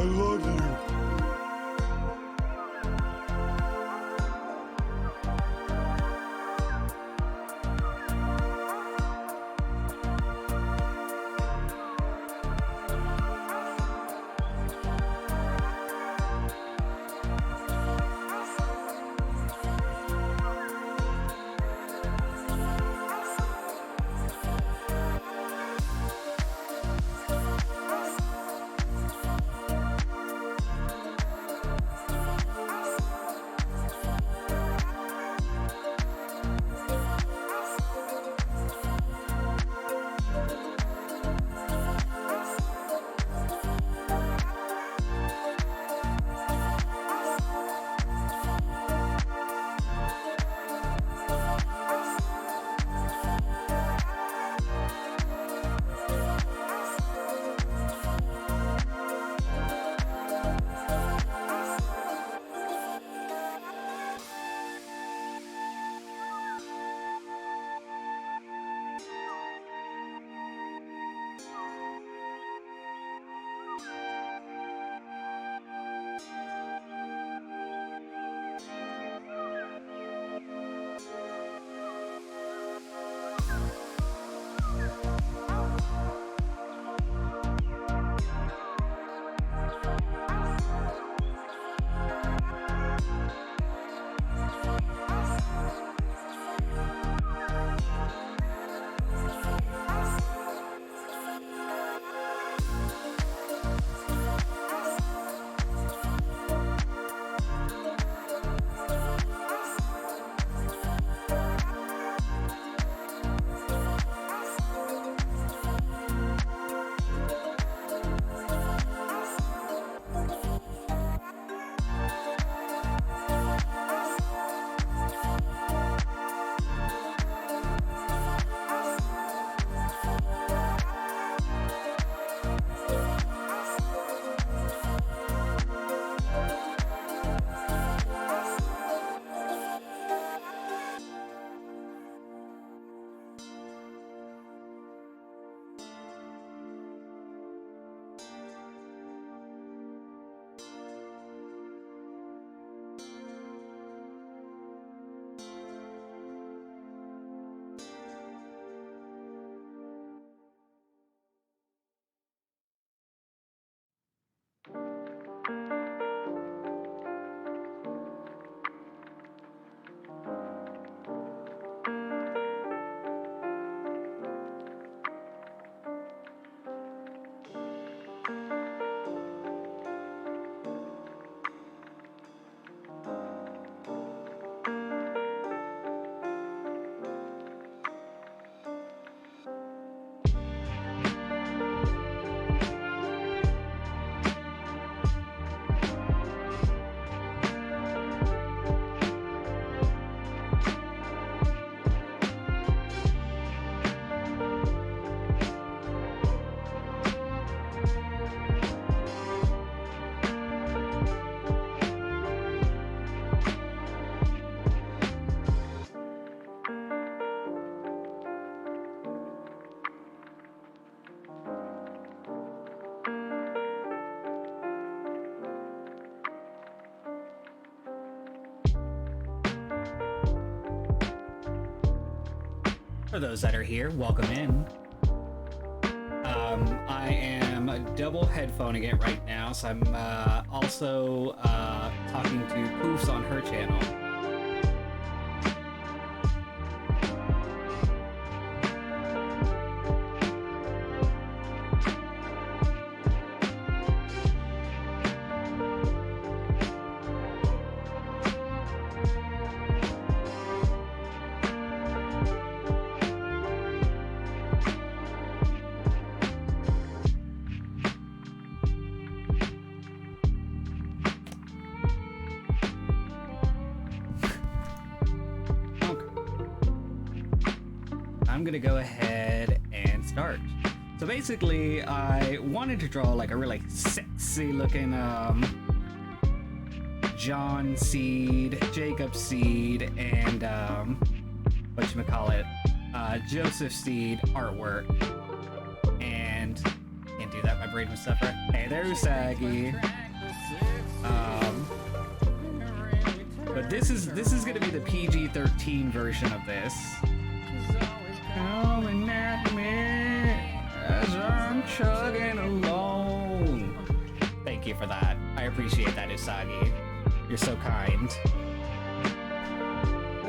love you. For those that are here, welcome in. I am double headphoning it right now, so I'm also talking to Poofs on her channel. I'm gonna go ahead and start. So basically, I wanted to draw like a really sexy looking John Seed, Jacob Seed, and whatchamacallit, Joseph Seed artwork. And Can't do that, my brain was suffer. Hey there, Usagi. But this is gonna be the PG-13 version of this. Coming at me as I'm chugging along. Thank you for that. I appreciate that, Usagi. You're so kind.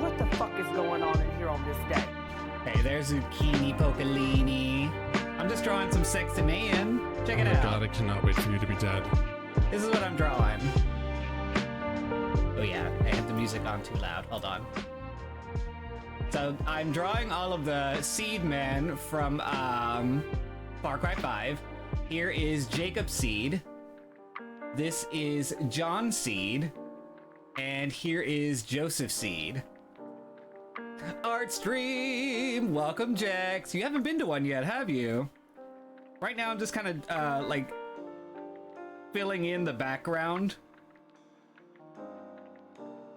What the fuck is going on in here on this day? Hey, there's Zucchini Pocolini. I'm just drawing some sexy man. Check it out. Oh god, I cannot wait for you to be dead. This is what I'm drawing. Oh yeah, I had the music on too loud. Hold on. So I'm drawing all of the Seed Men from Far Cry 5. Here is Jacob Seed. This is John Seed. And here is Joseph Seed. Art stream! Welcome, Jax. You haven't been to one yet, have you? Right now I'm just kind of like filling in the background.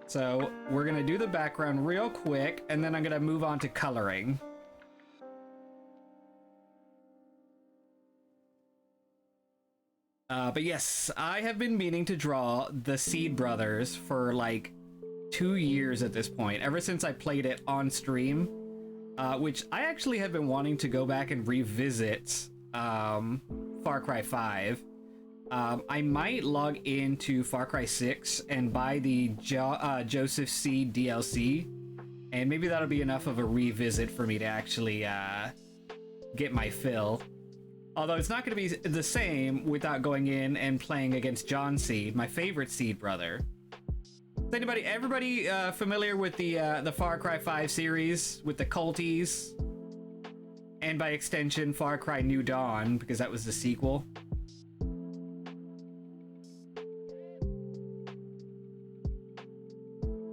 So we're gonna do the background real quick, and then I'm gonna move on to coloring. But yes, I have been meaning to draw the Seed Brothers for like 2 years at this point, ever since I played it on stream, which I actually have been wanting to go back and revisit Far Cry 5. I might log into Far Cry 6 and buy the Joseph Seed DLC, and maybe that'll be enough of a revisit for me to actually get my fill. Although it's not going to be the same without going in and playing against John Seed, my favorite Seed brother. Is everybody familiar with the Far Cry 5 series with the culties? And by extension, Far Cry New Dawn, because that was the sequel.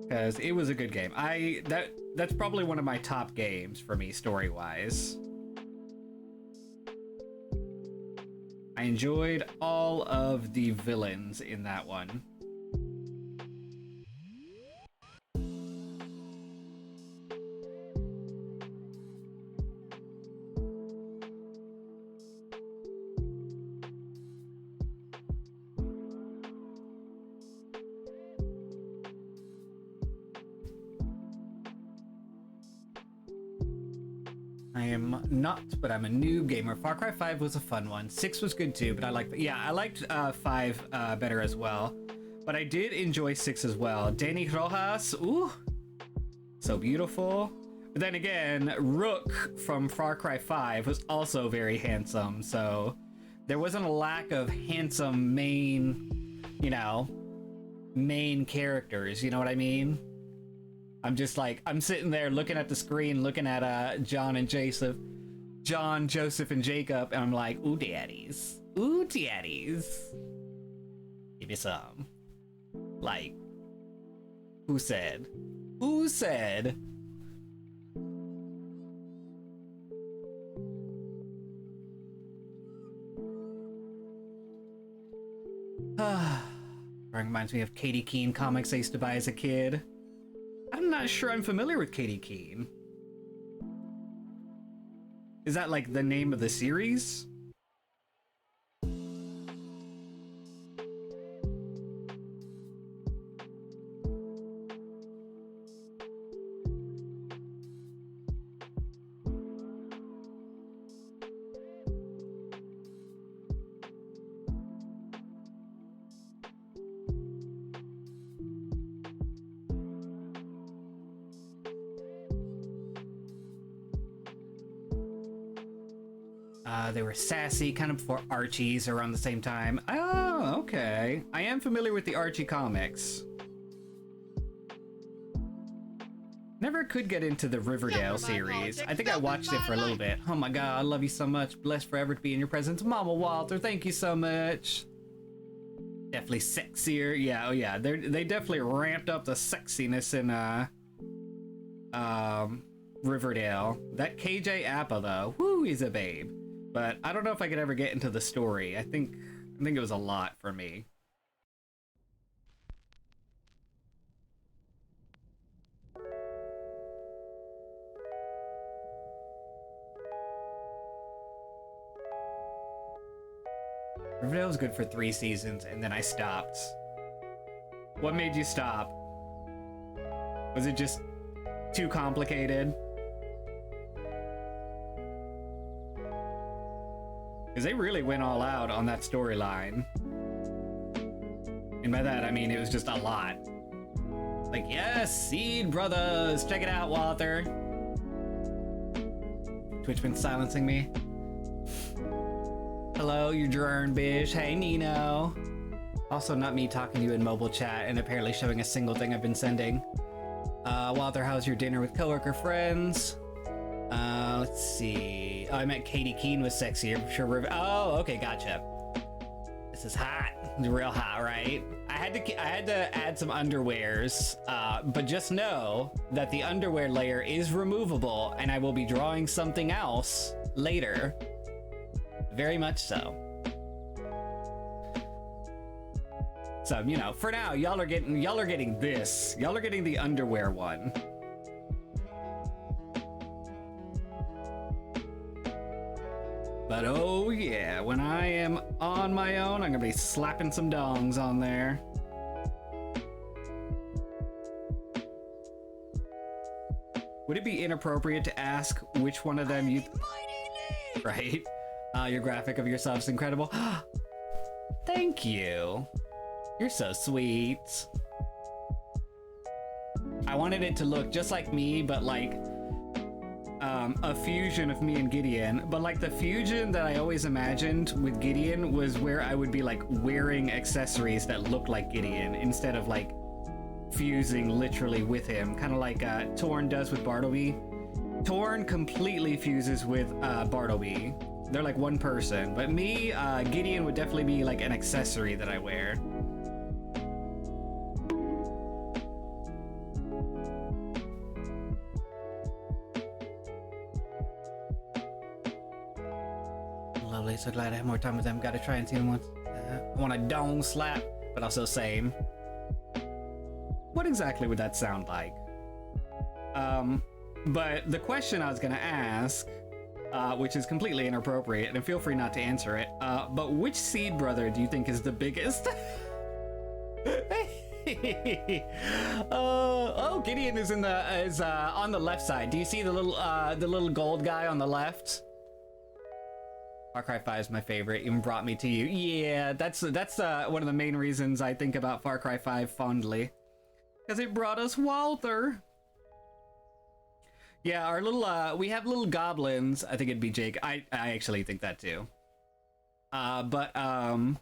Because it was a good game. That's probably one of my top games for me, story-wise. I enjoyed all of the villains in that one. I am not, but I'm a new gamer. Far Cry 5 was a fun one. 6 was good too, but I liked I 5 better as well. But I did enjoy 6 as well. Danny Rojas, ooh, so beautiful. But then again, Rook from Far Cry 5 was also very handsome, so there wasn't a lack of handsome main characters, you know what I mean? I'm just like, I'm sitting there looking at the screen, looking at John, Joseph, and Jacob, and I'm like, ooh, daddies. Ooh, daddies. Give me some. Like, who said? Who said? Reminds me of Katie Keene comics I used to buy as a kid. I'm not sure I'm familiar with Katie Keene. Is that like the name of the series? They were sassy, kind of before Archie's around the same time. Oh, okay. I am familiar with the Archie comics. Never could get into the Riverdale series. I think I watched it for a little bit. Oh my god, I love you so much. Blessed forever to be in your presence. Mama Walter, thank you so much. Definitely sexier. Yeah, oh yeah. They definitely ramped up the sexiness in Riverdale. That KJ Appa though, whoo, he's a babe. But I don't know if I could ever get into the story. I think it was a lot for me. Riverdale was good for 3 seasons, and then I stopped. What made you stop? Was it just too complicated? Because they really went all out on that storyline. And by that, I mean it was just a lot. Like, yes, Seed Brothers! Check it out, Walter! Twitch been silencing me. Hello, you Dern Bish. Hey, Nino. Also, not me talking to you in mobile chat and apparently showing a single thing I've been sending. Walter, how's your dinner with coworker friends? Let's see. Oh, I meant Katie Keene was sexier. I'm sure. Oh, okay, gotcha. This is hot. It's real hot, right? I had to add some underwears, but just know that the underwear layer is removable, and I will be drawing something else later. Very much so. So, you know, for now, y'all are getting this. Y'all are getting the underwear one. But oh yeah, when I am on my own, I'm gonna be slapping some dongs on there. Would it be inappropriate to ask which one of them you... Right? Your graphic of yourself's incredible. Thank you. You're so sweet. I wanted it to look just like me, but like a fusion of me and Gideon. But like the fusion that I always imagined with Gideon was where I would be like wearing accessories that look like Gideon instead of like fusing literally with him. Kind of like Torn does with Bartleby. Torn completely fuses with Bartleby. They're like one person. But me, Gideon would definitely be like an accessory that I wear. Lovely, so glad I have more time with them. Gotta try and see them once. I want a dong slap, but also same. What exactly would that sound like? But the question I was gonna ask, which is completely inappropriate, and feel free not to answer it, but which Seed brother do you think is the biggest? Oh, Gideon is on the left side. Do you see the little gold guy on the left? Far Cry 5 is my favorite. Even brought me to you. Yeah, that's one of the main reasons I think about Far Cry 5 fondly, because it brought us Walter. Yeah, our little we have little goblins. I think it'd be Jake. I actually think that too. But our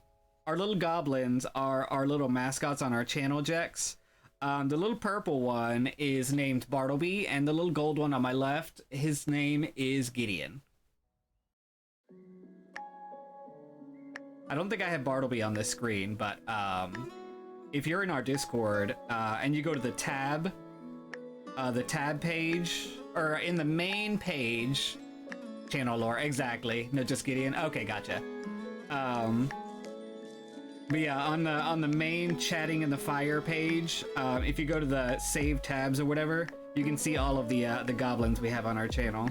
little goblins are our little mascots on our channel, Jex. The little purple one is named Bartleby, and the little gold one on my left, his name is Gideon. I don't think I have Bartleby on this screen, but if you're in our Discord and you go to the tab page, or in the main page, channel lore, exactly. No, just Gideon. Okay, gotcha. But yeah, on the main chatting in the fire page, if you go to the save tabs or whatever, you can see all of the goblins we have on our channel.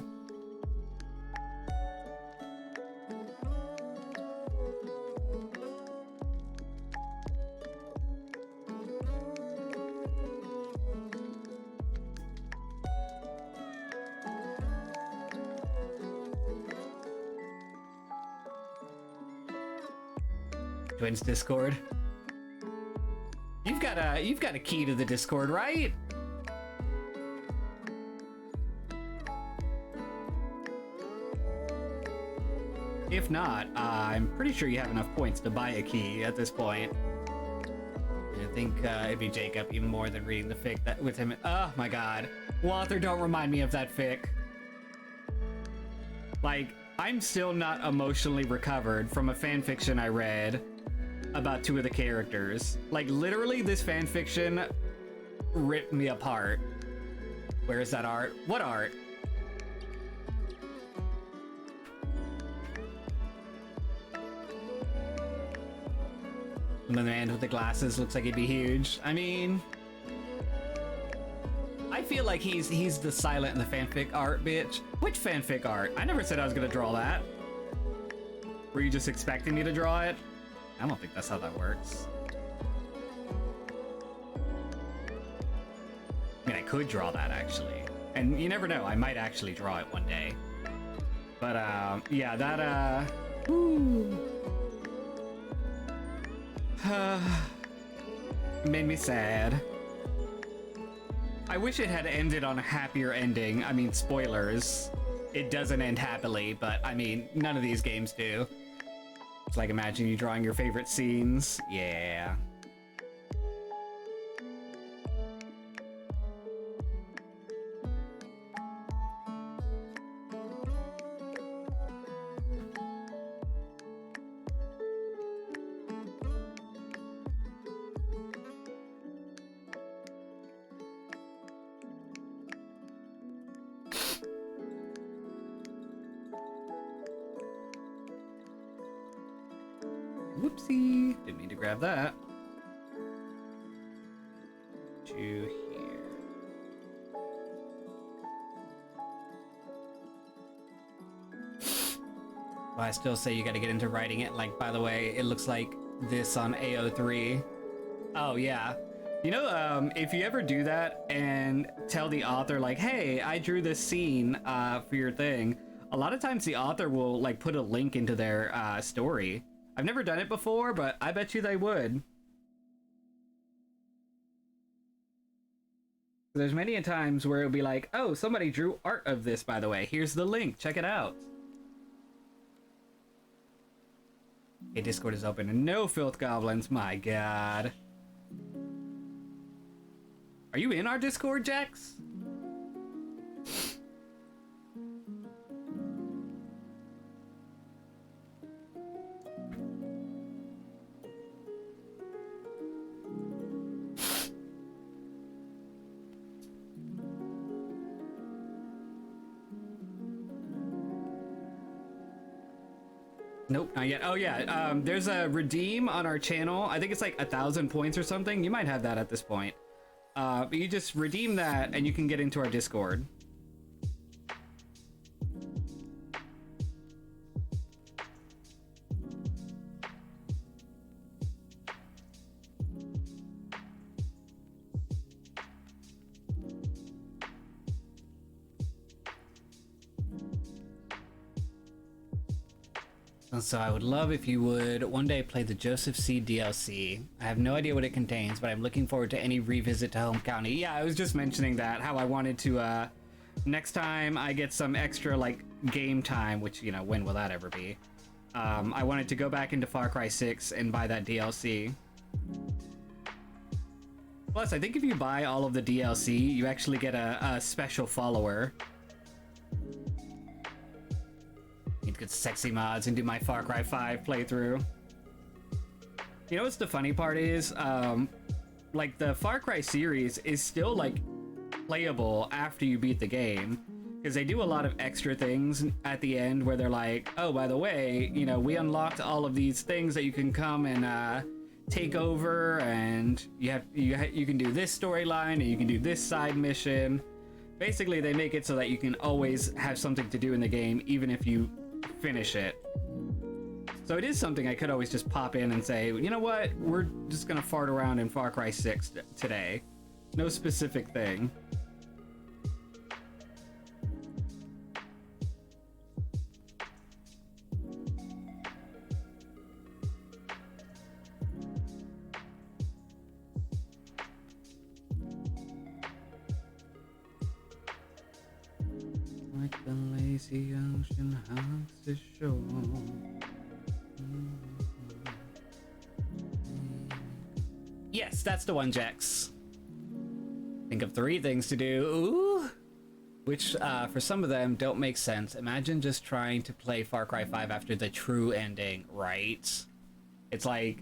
Twins Discord. You've got a key to the Discord, right? If not, I'm pretty sure you have enough points to buy a key at this point. I think it'd be Jacob even more than reading the fic that with him. Oh my god, Walter, don't remind me of that fic. Like, I'm still not emotionally recovered from a fanfiction I read about 2 of the characters. Like, literally, this fanfiction ripped me apart. Where is that art? What art? And the man with the glasses looks like he'd be huge. I mean, I feel like he's the silent in the fanfic art, bitch. Which fanfic art? I never said I was gonna draw that. Were you just expecting me to draw it? I don't think that's how that works. I mean, I could draw that, actually. And you never know, I might actually draw it one day. But, yeah, that, made me sad. I wish it had ended on a happier ending. I mean, spoilers. It doesn't end happily, but, I mean, none of these games do. It's like, imagine you drawing your favorite scenes. Yeah. Whoopsie. Didn't mean to grab that. To here. Well, I still say you gotta get into writing it. Like, by the way, it looks like this on AO3. Oh, yeah. You know, if you ever do that and tell the author, like, hey, I drew this scene for your thing, a lot of times the author will, like, put a link into their story. I've never done it before, but I bet you they would. There's many a times where it'll be like, oh, somebody drew art of this, by the way. Here's the link. Check it out. Okay, Discord is open. And no filth goblins. My god. Are you in our Discord, Jax? Nope, not yet. Oh yeah, there's a redeem on our channel. I think it's like 1,000 points or something. You might have that at this point. But you just redeem that and you can get into our Discord. So I would love if you would one day play the Joseph C. DLC. I have no idea what it contains, but I'm looking forward to any revisit to home county. Yeah, I was just mentioning that, how I wanted to, next time I get some extra, like, game time, which, you know, when will that ever be? I wanted to go back into Far Cry 6 and buy that DLC. Plus, I think if you buy all of the DLC, you actually get a special follower. Need good sexy mods and do my Far Cry 5 playthrough. You know what's the funny part is? Like, the Far Cry series is still, like, playable after you beat the game. Because they do a lot of extra things at the end where they're like, oh, by the way, you know, we unlocked all of these things that you can come and take over, and you can do this storyline, and you can do this side mission. Basically, they make it so that you can always have something to do in the game, even if you finish it. So it is something I could always just pop in and say, you know what, we're just gonna fart around in Far Cry 6 today. No specific thing. Like the lazy ocean hugs the shore. Yes, that's the one, Jax. Think of 3 things to do. Ooh. Which, for some of them, don't make sense. Imagine just trying to play Far Cry 5 after the true ending, right? It's like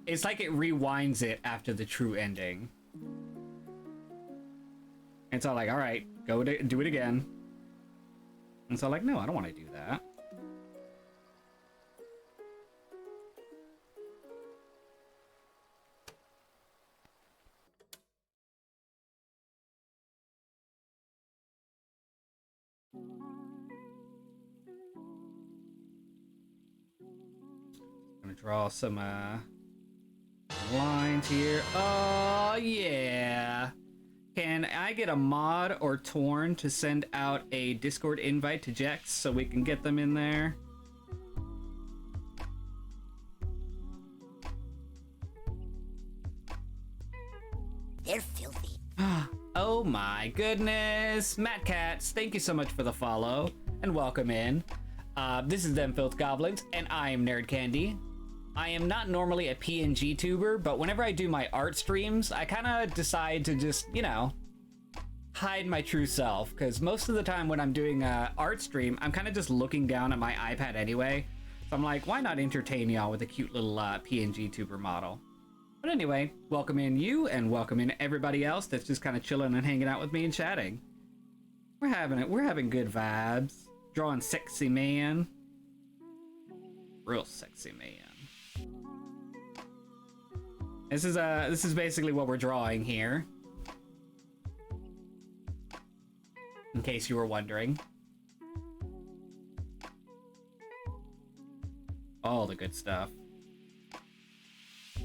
it rewinds it after the true ending. And so like, all right, do it again. And so like, no, I don't want to do that. I'm gonna draw some lines here. Oh yeah. Can I get a mod or Torn to send out a Discord invite to Jex so we can get them in there? They're filthy. Oh my goodness. Matt Katz, thank you so much for the follow and welcome in. This is Them Filth Goblins and I am Nerd Candy. I am not normally a PNG tuber, but whenever I do my art streams, I kind of decide to just, you know, hide my true self, because most of the time when I'm doing a art stream, I'm kind of just looking down at my iPad anyway. So I'm like, why not entertain y'all with a cute little PNG tuber model? But anyway, welcome in you and welcome in everybody else that's just kind of chilling and hanging out with me and chatting. We're having it. We're having good vibes. Drawing sexy man. Real sexy man. This is basically what we're drawing here. In case you were wondering. All the good stuff. I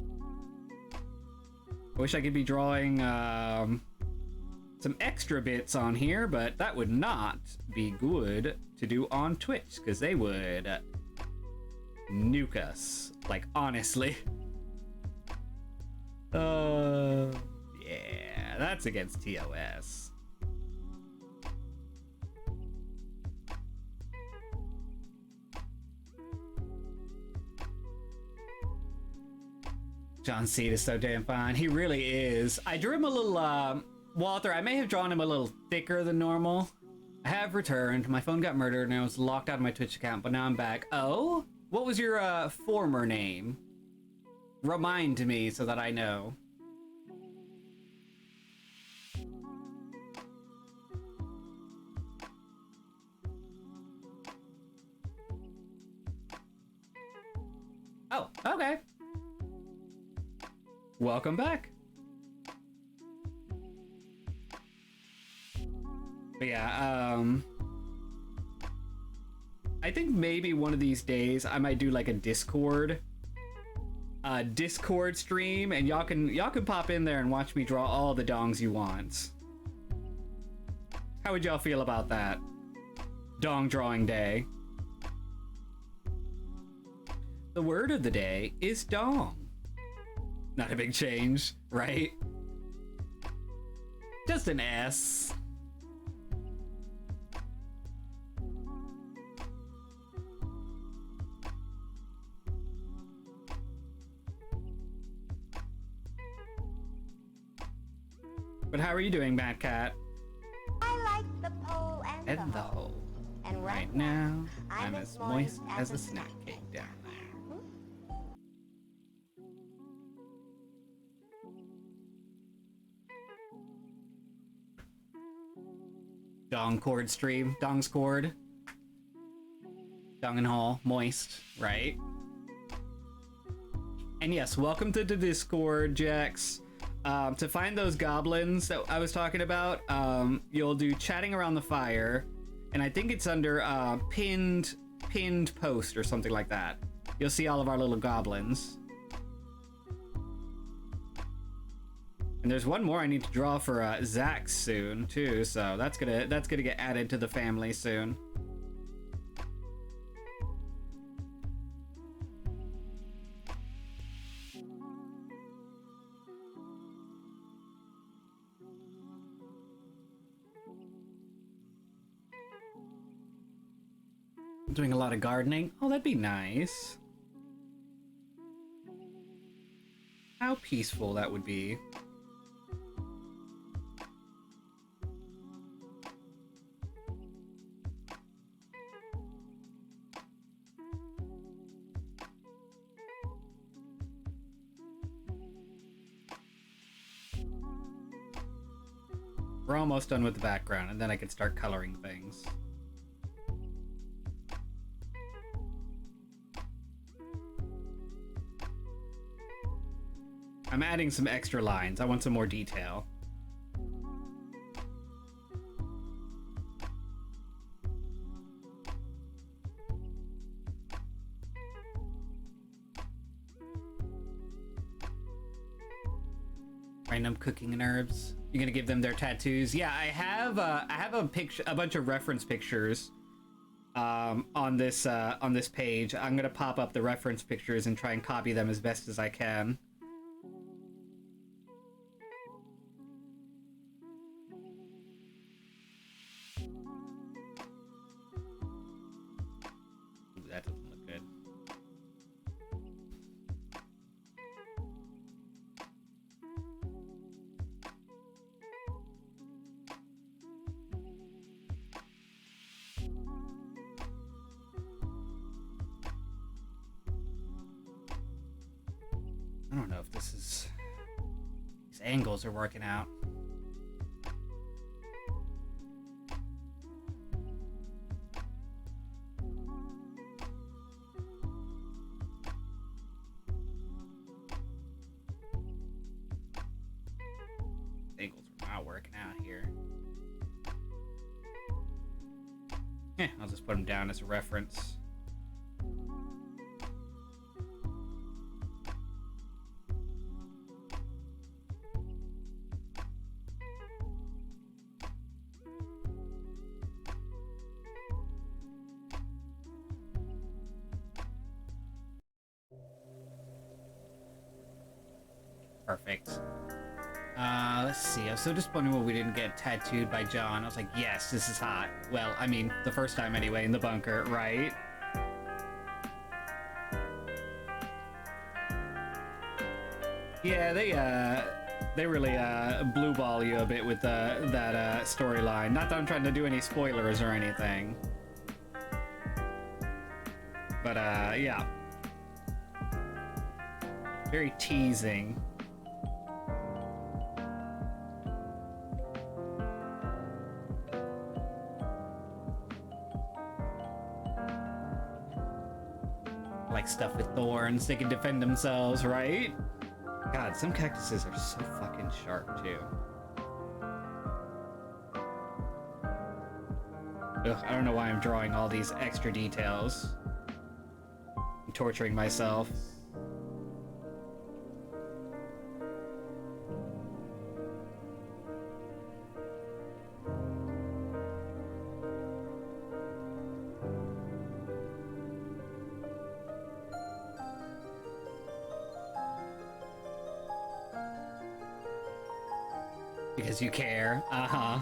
wish I could be drawing some extra bits on here, but that would not be good to do on Twitch, because they would nuke us. Like, honestly. Yeah, that's against TOS. John Seed is so damn fine. He really is. I drew him a little, Walter, I may have drawn him a little thicker than normal. I have returned. My phone got murdered and I was locked out of my Twitch account, but now I'm back. Oh? What was your, former name? Remind me so that I know. Oh, okay. Welcome back. But yeah, I think maybe one of these days I might do like a Discord stream, and y'all can pop in there and watch me draw all the dongs you want. How would y'all feel about that? Dong drawing day. The word of the day is dong. Not a big change, right? Just an S. But how are you doing, Matt Cat? I like the pole and And the hole. hole. And Right now, I'm as moist as a snack cake down there. Dong chord stream. Dong's chord. Dong and hole. Moist, right? And yes, welcome to the Discord, Jax. To find those goblins that I was talking about, you'll do chatting around the fire, and I think it's under pinned post or something like that. You'll see all of our little goblins. And there's one more I need to draw for Zach soon too, so that's gonna get added to the family soon. I'm doing a lot of gardening. Oh, that'd be nice. How peaceful that would be. We're almost done with the background, and then I can start coloring things. I'm adding some extra lines. I want some more detail. Random cooking and herbs. You're gonna give them their tattoos? Yeah, I have a picture, a bunch of reference pictures, on this page. I'm gonna pop up the reference pictures and try and copy them as best as I can. Ooh, that doesn't look good. I don't know if these angles are working out. Angles are not working out here. I'll just put them down as a reference. Perfect. Let's see. I was so disappointed when we didn't get tattooed by John. I was like, yes, this is hot. Well, I mean, the first time anyway, in the bunker, right? Yeah, they really blue ball you a bit with that storyline. Not that I'm trying to do any spoilers or anything. But yeah. Very teasing. Like stuff with thorns, they can defend themselves, right? God, some cactuses are so fucking sharp too. Ugh, I don't know why I'm drawing all these extra details. I'm torturing myself. Because you care. Uh-huh.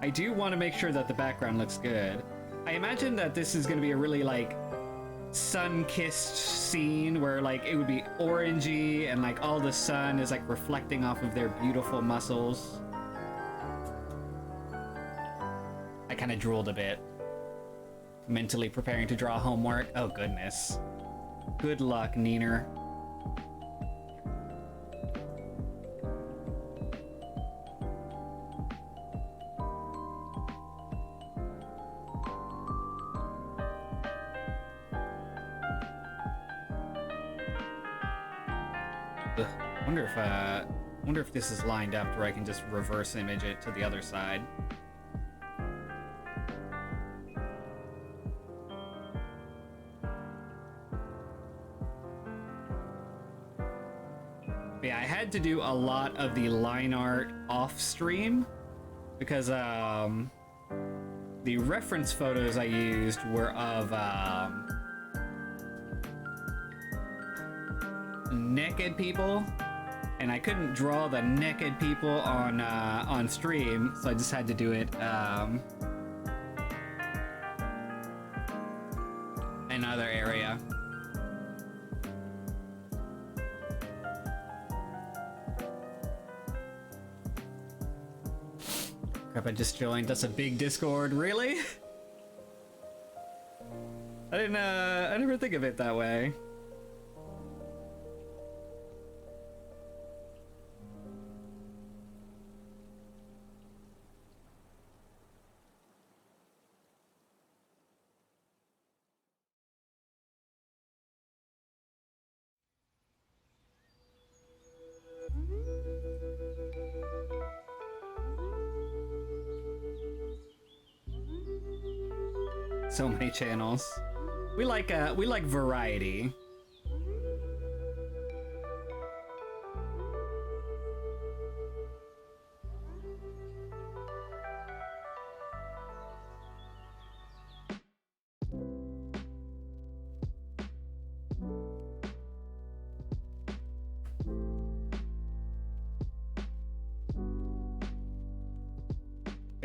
I do want to make sure that the background looks good. I imagine that this is going to be a really, like, sun-kissed scene where, like, it would be orangey and, like, all the sun is, like, reflecting off of their beautiful muscles. I kind of drooled a bit. Mentally preparing to draw homework. Oh, goodness. Good luck, Neener. Wonder if this is lined up where I can just reverse image it to the other side. Yeah, I had to do a lot of the line art off stream because the reference photos I used were of naked people, and I couldn't draw the naked people on stream, so I just had to do it another area. Crap, I just joined. That's a big Discord. Really? I never think of it that way. So many channels. We like variety.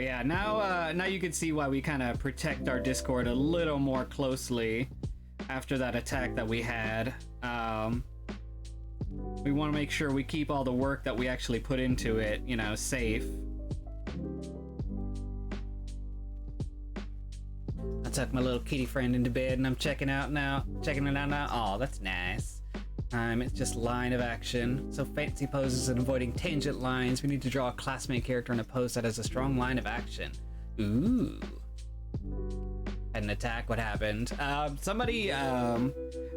But yeah, now you can see why we kind of protect our Discord a little more closely after that attack that we had. We want to make sure we keep all the work that we actually put into it, you know, safe. I tucked my little kitty friend into bed and I'm checking it out now. Oh, that's nice. It's just line of action. So fancy poses and avoiding tangent lines. We need to draw a classmate character in a pose that has a strong line of action. Ooh. Had an attack, what happened? Somebody,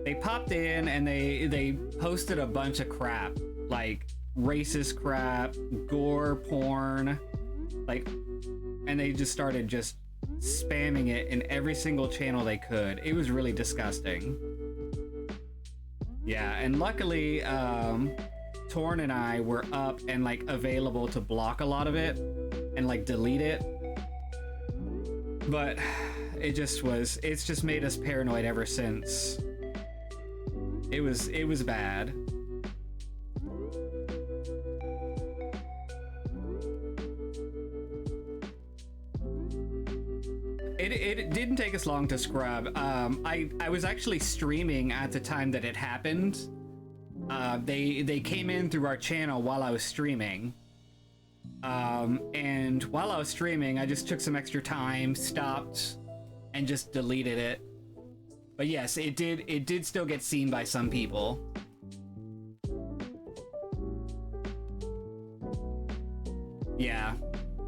they popped in and they posted a bunch of crap. Like, racist crap, gore porn, like, and they just started just spamming it in every single channel they could. It was really disgusting. Yeah, and luckily, Torn and I were up and like available to block a lot of it and like delete it. But it's just made us paranoid ever since. It was bad. It didn't take us long to scrub. I was actually streaming at the time that it happened. They came in through our channel while I was streaming. And while I was streaming, I just took some extra time, stopped, and just deleted it. But yes, it did still get seen by some people. Yeah.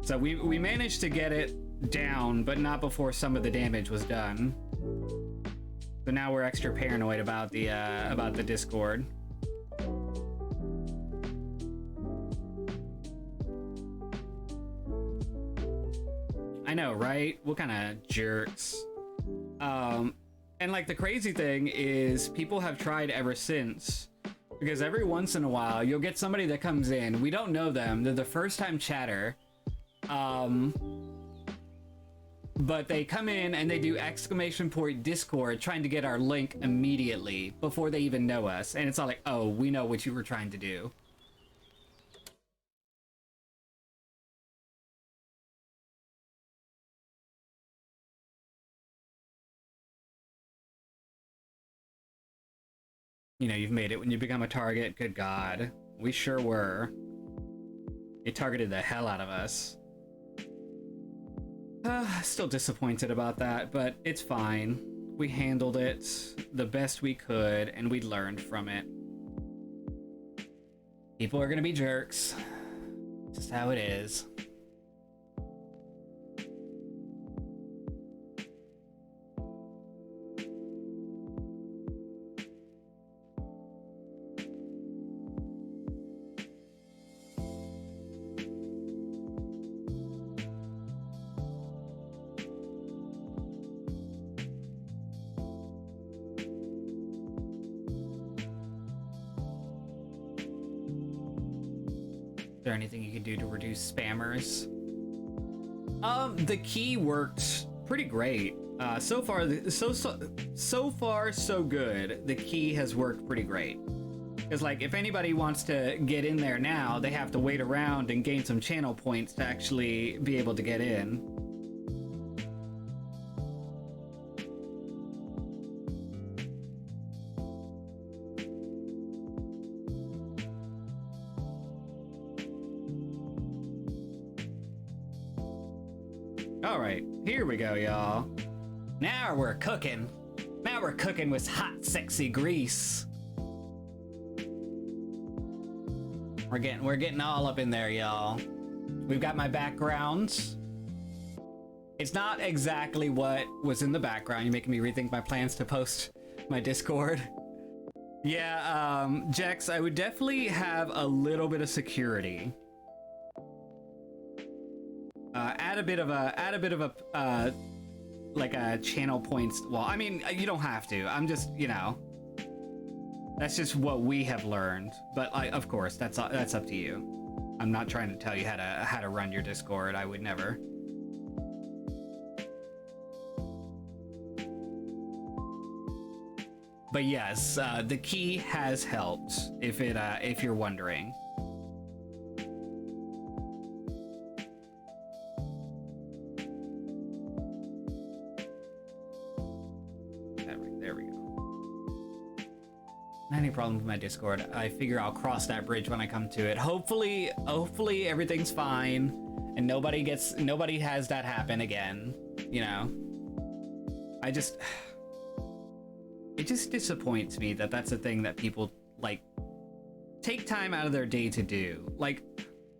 So we managed to get it down, but not before some of the damage was done. So now we're extra paranoid about the Discord. I know, right? What kind of jerks? And like the crazy thing is people have tried ever since, because every once in a while you'll get somebody that comes in, we don't know them, they're the first time chatter, but they come in and they do ! Discord trying to get our link immediately before they even know us, and it's all like, oh, we know what you were trying to do. You know, you've made it when you become a target. Good God. We sure were. It targeted the hell out of us. Still disappointed about that, but it's fine. We handled it the best we could, and we learned from it. People are gonna be jerks. Just how it is. Is there anything you can do to reduce spammers? The key worked pretty great. So far, so good. The key has worked pretty great. Because, like, if anybody wants to get in there now, they have to wait around and gain some channel points to actually be able to get in. Alright, here we go, y'all. Now we're cooking. Now we're cooking with hot, sexy grease. We're getting all up in there, y'all. We've got my background. It's not exactly what was in the background. You're making me rethink my plans to post my Discord. Yeah, Jex, I would definitely have a little bit of security. Add a bit of a like a channel points. Well, I mean, you don't have to. I'm just, you know, that's just what we have learned. But of course, that's up to you. I'm not trying to tell you how to run your Discord. I would never. But yes, the key has helped. If you're wondering. Any problems with my Discord? I figure I'll cross that bridge when I come to it. Hopefully everything's fine and nobody has that happen again, you know. It just disappoints me that that's a thing that people like take time out of their day to do. Like,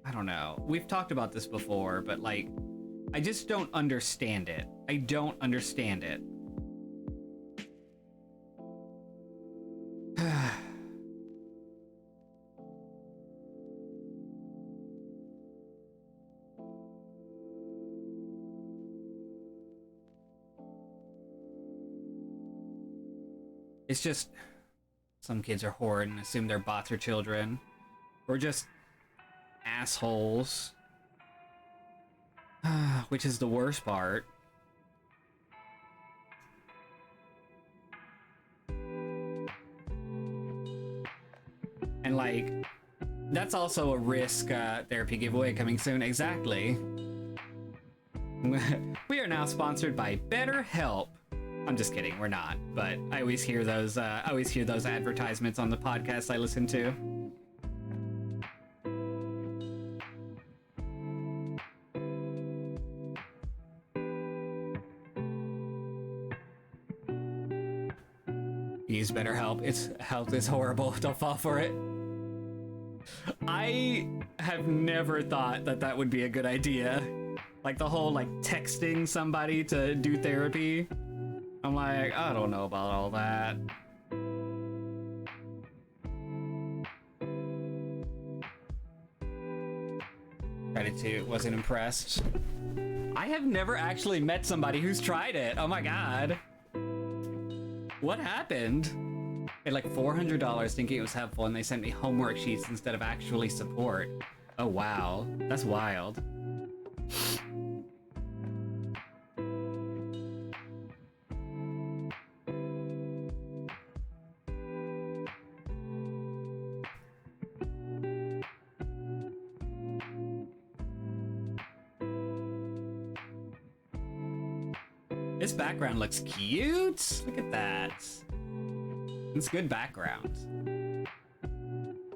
I don't know. We've talked about this before, but like I just don't understand it. I don't understand it. It's just some kids are horrid and assume their bots are children, or just assholes, which is the worst part. And like, that's also a risk. Therapy giveaway coming soon. Exactly. We are now sponsored by BetterHelp. I'm just kidding, we're not. But I always hear those. Advertisements on the podcast I listen to. Use BetterHelp. Its health is horrible. Don't fall for it. I have never thought that would be a good idea. Like the whole like texting somebody to do therapy. I'm like, I don't know about all that. Tried it, wasn't impressed. I have never actually met somebody who's tried it. Oh my god. What happened? I had like $400 thinking it was helpful and they sent me homework sheets instead of actually support. Oh wow, that's wild. This background looks cute. Look at that. It's good background.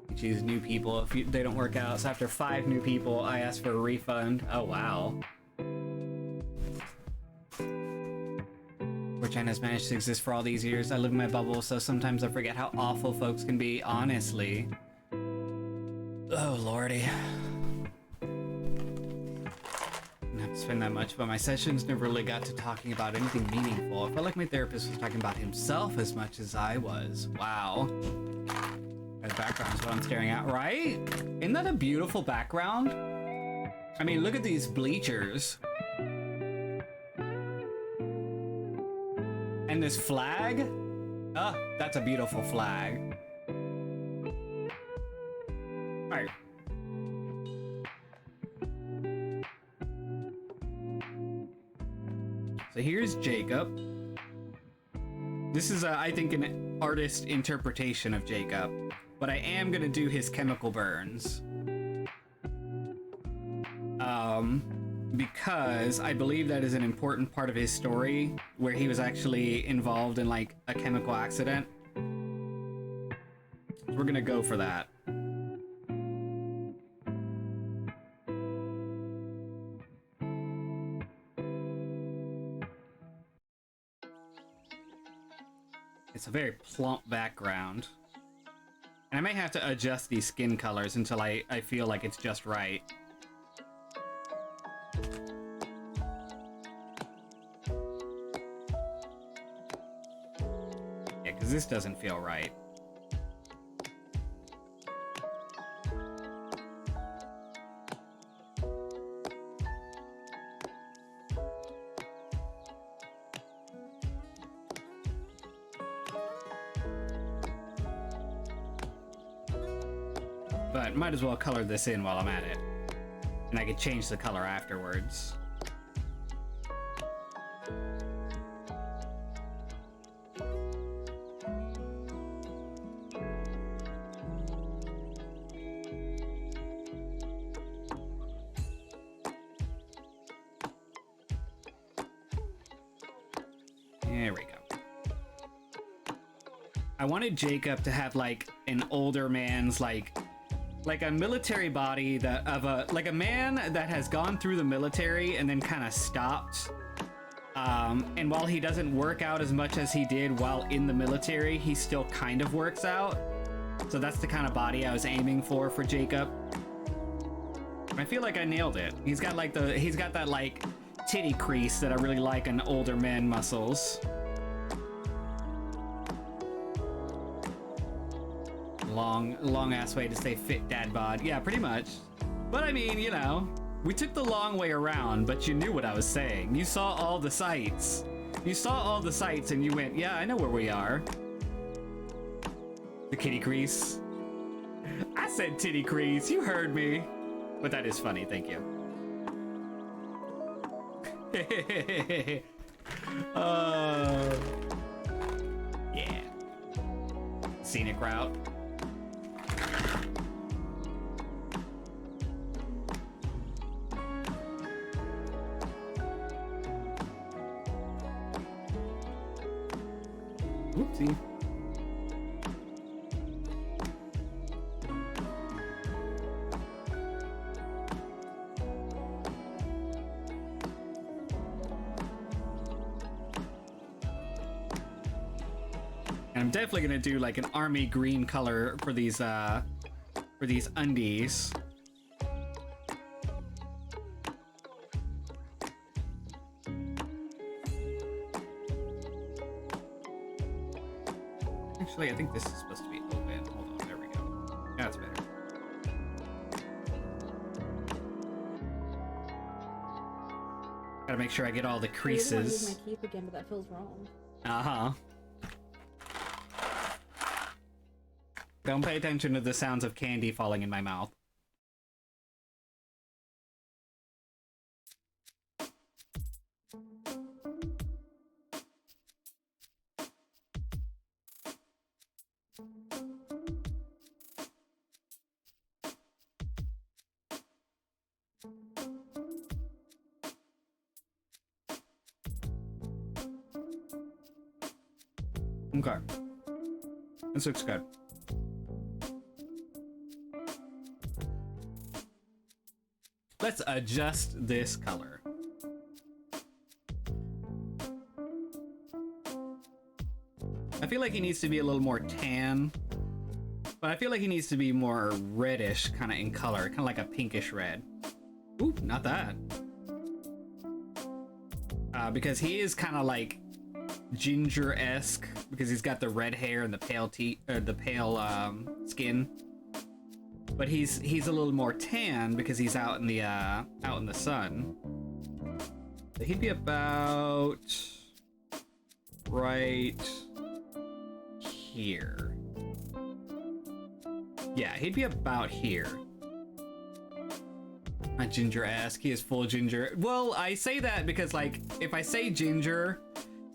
You choose new people if they don't work out. So after 5 new people, I ask for a refund. Oh, wow. Fortune has managed to exist for all these years. I live in my bubble, so sometimes I forget how awful folks can be, honestly. Oh, lordy. Spend that much, but my sessions never really got to talking about anything meaningful. I felt like my therapist was talking about himself as much as I was. Wow. That background's what I'm staring at, right? Isn't that a beautiful background? I mean, look at these bleachers. And this flag? Oh, that's a beautiful flag. All right. So here's Jacob. This is, I think, an artist interpretation of Jacob, but I am gonna do his chemical burns. Because I believe that is an important part of his story, where he was actually involved in, like, a chemical accident. So we're gonna go for that. It's a very plump background. And I may have to adjust these skin colors until I feel like it's just right. Yeah, because this doesn't feel right. But might as well color this in while I'm at it. And I could change the color afterwards. There we go. I wanted Jacob to have like an older man's like a military body that of a like a man that has gone through the military and then kind of stopped. And while he doesn't work out as much as he did while in the military, he still kind of works out. So that's the kind of body I was aiming for Jacob. I feel like I nailed it. He's got that like titty crease that I really like in older men muscles. Long ass way to say fit dad bod. Yeah, pretty much. But I mean, you know, we took the long way around, but you knew what I was saying. You saw all the sights. You saw all the sights and you went, yeah, I know where we are. The kitty crease. I said titty crease, you heard me. But that is funny, thank you. Yeah. Scenic route. Oopsie. And I'm definitely gonna do like an army green color for these undies. Actually, I think this is supposed to be open. Hold on, there we go. That's better. Gotta make sure I get all the I really want to use creases. my cape again, but that feels wrong. Uh-huh. Don't pay attention to the sounds of candy falling in my mouth. Okay. This looks good. Let's adjust this color. I feel like he needs to be a little more tan, but I feel like he needs to be more reddish kind of in color, kind of like a pinkish red. Ooh, not that. Because he is kind of like ginger-esque because he's got the red hair and the pale skin. But he's a little more tan because he's out in the sun. So he'd be about right here. Yeah, he'd be about here. Not ginger-esque, he is full ginger. Well, I say that because like if I say ginger,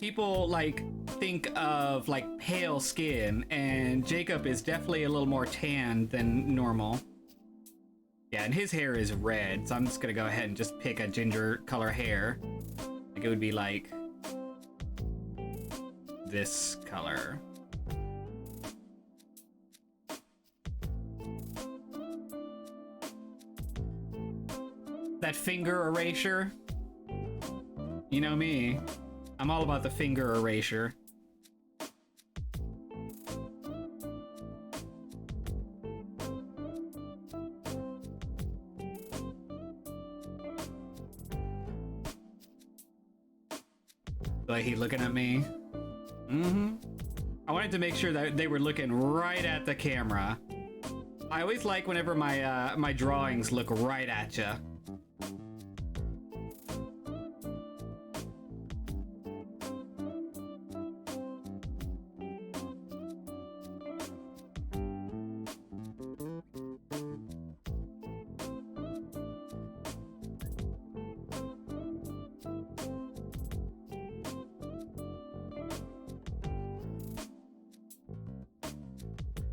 people like think of like pale skin, and Jacob is definitely a little more tan than normal. Yeah, and his hair is red, so I'm just gonna go ahead and just pick a ginger color hair. Like it would be like this color. That finger erasure. You know me. I'm all about the finger erasure. Like he looking at me? Mm-hmm. I wanted to make sure that they were looking right at the camera. I always like whenever my my drawings look right at you.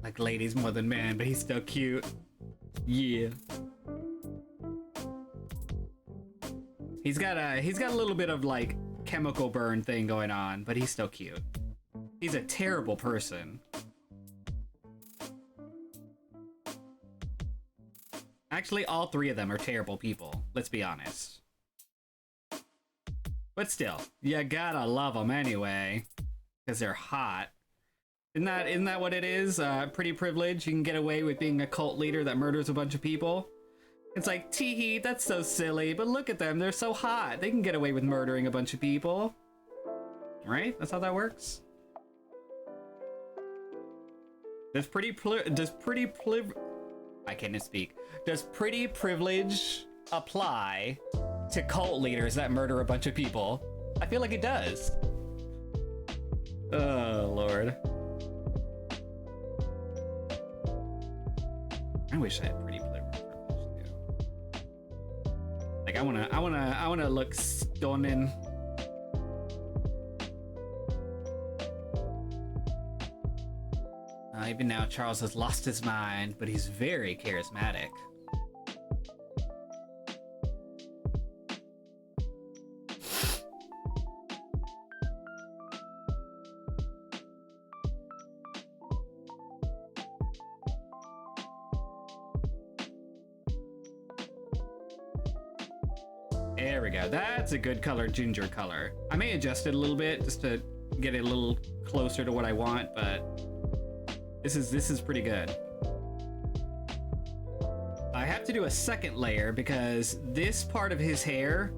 Like ladies more than men, but he's still cute. Yeah. He's got a little bit of like chemical burn thing going on, but he's still cute. He's a terrible person. Actually, all three of them are terrible people. Let's be honest. But still, you gotta love them anyway, because they're hot. Isn't that what it is? Pretty privilege. You can get away with being a cult leader that murders a bunch of people. It's like, tee-hee, that's so silly, but look at them, they're so hot. They can get away with murdering a bunch of people. Right? That's how that works. Does pretty privilege apply to cult leaders that murder a bunch of people? I feel like it does. Oh, Lord. I wish I had pretty privilege too. Like, I wanna look stunning. Even now, Charles has lost his mind, but he's very charismatic. There we go. That's a good color, ginger color. I may adjust it a little bit just to get it a little closer to what I want, but this is pretty good. I have to do a second layer because this part of his hair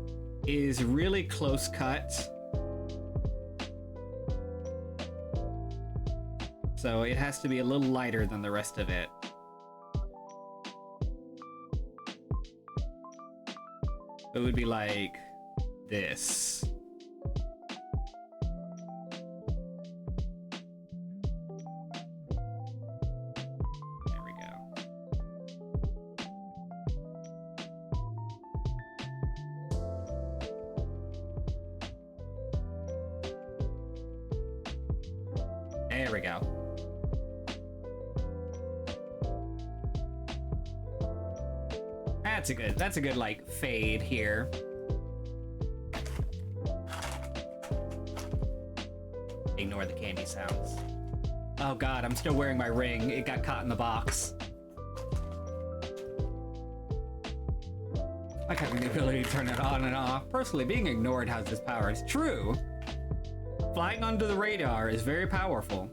is really close cut. So it has to be a little lighter than the rest of it. It would be like this. There we go. There we go. That's a good like fade here. Ignore the candy sounds. Oh god, I'm still wearing my ring. It got caught in the box. I have the ability to turn it on and off. Personally, being ignored has this power. It's true. Flying under the radar is very powerful.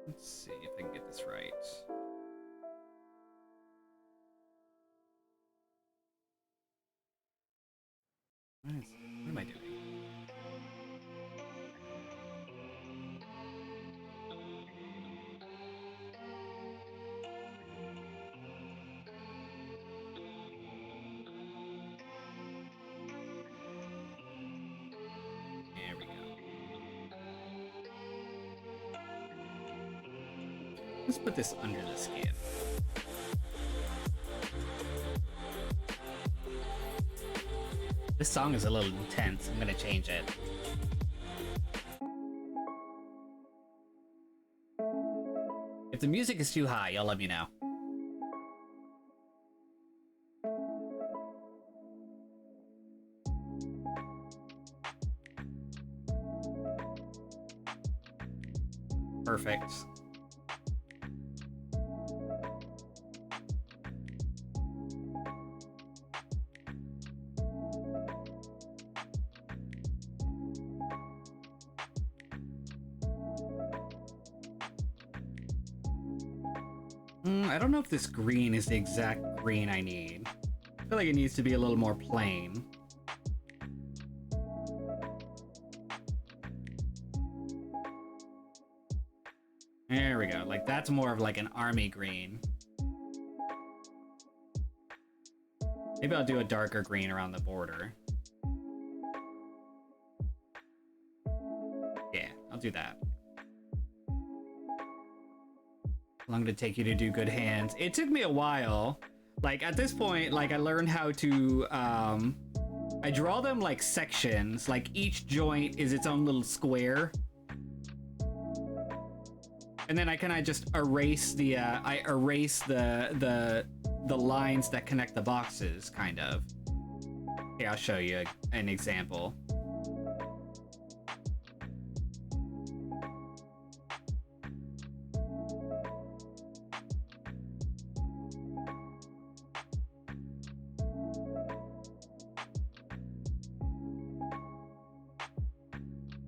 Let's see if I can get this right. What am I doing? There we go. Let's put this under the skin. This song is a little intense. I'm gonna change it. If the music is too high, y'all let me know. Perfect. I don't know if this green is the exact green I need. I feel like it needs to be a little more plain. There we go. Like, that's more of like an army green. Maybe I'll do a darker green around the border. Yeah, I'll do that. How long did it take you to do good hands? It took me a while. Like, at this point, like, I learned how to I draw them like sections, like each joint is its own little square. And then I kind of just erase the the lines that connect the boxes, kind of. Here, I'll show you an example.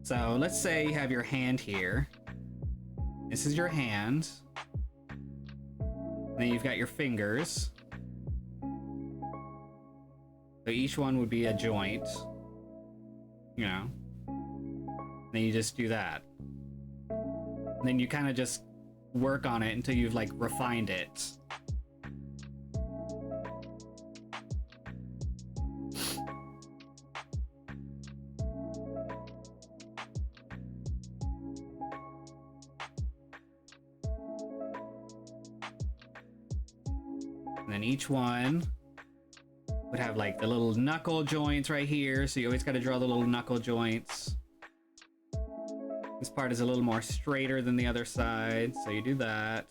So let's say you have your hand here. This is your hand. And then you've got your fingers. So each one would be a joint. You know. Then you just do that. And then you kind of just work on it until you've like refined it. And then each one would have like the little knuckle joints right here, so you always got to draw the little knuckle joints. This part is a little more straighter than the other side, so you do that.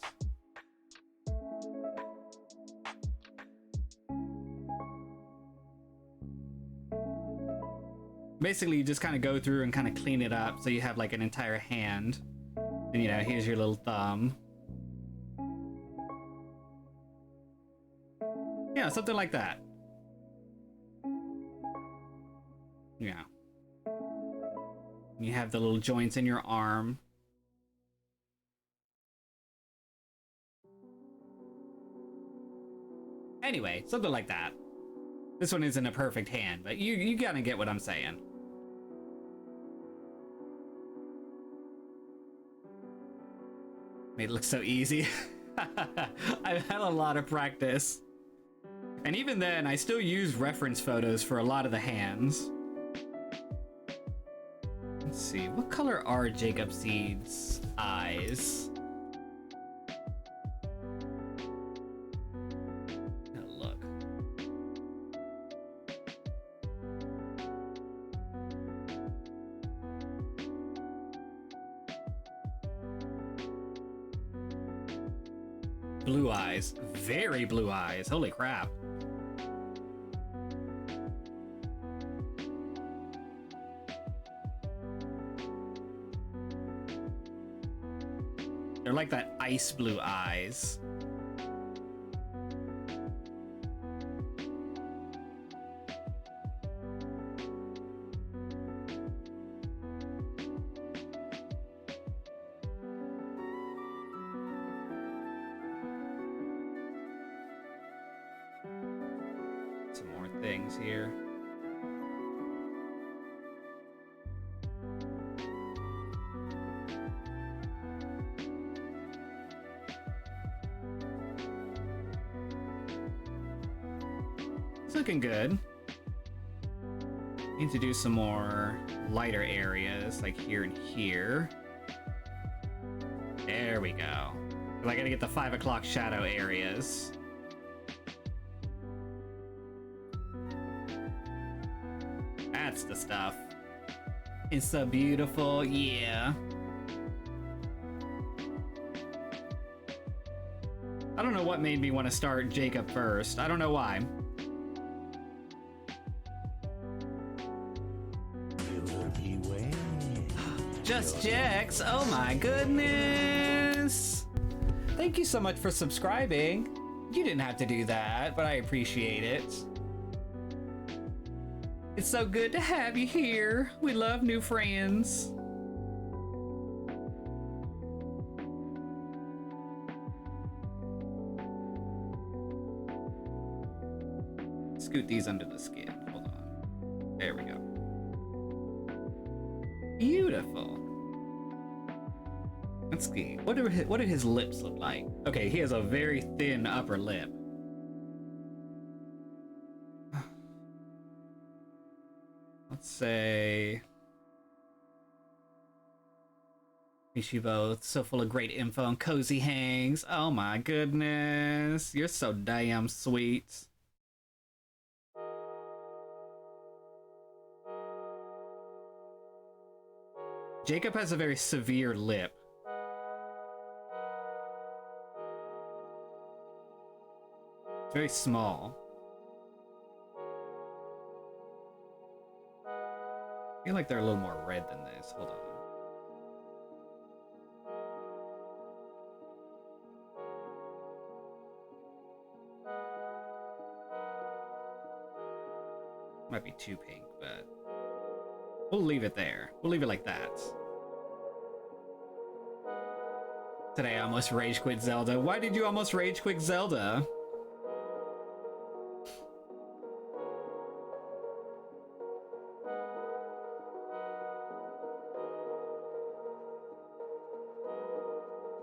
Basically, you just kind of go through and kind of clean it up so you have like an entire hand. And you know, here's your little thumb. Yeah, something like that. Yeah. You have the little joints in your arm. Anyway, something like that. This one isn't a perfect hand, but you gotta get what I'm saying. Made it look so easy. I've had a lot of practice. And even then, I still use reference photos for a lot of the hands. Let's see, what color are Jacob Seed's eyes? Gotta look. Blue eyes, very blue eyes, holy crap. They're like that ice blue eyes. Some more things here. It's looking good. Need to do some more lighter areas, like here and here. There we go. I gotta get the 5 o'clock shadow areas. That's the stuff. It's so beautiful, yeah. I don't know what made me want to start Jacob first. I don't know why. Just Jax, oh my goodness! Thank you so much for subscribing. You didn't have to do that, but I appreciate it. It's so good to have you here. We love new friends. Scoot these under the skin. Hold on. There we go. Beautiful. Let's see. What did his lips look like? Okay, he has a very thin upper lip. Let's say... Miss you both. So full of great info and cozy hangs. Oh my goodness. You're so damn sweet. Jacob has a very severe lip. It's very small. I feel like they're a little more red than this. Hold on. Might be too pink, but we'll leave it there. We'll leave it like that. Today I almost rage quit Zelda. Why did you almost rage quit Zelda?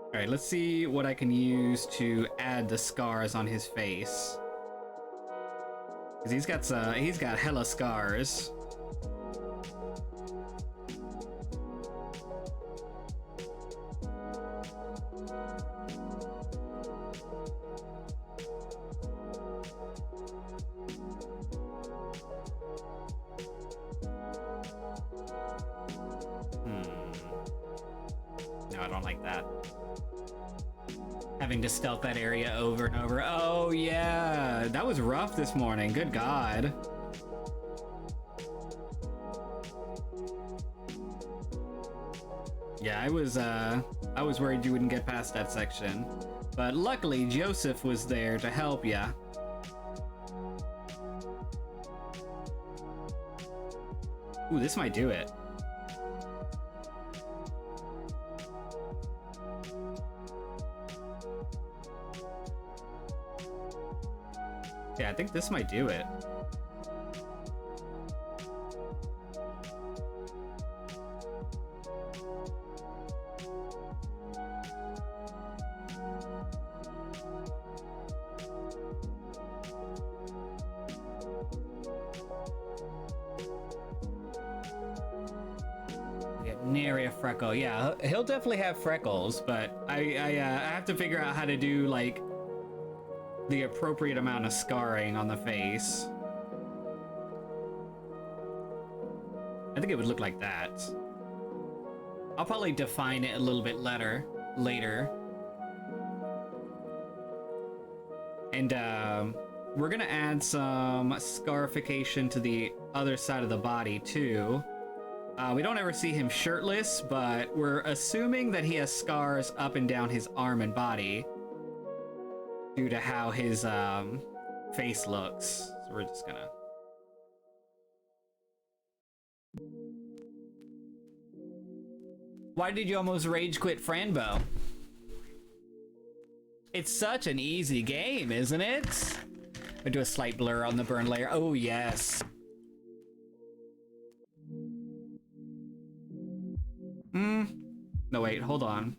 Alright, let's see what I can use to add the scars on his face. Because he's got hella scars. No, I don't like that. Having to stealth that area over and over. Oh yeah, that was rough this morning. Good God. Yeah, I was worried you wouldn't get past that section, but luckily Joseph was there to help ya. Ooh, this might do it. Yeah, I think this might do it. Get nary a freckle. Yeah, he'll definitely have freckles, but I have to figure out how to do like the appropriate amount of scarring on the face. I think it would look like that. I'll probably define it a little bit later. And we're gonna add some scarification to the other side of the body too. We don't ever see him shirtless, but we're assuming that he has scars up and down his arm and body due to how his face looks. So we're just gonna... Why did you almost rage quit Franbo? It's such an easy game, isn't it? I do a slight blur on the burn layer. Oh yes. No wait, hold on.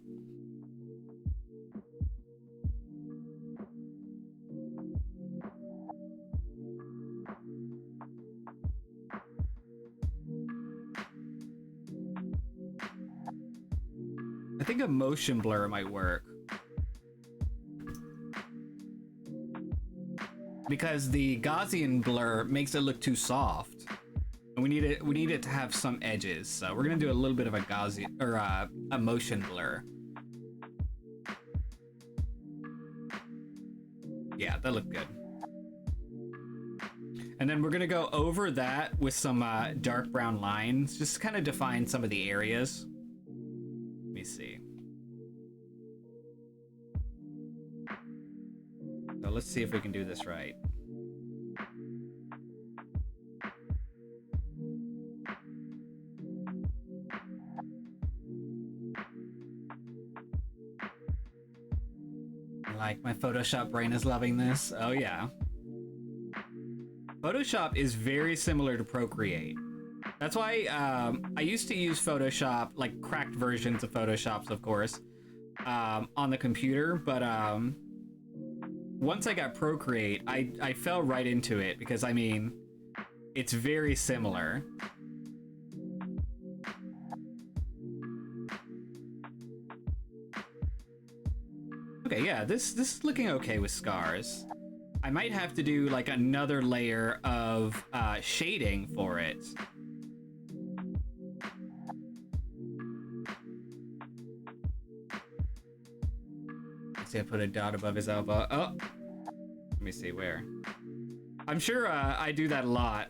I think a motion blur might work. Because the Gaussian blur makes it look too soft. And we need it to have some edges. So we're gonna do a little bit of a Gaussian or a motion blur. Yeah, that looked good. And then we're gonna go over that with some dark brown lines, just to kind of define some of the areas. Let me see. So let's see if we can do this right. Like, my Photoshop brain is loving this. Oh yeah. Photoshop is very similar to Procreate. That's why I used to use Photoshop, like cracked versions of Photoshops, of course, on the computer, but once I got Procreate, I fell right into it because, I mean, it's very similar. Okay, yeah, this is looking okay with scars. I might have to do like another layer of See, I put a dot above his elbow. Oh, let me see where. I'm sure I do that a lot.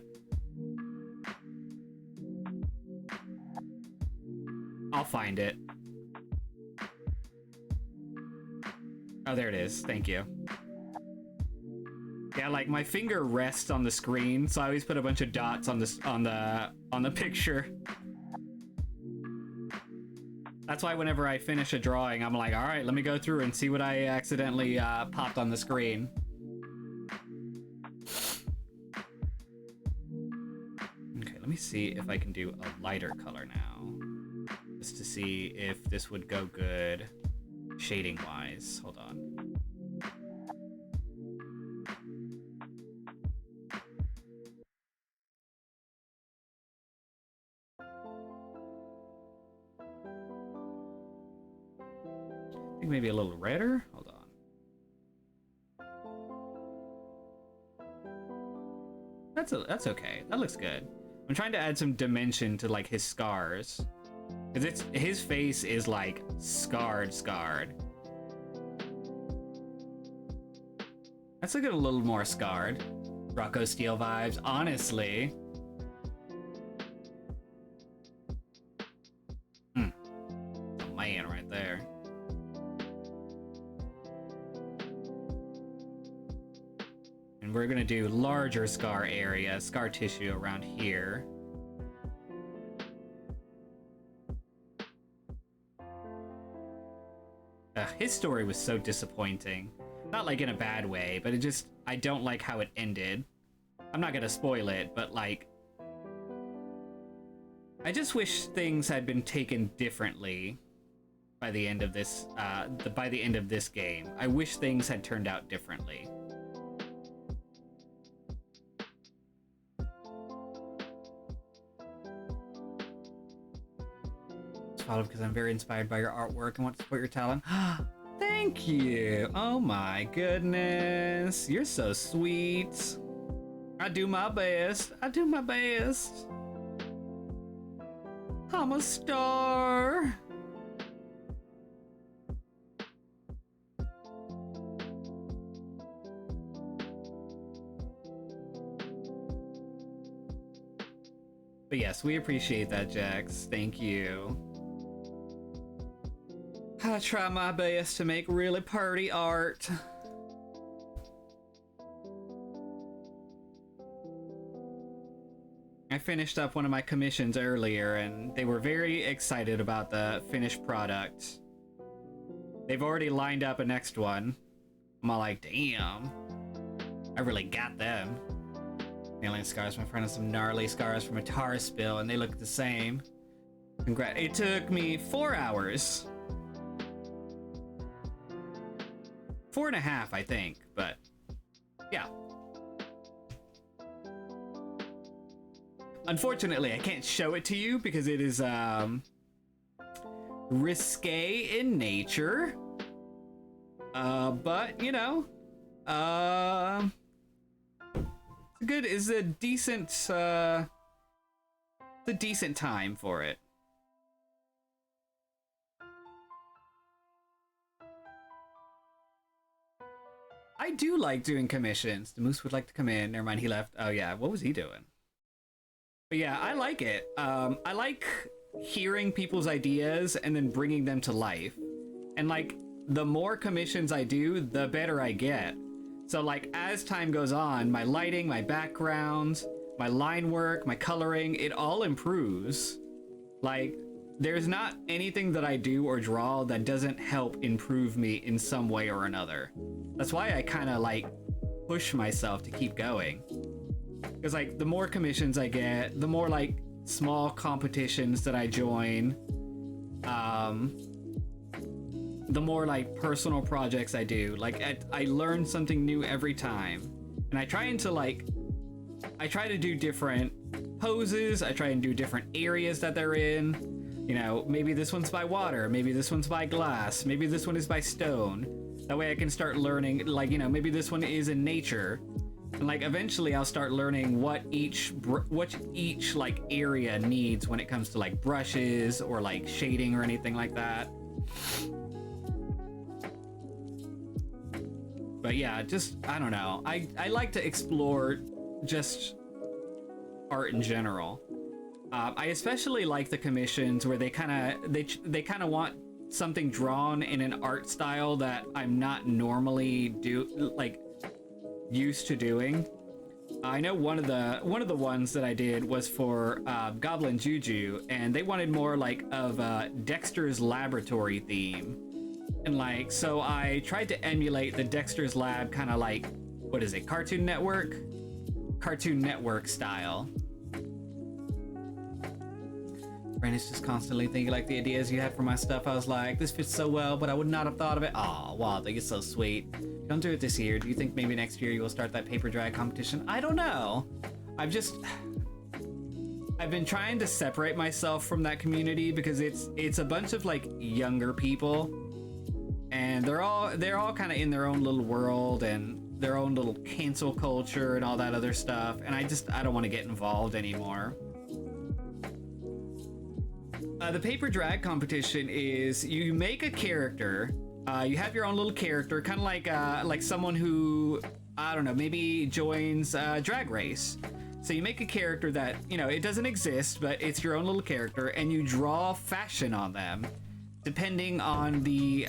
I'll find it. Oh, there it is. Thank you. Yeah, like my finger rests on the screen, so I always put a bunch of dots on this on the picture. That's why whenever I finish a drawing, I'm like, all right, let me go through and see what I accidentally popped on the screen. Okay, let me see if I can do a lighter color now, just to see if this would go good shading wise. Hold on. I think maybe a little redder. Hold on. That's okay. That looks good. I'm trying to add some dimension to like his scars, because his face is like scarred. Let's look at a little more scarred. Rocco Steel vibes, honestly. Oh, man, right there. And we're gonna do larger scar area, scar tissue around here. His story was so disappointing. Not like in a bad way, but I don't like how it ended. I'm not gonna spoil it, but like, I just wish things had been taken differently by the end of this, by the end of this game. I wish things had turned out differently. Because I'm very inspired by your artwork and want to support your talent. Thank you. Oh my goodness. You're so sweet. I do my best. I do my best. I'm a star. But yes, we appreciate that, Jax. Thank you. I try my best to make really pretty art. I finished up one of my commissions earlier and they were very excited about the finished product. They've already lined up a next one. I'm all like, damn, I really got them. Alien scars, my friend has some gnarly scars from a tar spill and they look the same. Congrats. It took me 4 hours. 4.5, I think, but yeah. Unfortunately, I can't show it to you because it is risque in nature. But you know, it's a decent time for it. I do like doing commissions. The moose would like to come in. Never mind, he left. Oh yeah, what was he doing? But yeah, I like it. I like hearing people's ideas and then bringing them to life. And like, the more commissions I do, the better I get. So like, as time goes on, my lighting, my backgrounds, my line work, my coloring, it all improves. Like, there's not anything that I do or draw that doesn't help improve me in some way or another. That's why I kind of like push myself to keep going. Because like, the more commissions I get, the more like small competitions that I join, the more like personal projects I do. Like I learn something new every time. And I try to do different poses. I try and do different areas that they're in. You know, maybe this one's by water, maybe this one's by glass, maybe this one is by stone. That way I can start learning, like, you know, maybe this one is in nature. And like, eventually I'll start learning what each like area needs when it comes to like brushes or like shading or anything like that. But yeah, just I don't know. I like to explore just art in general. I especially like the commissions where they kind of want something drawn in an art style that I'm not normally used to doing. I know one of the ones that I did was for Goblin Juju, and they wanted more like of Dexter's Laboratory theme, and like so I tried to emulate the Dexter's Lab kind of like, what is it, Cartoon Network style. Brandon's just constantly thinking like the ideas you have for my stuff. I was like, this fits so well, but I would not have thought of it. Aw, Waldo, you're so sweet. Don't do it this year. Do you think maybe next year you will start that paper drag competition? I don't know. I've been trying to separate myself from that community because it's a bunch of like younger people, and they're all kind of in their own little world and their own little cancel culture and all that other stuff, and I don't want to get involved anymore. The paper drag competition is you make a character. You have your own little character, kind of like someone who, I don't know, maybe joins Drag Race. So you make a character that, you know, it doesn't exist, but it's your own little character, and you draw fashion on them, depending on the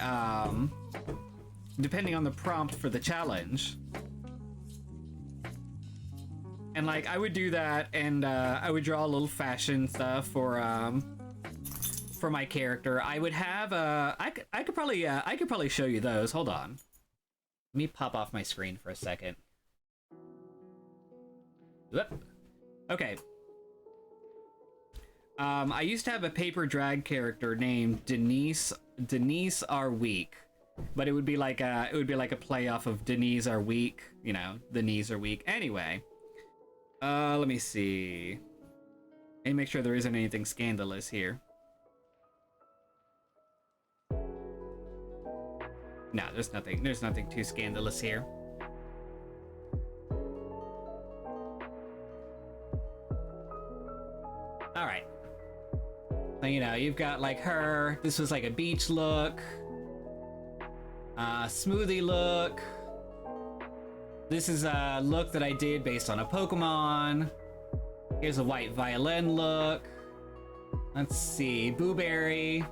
prompt for the challenge. And like I would do that, and I would draw a little fashion stuff for my character. I would have I could probably show you those. Hold on. Let me pop off my screen for a second. Whoop. Okay. I used to have a paper drag character named Denise Are Weak, but it would be like a play off of Denise Are Weak, you know, the knees are weak. Anyway, let me see. Let me make sure there isn't anything scandalous here. No, there's nothing too scandalous here. All right. So, you know, you've got like her. This was like a beach look. Smoothie look. This is a look that I did based on a Pokemon. Here's a white violin look. Let's see, Booberry.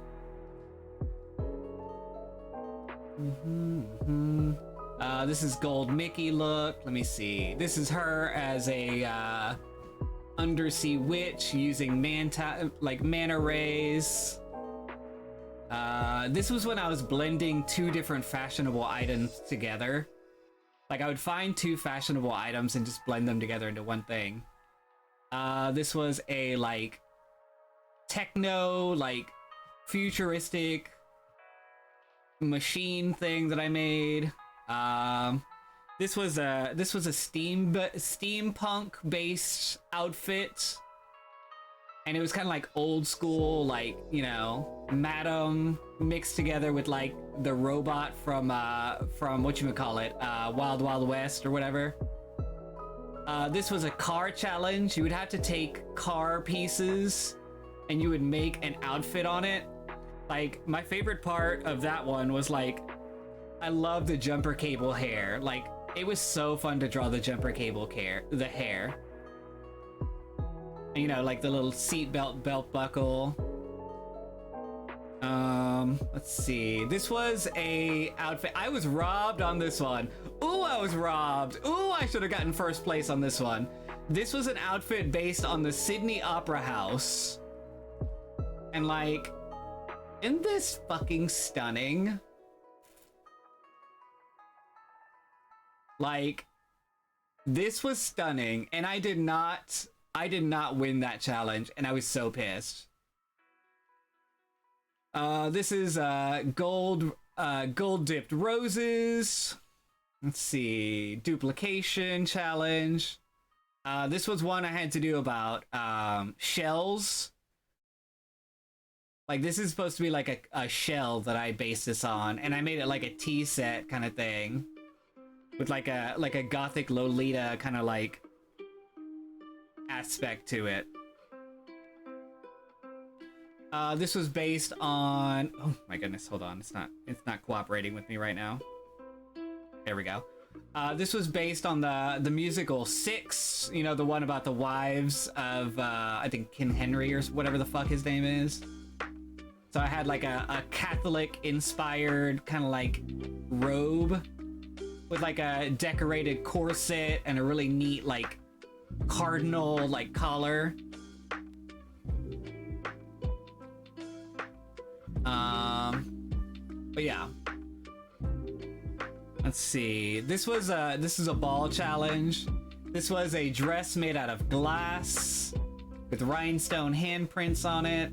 This is Gold Mickey look. Let me see. This is her as a undersea witch using mana rays. This was when I was blending two different fashionable items together. Like I would find two fashionable items and just blend them together into one thing. This was a like techno, like futuristic machine thing that I made. This was a steampunk based outfit, and it was kind of like old school, like, you know, Madam mixed together with like the robot from whatchamacallit, Wild Wild West or whatever. This was a car challenge. You would have to take car pieces and you would make an outfit on it. Like, my favorite part of that one was like, I love the jumper cable hair. Like, it was so fun to draw the jumper cable hair. You know, like the little seatbelt belt buckle. Let's see. This was a outfit. I was robbed on this one. Ooh, I was robbed. Ooh, I should have gotten first place on this one. This was an outfit based on the Sydney Opera House. And like, isn't this fucking stunning? Like, this was stunning, and I did not win that challenge, and I was so pissed. This is gold dipped roses. Let's see, duplication challenge. This was one I had to do about shells. Like, this is supposed to be like a shell that I based this on, and I made it like a tea set kind of thing, with like a gothic Lolita kind of like aspect to it. This was based on, oh my goodness, hold on, it's not cooperating with me right now. There we go. This was based on the musical Six, you know, the one about the wives of, I think, King Henry or whatever the fuck his name is. So I had like a Catholic-inspired kind of like robe with like a decorated corset and a really neat like cardinal like collar. But yeah. Let's see. This is a ball challenge. This was a dress made out of glass with rhinestone handprints on it.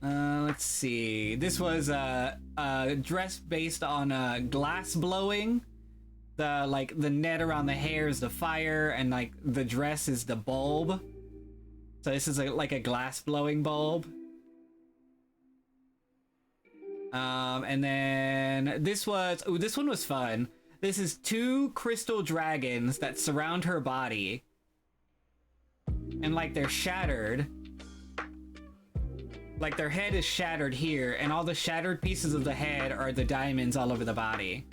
Let's see. This was a dress based on glass blowing. The net around the hair is the fire, and like the dress is the bulb. So this is like a glass blowing bulb. And then this one was fun. This is 2 crystal dragons that surround her body, and like they're shattered. Like their head is shattered here, and all the shattered pieces of the head are the diamonds all over the body.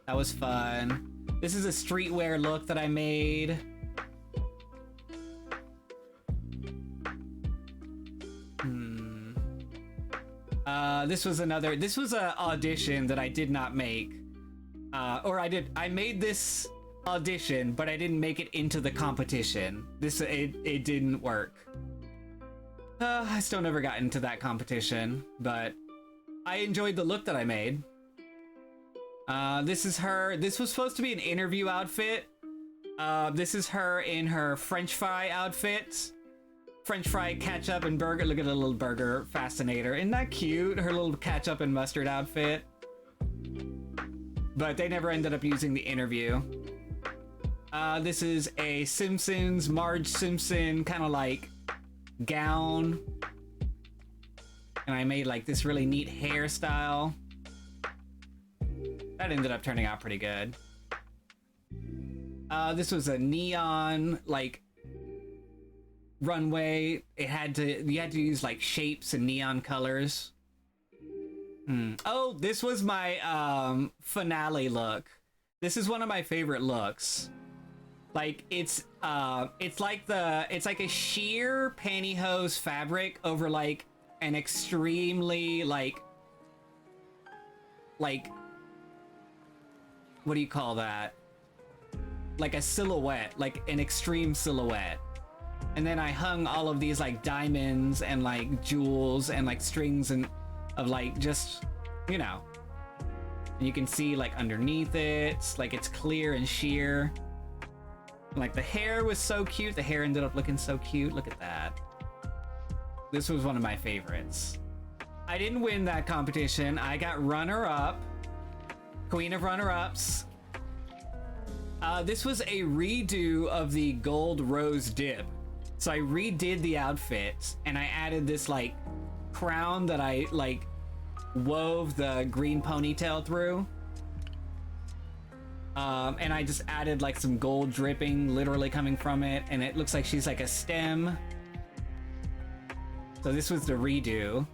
That was fun. This is a streetwear look that I made. This was an audition that I did not make. I made this audition, but I didn't make it into the competition. It didn't work. I still never got into that competition, but I enjoyed the look that I made. This is her. This was supposed to be an interview outfit. This is her in her French fry outfit. French fry, ketchup, and burger. Look at the little burger fascinator. Isn't that cute? Her little ketchup and mustard outfit. But they never ended up using the interview. This is a Simpsons, Marge Simpson kind of like gown. And I made like this really neat hairstyle. That ended up turning out pretty good. This was a neon like runway. You had to use like shapes and neon colors. Oh, this was my finale look. This is one of my favorite looks. Like it's like a sheer pantyhose fabric over like an extremely like what do you call that? Like a silhouette, like an extreme silhouette. And then I hung all of these like diamonds and like jewels and like strings and of like just, you know. And you can see like underneath it, like it's clear and sheer. Like the hair was so cute. The hair ended up looking so cute. Look at that. This was one of my favorites. I didn't win that competition. I got runner-up. Queen of runner-ups. This was a redo of the gold rose dip. So I redid the outfit and I added this like crown that I like wove the green ponytail through. And I just added like some gold dripping literally coming from it, and it looks like she's like a stem. So this was the redo.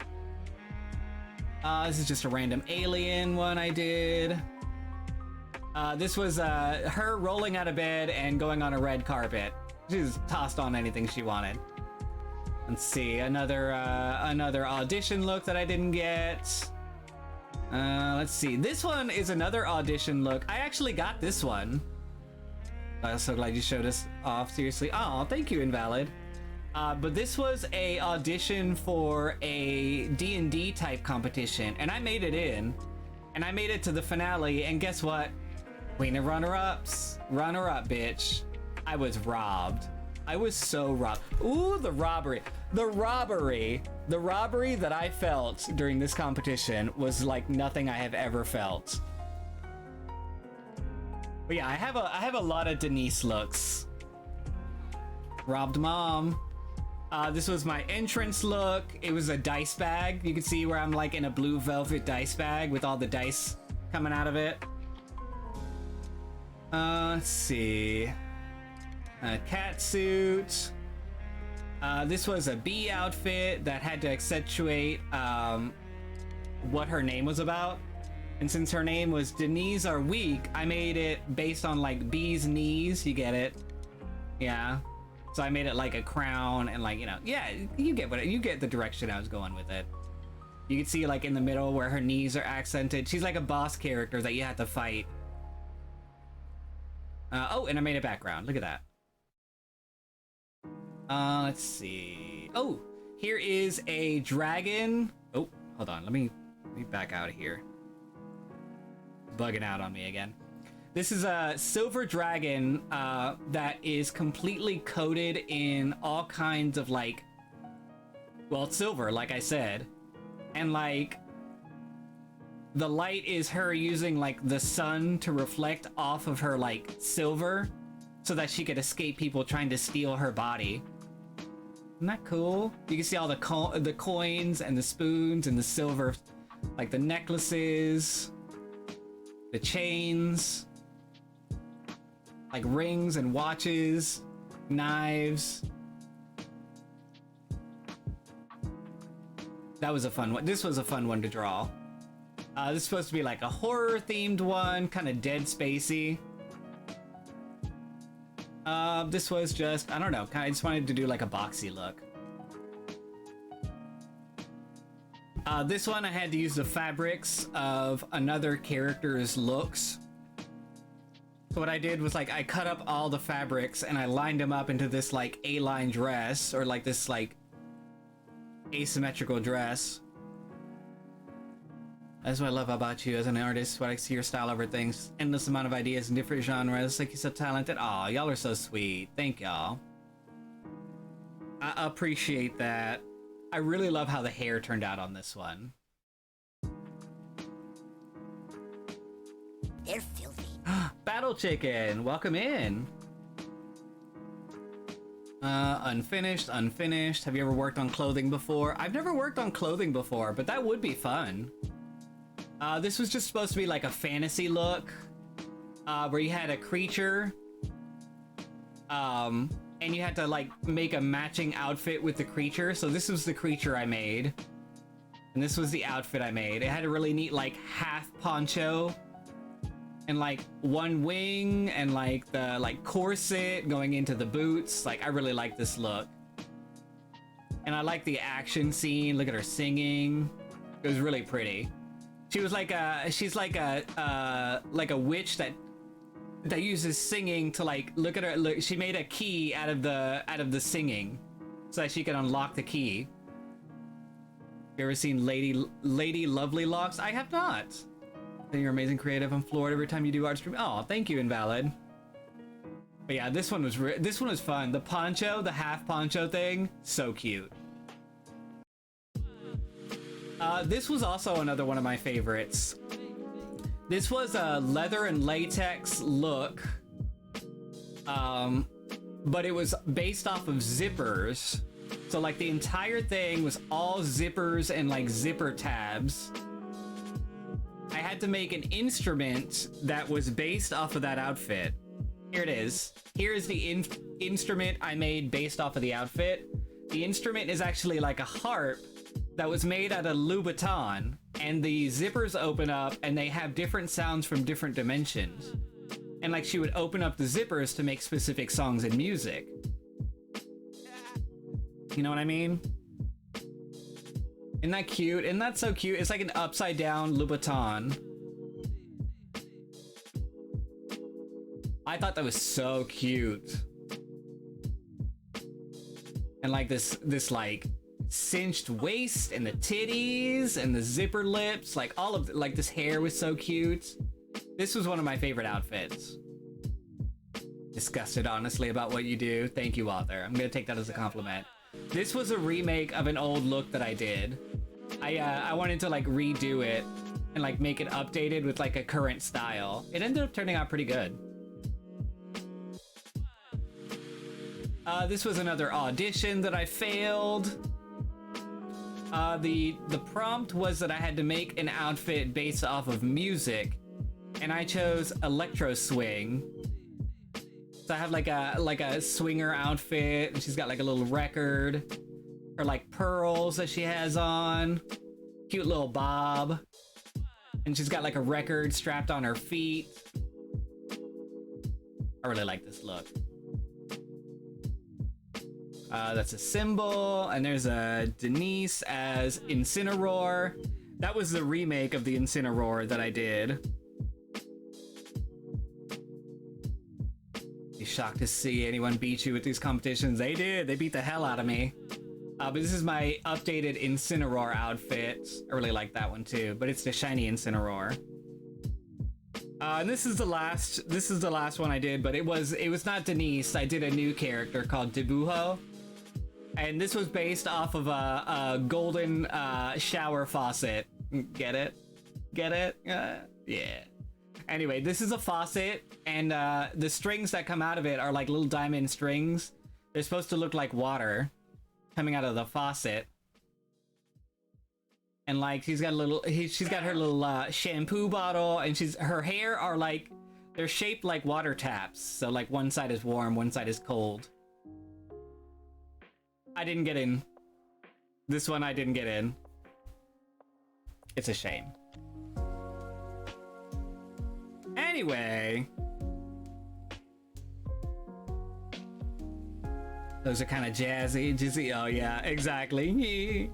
This is just a random alien one I did. This was her rolling out of bed and going on a red carpet. She just tossed on anything she wanted. Let's see, another audition look that I didn't get. Let's see. This one is another audition look. I actually got this one. I'm so glad you showed us off. Seriously. Oh, thank you, Invalid. But this was a audition for a D&D type competition, and I made it in, and I made it to the finale. And guess what? Queen of runner-ups, runner-up, bitch. I was robbed. I was so robbed. Ooh, the robbery. The robbery that I felt during this competition was like nothing I have ever felt. But yeah, I have a lot of Denise looks. Robbed mom. This was my entrance look. It was a dice bag. You can see where I'm like in a blue velvet dice bag with all the dice coming out of it. Let's see. A cat suit. This was a bee outfit that had to accentuate what her name was about. And since her name was Denise are weak, I made it based on like bees' knees. You get it? Yeah. So I made it like a crown and like, you know, yeah, you get the direction I was going with it. You can see like in the middle where her knees are accented. She's like a boss character that you have to fight. Oh, and I made a background. Look at that. Let's see. Oh, here is a dragon. Oh, hold on. Let me back out of here. Bugging out on me again. This is a silver dragon that is completely coated in all kinds of like, well, it's silver, like I said, and like the light is her using like the sun to reflect off of her like silver so that she could escape people trying to steal her body. Isn't that cool? You can see all the coins and the spoons and the silver, like the necklaces, the chains, like rings and watches, knives. That was a fun one. This was a fun one to draw. This is supposed to be like a horror themed one, kind of Dead Spacey. This was just, I don't know, I just wanted to do like a boxy look. This one I had to use the fabrics of another character's looks. So what I did was like I cut up all the fabrics and I lined them up into this like A-line dress, or like this like asymmetrical dress. That's what I love about you as an artist, what I see your style over things. Endless amount of ideas in different genres. Like, you're so talented. Aw, y'all are so sweet. Thank y'all. I appreciate that. I really love how the hair turned out on this one. They're filthy. Battle Chicken, welcome in. Unfinished. Have you ever worked on clothing before? I've never worked on clothing before, but that would be fun. This was just supposed to be like a fantasy look, where you had a creature, and you had to like make a matching outfit with the creature. So this was the creature I made, and this was the outfit I made. It had a really neat like half poncho, and like one wing, and like the like corset going into the boots. Like, I really like this look, and I like the action scene. Look at her singing. It was really pretty. She was like she's like a witch that uses singing to like, look at her. Look, she made a key out of the singing, so that she can unlock the key. You ever seen Lady Lovely Locks? I have not. You're amazing, creative. I'm floored every time you do art stream. Oh, thank you, Invalid. But yeah, this one was fun. The poncho, the half poncho thing, so cute. This was also another one of my favorites. This was a leather and latex look, but it was based off of zippers. So like the entire thing was all zippers and like zipper tabs. I had to make an instrument that was based off of that outfit. Here it is. Here is the instrument I made based off of the outfit. The instrument is actually like a harp that was made out of Louboutin, and the zippers open up and they have different sounds from different dimensions. And like, she would open up the zippers to make specific songs and music. You know what I mean? Isn't that cute? Isn't that so cute? It's like an upside down Louboutin. I thought that was so cute. And like this like cinched waist and the titties and the zipper lips, like all of like this hair was so cute. This was one of my favorite outfits. Disgusted honestly about what you do. Thank you, author. I'm gonna take that as a compliment. This was a remake of an old look that I did. I wanted to like redo it and like make it updated with like a current style. It ended up turning out pretty good. This was another audition that I failed. The prompt was that I had to make an outfit based off of music, and I chose electro swing. So I have like a swinger outfit, and she's got like a little record, her like pearls that she has on, cute little bob, and she's got like a record strapped on her feet. I really like this look. That's a symbol, and there's a Denise as Incineroar. That was the remake of the Incineroar that I did. Be shocked to see anyone beat you with these competitions. They did. They beat the hell out of me. But this is my updated Incineroar outfit. I really like that one too. But it's the shiny Incineroar. And this is the last one I did. But it was not Denise. I did a new character called Dibujo. And this was based off of a golden shower faucet. Get it? Get it? Yeah. Anyway, this is a faucet, and the strings that come out of it are like little diamond strings. They're supposed to look like water coming out of the faucet. And like she's got her little shampoo bottle, and her hair are like, they're shaped like water taps. So like one side is warm, one side is cold. I didn't get in. This one I didn't get in. It's a shame. Anyway. Those are kind of jazzy. Oh yeah, exactly.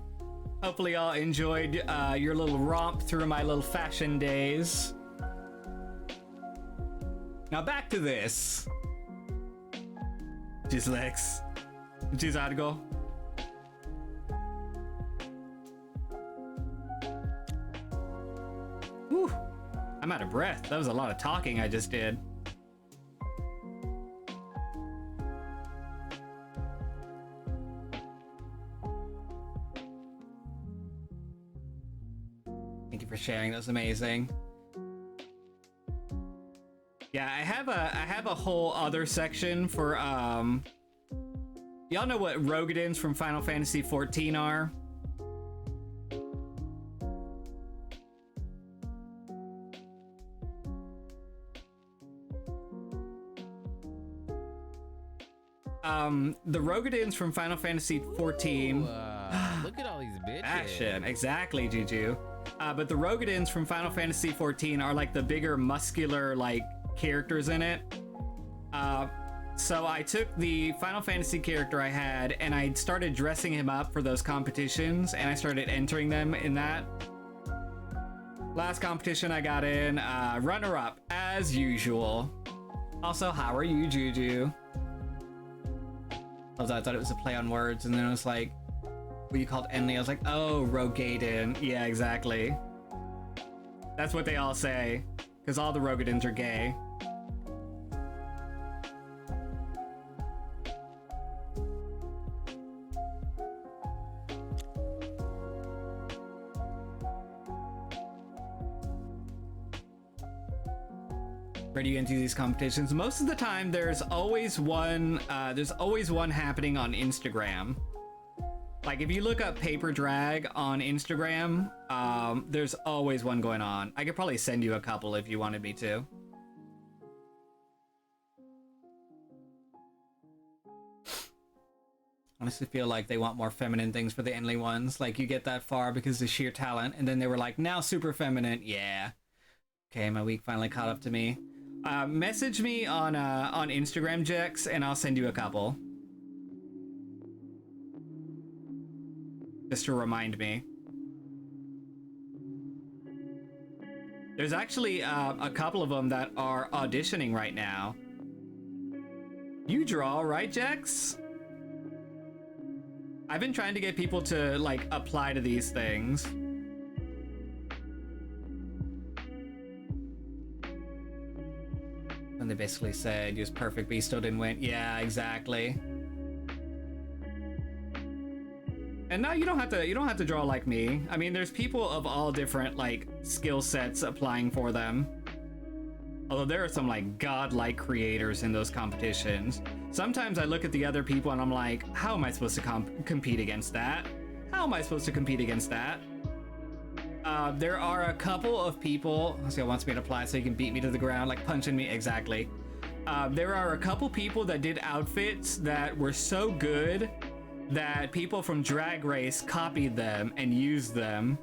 Hopefully y'all enjoyed your little romp through my little fashion days. Now back to this. Just Lex. Just Argo. Whew. I'm out of breath. That was a lot of talking I just did. Thank you for sharing. That was amazing. Yeah, I have a whole other section for y'all know what Rogadins from Final Fantasy XIV are? The Rogadins from Final Fantasy XIV. Look at all these bitches. Fashion, exactly, Juju. But the Rogadins from Final Fantasy XIV are like the bigger, muscular, like characters in it. So I took the Final Fantasy character I had, and I started dressing him up for those competitions, and I started entering them in that. Last competition I got in, runner-up, as usual. Also, how are you, Juju? I thought it was a play on words, and then it was like, what you called Enly? I was like, oh, Rogaden. Yeah, exactly. That's what they all say, because all the Rogadins are gay. Where do you enter these competitions? Most of the time, there's always one happening on Instagram. Like if you look up Paper Drag on Instagram, there's always one going on. I could probably send you a couple if you wanted me to. Honestly feel like they want more feminine things for the Enly ones. Like you get that far because of sheer talent, and then they were like, now super feminine. Yeah. Okay, my week finally caught up to me. Message me on Instagram, Jex, and I'll send you a couple. Just to remind me. There's actually a couple of them that are auditioning right now. You draw, right, Jex? I've been trying to get people to, like, apply to these things. And they basically said, you was perfect, but you still didn't win. Yeah, exactly. And now you don't have to draw like me. I mean, there's people of all different, like, skill sets applying for them. Although there are some, like, godlike creators in those competitions. Sometimes I look at the other people and I'm like, how am I supposed to compete against that? How am I supposed to compete against that? There are a couple of people, let's see, wants me to apply so he can beat me to the ground, like punching me, exactly. there are a couple people that did outfits that were so good that people from Drag Race copied them and used them.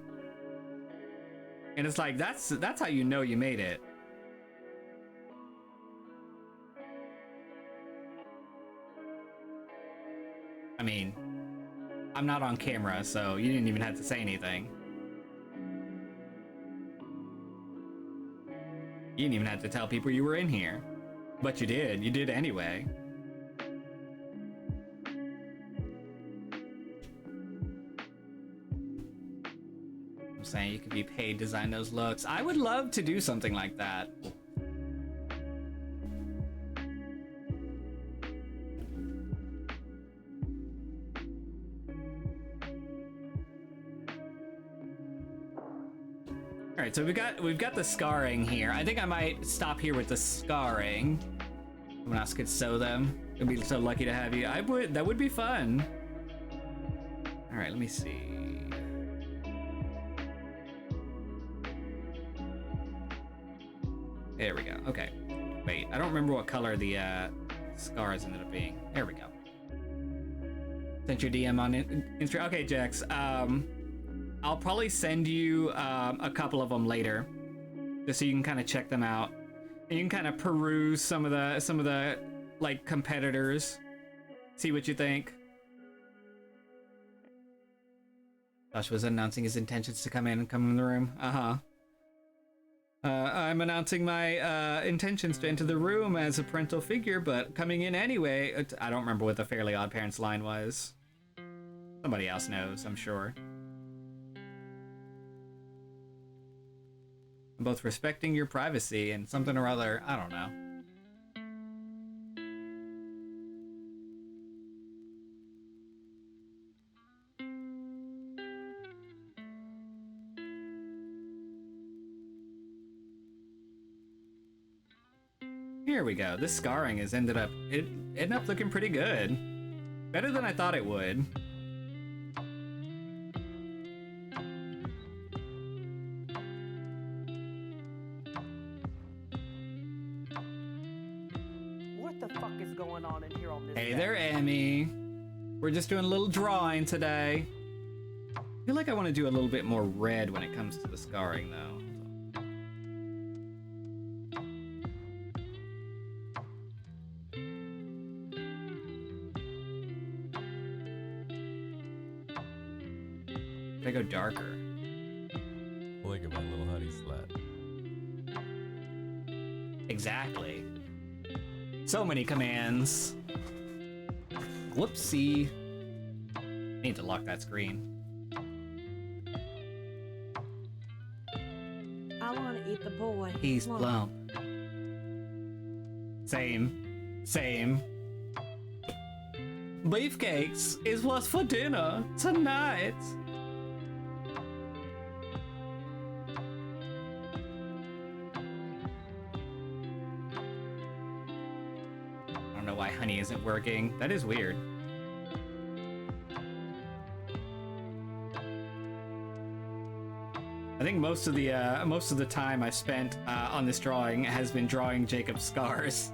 And it's like, that's how you know you made it. I mean, I'm not on camera, so you didn't even have to say anything. You didn't even have to tell people you were in here. But you did. You did anyway. I'm saying you could be paid to design those looks. I would love to do something like that. All right, so we've got the scarring here. I think I might stop here with the scarring. Someone else could sew them. I'd be so lucky to have you. That would be fun. All right, let me see. There we go. Okay. Wait, I don't remember what color the scars ended up being. There we go. Sent your DM on Instagram. Okay, Jax. I'll probably send you a couple of them later, just so you can kind of check them out, and you can kind of peruse some of the like competitors, see what you think. Josh was announcing his intentions to come in the room. I'm announcing my intentions to enter the room as a parental figure, but coming in anyway. I don't remember what the Fairly Odd Parents line was. Somebody else knows, I'm sure. Both respecting your privacy and something or other, I don't know. Here we go. This scarring has ended up looking pretty good. Better than I thought it would. What the fuck is going on in here on this Hey day? there, Emmy. We're just doing a little drawing today. I feel like I want to do a little bit more red when it comes to the scarring, though. If I go darker. Look at my little honey slut. Exactly. So many commands. Whoopsie. Need to lock that screen. I want to eat the boy. He's Come plump. on. Same. Beefcakes is what's for dinner tonight. I don't know why honey isn't working. That is weird. I think most of the time I've spent on this drawing has been drawing Jacob's scars.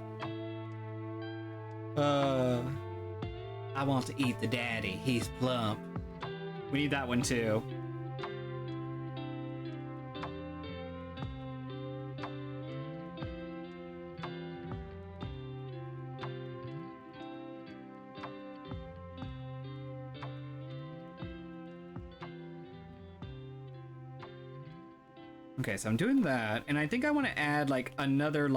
I want to eat the daddy. He's plump. We need that one too. Okay, so I'm doing that, and I think I want to add like another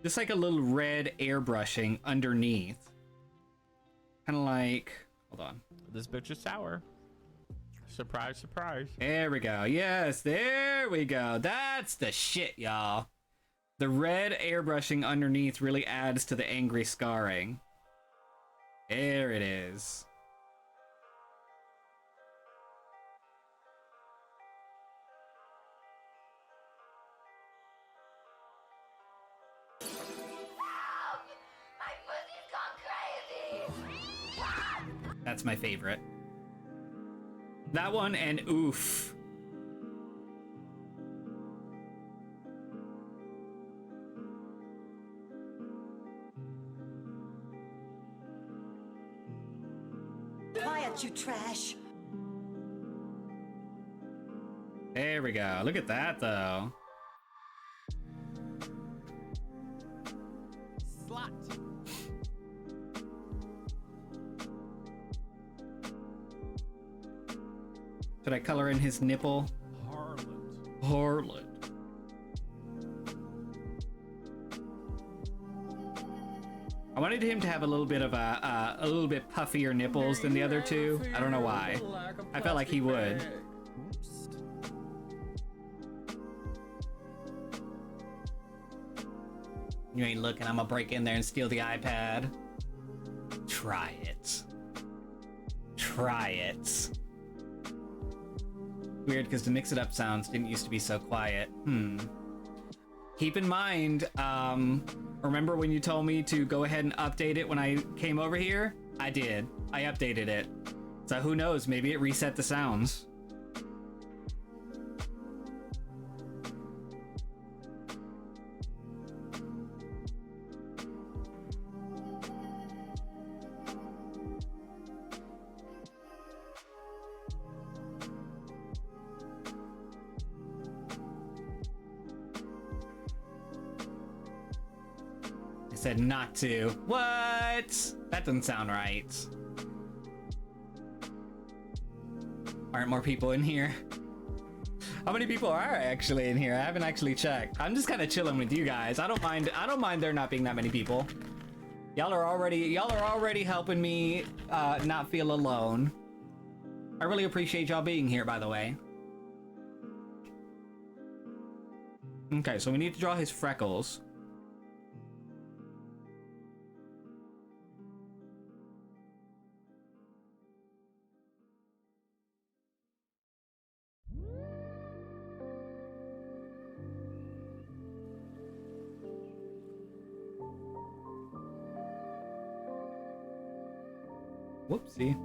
just like a little red airbrushing underneath. Kind of like, hold on. This bitch is sour. Surprise, surprise. There we go. Yes, there we go. That's the shit, y'all. The red airbrushing underneath really adds to the angry scarring. There it is. That's my favorite. That one and oof. quiet, you trash. There we go. Look at that, though. Slut. Should I color in his nipple? Harlot. Harlot. I wanted him to have a little bit of a little bit puffier nipples than the other two. I don't know why. I felt like he would. You ain't looking, I'm gonna break in there and steal the iPad. Try it. Try it. Weird, because the Mix It Up sounds didn't used to be so quiet. Keep in mind, remember when you told me to go ahead and update it when I came over here? I did. I updated it. So who knows, maybe it reset the sounds. Said not to. What? That doesn't sound right. Aren't more people in here? How many people are actually in here? I haven't actually checked. I'm just kind of chilling with you guys. I don't mind there not being that many people. Y'all are already helping me not feel alone. I really appreciate y'all being here, by the way. Okay, so we need to draw his freckles. Whoopsie.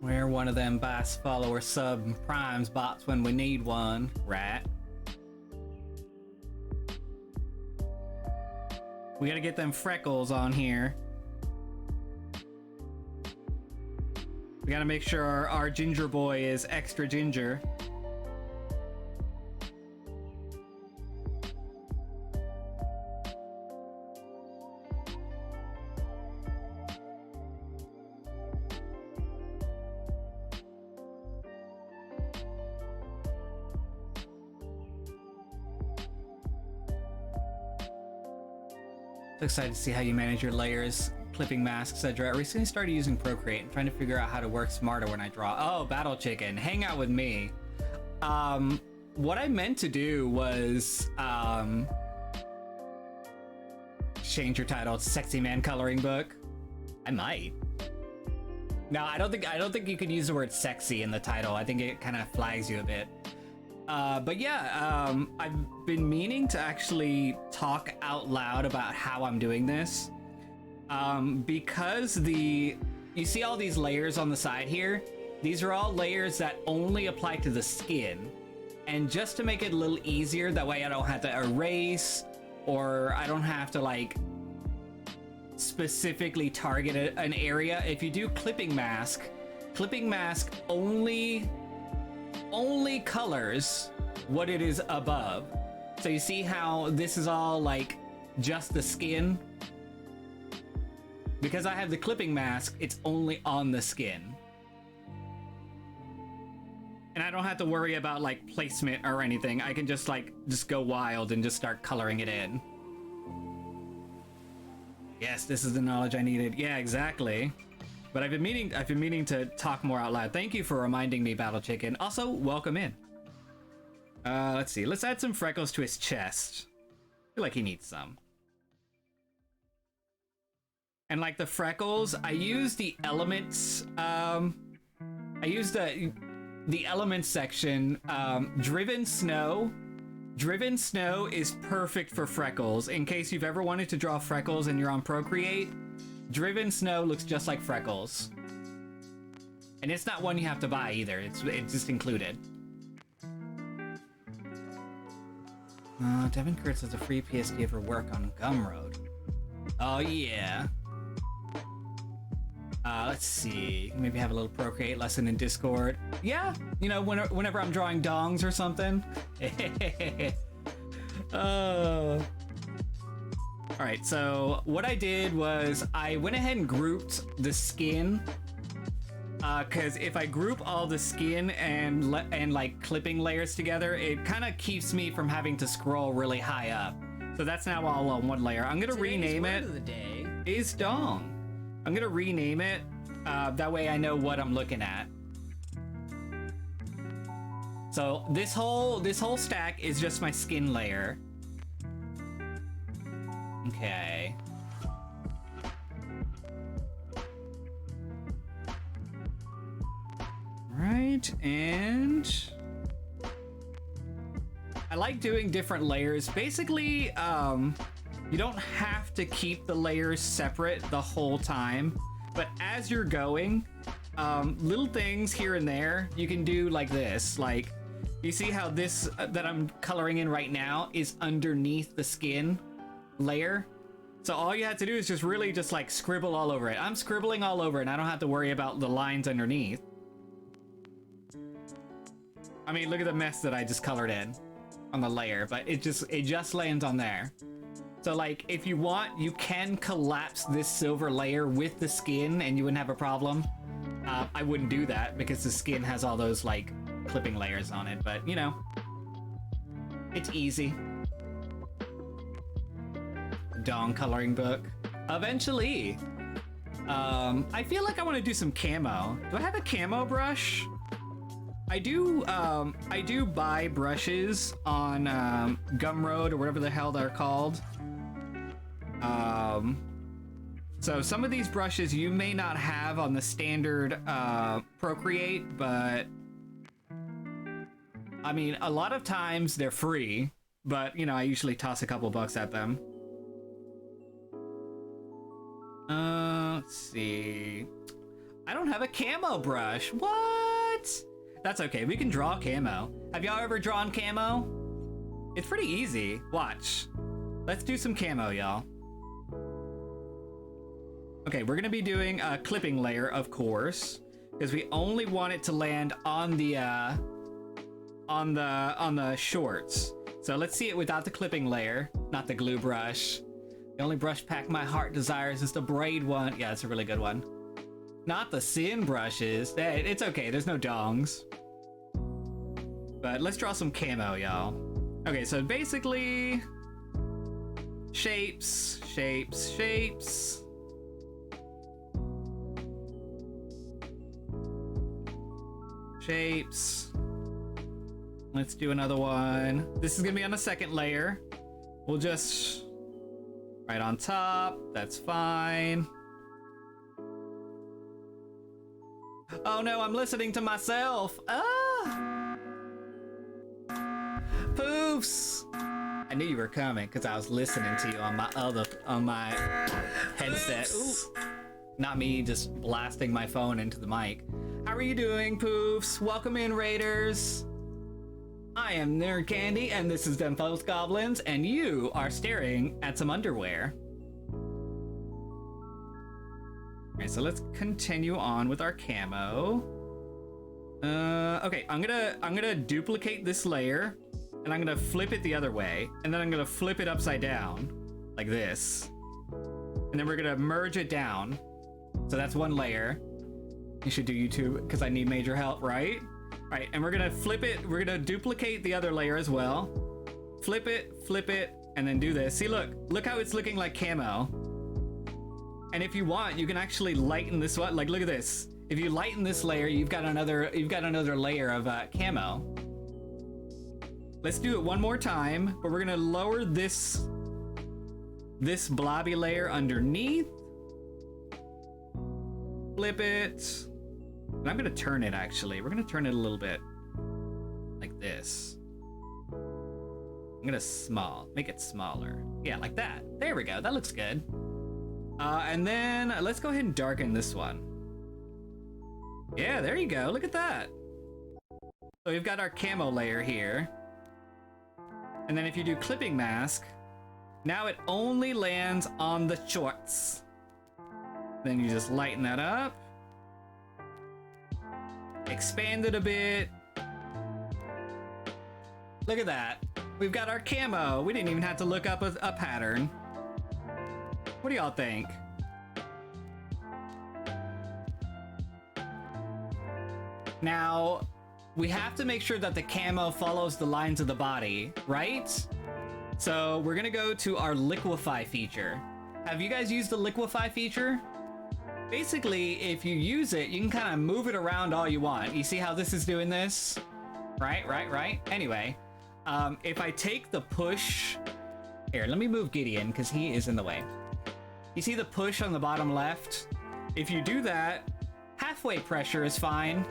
We're one of them boss follower sub primes bots when we need one, right? We gotta get them freckles on here. We gotta make sure our ginger boy is extra ginger. So excited to see how you manage your layers, clipping masks, etc. I recently started using Procreate and trying to figure out how to work smarter when I draw. Oh, Battle Chicken, hang out with me. What I meant to do was change your title to Sexy Man Coloring Book. I might. No, I don't think you can use the word sexy in the title. I think it kind of flags you a bit. But yeah, I've been meaning to actually talk out loud about how I'm doing this. Because you see all these layers on the side here? These are all layers that only apply to the skin. And just to make it a little easier, that way I don't have to erase, or I don't have to like specifically target an area. If you do clipping mask only colors what it is above. So you see how this is all like just the skin? Because I have the clipping mask, it's only on the skin. And I don't have to worry about like placement or anything. I can just go wild and just start coloring it in. Yes, this is the knowledge I needed. Yeah, exactly. But I've been meaning to talk more out loud. Thank you for reminding me, Battle Chicken. Also, welcome in. Let's see. Let's add some freckles to his chest. I feel like he needs some. And like the freckles, I use the elements. I use the elements section. Driven Snow. Driven Snow is perfect for freckles. In case you've ever wanted to draw freckles and you're on Procreate, Driven snow looks just like Freckles. And it's not one you have to buy either. It's just included. Devin Kurtz has a free PSD for work on Gumroad. Oh yeah. Let's see. Maybe have a little Procreate lesson in Discord. Yeah, you know, whenever I'm drawing dongs or something. Oh. All right, so what I did was I went ahead and grouped the skin. Because if I group all the skin and like clipping layers together, it kind of keeps me from having to scroll really high up. So that's now all on one layer. I'm gonna rename it. Word of the day is dong. I'm gonna rename it. That way I know what I'm looking at. So this whole stack is just my skin layer. Okay. Right, and I like doing different layers. Basically, you don't have to keep the layers separate the whole time, but as you're going, little things here and there you can do like this. Like, you see how this that I'm coloring in right now is underneath the skin layer? So all you have to do is just really just like scribble all over it. I'm scribbling all over it and I don't have to worry about the lines underneath. I mean, look at the mess that I just colored in on the layer, but it just lands on there. So like, if you want, you can collapse this silver layer with the skin and you wouldn't have a problem. I wouldn't do that because the skin has all those like clipping layers on it, but you know, it's easy. Dong coloring book. Eventually. I feel like I want to do some camo. Do I have a camo brush? I do buy brushes on Gumroad or whatever the hell they're called. So some of these brushes you may not have on the standard Procreate, but I mean, a lot of times they're free, but you know, I usually toss a couple bucks at them. Let's see. I don't have a camo brush. What? That's okay, we can draw camo. Have y'all ever drawn camo? It's pretty easy. Watch. Let's do some camo, y'all. Okay, we're gonna be doing a clipping layer, of course, because we only want it to land on the shorts. So let's see it without the clipping layer, not the glue brush. The only brush pack my heart desires is the braid one. Yeah, it's a really good one. Not the sin brushes. It's okay, there's no dongs. But let's draw some camo, y'all. Okay, so basically, shapes, shapes, shapes. Shapes. Let's do another one. This is gonna be on the second layer. We'll just right on top. That's fine. Oh no, I'm listening to myself. Ah! Poofs! I knew you were coming because I was listening to you on my headset. Ooh. Not me just blasting my phone into the mic. How are you doing, Poofs? Welcome in, Raiders. I am Nerd Candy, and this is Them False Goblins, and you are staring at some underwear. Okay, so let's continue on with our camo. Okay, I'm gonna duplicate this layer, and I'm gonna flip it the other way, and then I'm gonna flip it upside down, like this. And then we're gonna merge it down. So that's one layer. You should do YouTube, because I need major help, right? All right, and we're gonna flip it. We're gonna duplicate the other layer as well. Flip it, and then do this. See, look how it's looking like camo. And if you want, you can actually lighten this one. Like, look at this. If you lighten this layer, you've got another layer of camo. Let's do it one more time, but we're gonna lower this blobby layer underneath. Flip it. And I'm gonna turn it, actually. We're gonna turn it a little bit like this. I'm gonna make it smaller. Yeah, like that. There we go, that looks good. And then let's go ahead and darken this one. Yeah, there you go. Look at that. So we've got our camo layer here. And then if you do clipping mask, now it only lands on the shorts. Then you just lighten that up. Expand it a bit. Look at that. We've got our camo. We didn't even have to look up a pattern. What do y'all think? Now, we have to make sure that the camo follows the lines of the body, right? So we're gonna go to our liquefy feature. Have you guys used the liquefy feature? Basically, if you use it, you can kind of move it around all you want. You see how this is doing this? Right. Anyway, if I take the push... Here, let me move Gideon, because he is in the way. You see the push on the bottom left? If you do that, halfway pressure is fine.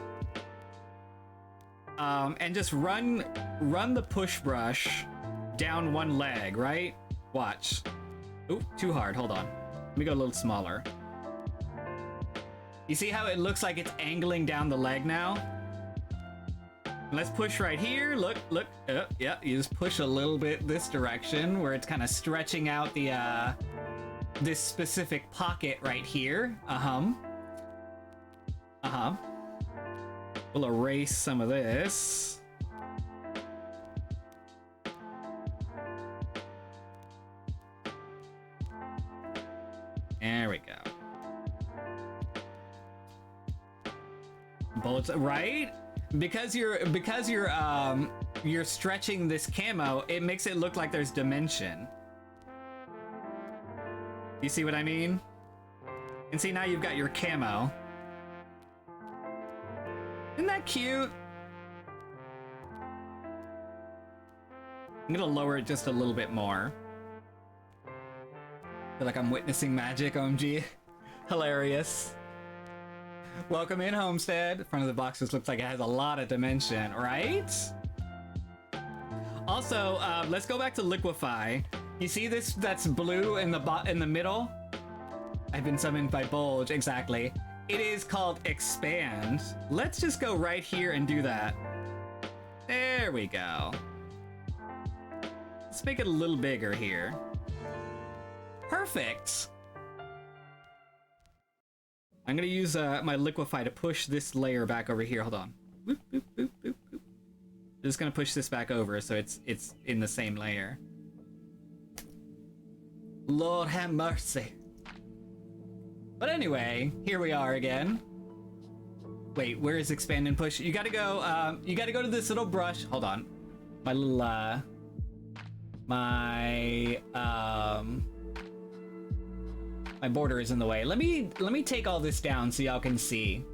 And just run the push brush down one leg, right? Watch. Oop, too hard, hold on. Let me go a little smaller. You see how it looks like it's angling down the leg now? Let's push right here, look. Yeah, you just push a little bit this direction where it's kind of stretching out the, this specific pocket right here. We'll erase some of this. There we go. Bullets, right? Because you're stretching this camo, it makes it look like there's dimension. You see what I mean? And see, now you've got your camo. Isn't that cute? I'm gonna lower it just a little bit more. Feel like I'm witnessing magic, OMG. Hilarious. Welcome in, Homestead. Front of the box just looks like it has a lot of dimension, right? Also, let's go back to liquefy. You see this that's blue in the middle? I've been summoned by Bulge, exactly. It is called expand. Let's just go right here and do that. There we go. Let's make it a little bigger here. Perfect. I'm gonna use my liquefy to push this layer back over here. Hold on. Boop, boop, boop, boop, boop. Just gonna push this back over so it's in the same layer. Lord have mercy. But anyway, here we are again. Wait, where is expand and push? You gotta go to this little brush. Hold on. My little my border is in the way. Let me take all this down so y'all can see.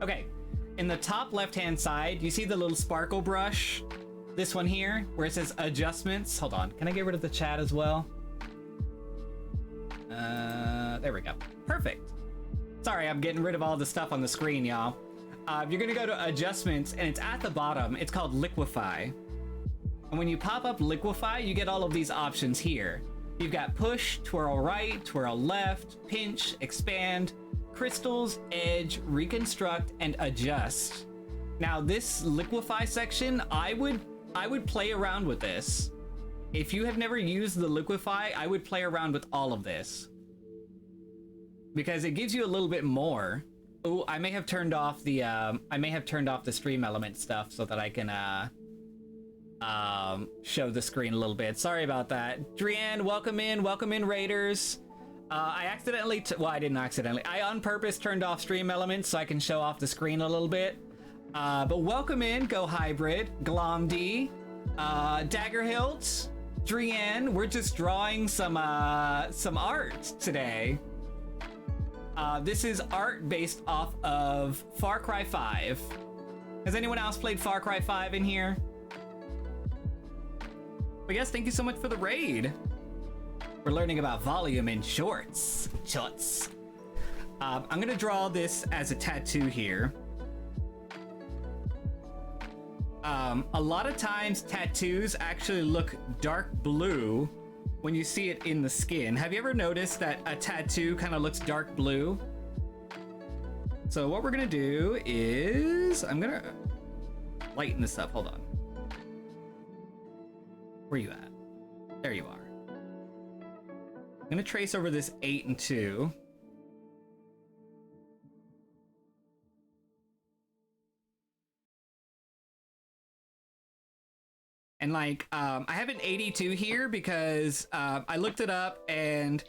Okay, in the top left-hand side, you see the little sparkle brush? This one here, where it says adjustments. Hold on, can I get rid of the chat as well? There we go. Perfect. Sorry, I'm getting rid of all the stuff on the screen, y'all. You're gonna go to adjustments, and it's at the bottom. It's called liquefy. And when you pop up liquefy, you get all of these options here. You've got push, twirl right, twirl left, pinch, expand, crystals, edge, reconstruct, and adjust. Now this liquefy section, I would play around with this. If you have never used the liquefy, I would play around with all of this. Because it gives you a little bit more. Oh, I may have turned off the stream element stuff so that I can show the screen a little bit. Sorry about that. Drian, welcome in Raiders. I didn't accidentally. I on purpose turned off stream elements so I can show off the screen a little bit. But welcome in, Go Hybrid, Glomd, Daggerhilt, Drian. We're just drawing some art today. This is art based off of Far Cry 5. Has anyone else played Far Cry 5 in here? But yes, thank you so much for the raid. We're learning about volume in shorts. I'm gonna draw this as a tattoo here. A lot of times tattoos actually look dark blue when you see it in the skin. Have you ever noticed that a tattoo kind of looks dark blue? So what we're gonna do is I'm gonna lighten this up. Hold on. Where you at? There you are. I'm gonna trace over this 8 and 2. And like, I have an 82 here because I looked it up and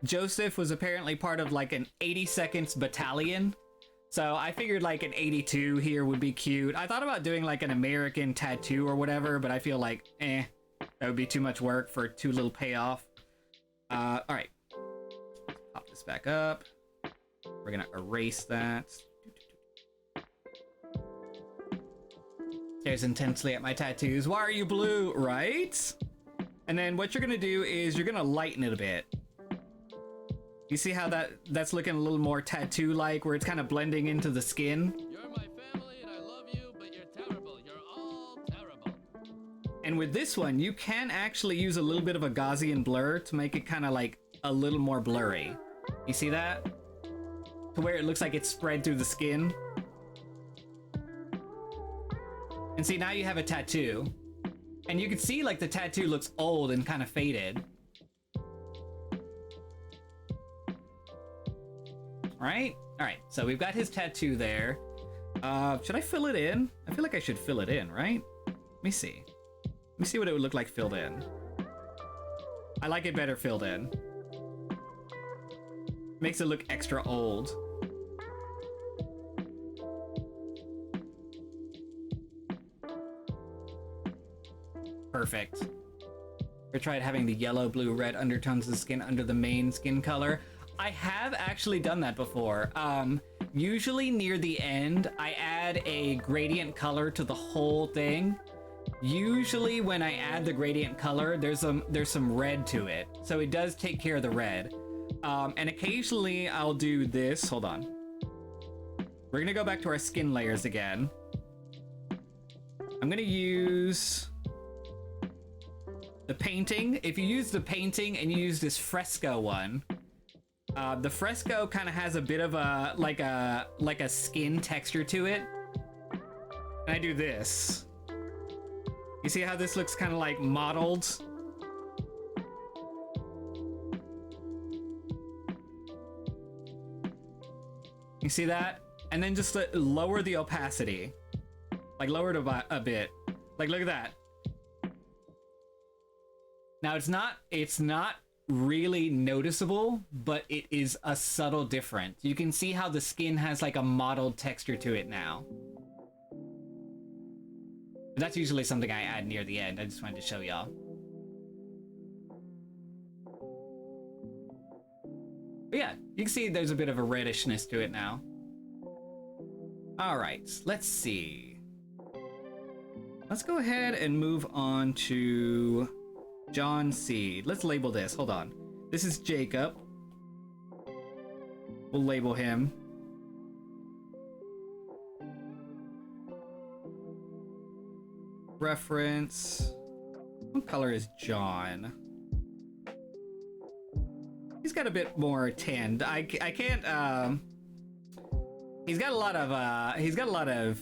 Joseph was apparently part of like an 82nd battalion. So I figured like an 82 here would be cute. I thought about doing like an American tattoo or whatever, but I feel like, that would be too much work for too little payoff. All right, pop this back up. We're gonna erase that. Stares intensely at my tattoos. Why are you blue, right? And then what you're gonna do is you're gonna lighten it a bit. You see how that's looking a little more tattoo-like, where it's kind of blending into the skin? You're my family and I love you, but you're terrible. You're all terrible. And with this one, you can actually use a little bit of a Gaussian blur to make it kind of like a little more blurry. You see that? To where it looks like it's spread through the skin. And see, now you have a tattoo. And you can see like the tattoo looks old and kind of faded. Right? Alright, so we've got his tattoo there. Should I fill it in? I feel like I should fill it in, right? Let me see. Let me see what it would look like filled in. I like it better filled in. Makes it look extra old. Perfect. We tried having the yellow, blue, red undertones of the skin under the main skin color. I have actually done that before. Usually near the end, I add a gradient color to the whole thing. Usually when I add the gradient color, there's some red to it. So it does take care of the red. And occasionally I'll do this. Hold on. We're gonna go back to our skin layers again. I'm gonna use the painting. If you use the painting and you use this fresco one, the fresco kind of has a bit of a like a skin texture to it. And I do this. You see how this looks kind of like mottled? You see that? And then just lower the opacity. Like lower it a bit. Like look at that. Now it's not really noticeable, but it is a subtle difference. You can see how the skin has like a mottled texture to it now. But that's usually something I add near the end. I just wanted to show y'all. But yeah, you can see there's a bit of a reddishness to it now. All right, let's see. Let's go ahead and move on to John Seed. Let's label this. Hold on. This is Jacob. We'll label him. Reference. What color is John? He's got a bit more tanned. I can't. He's got a lot of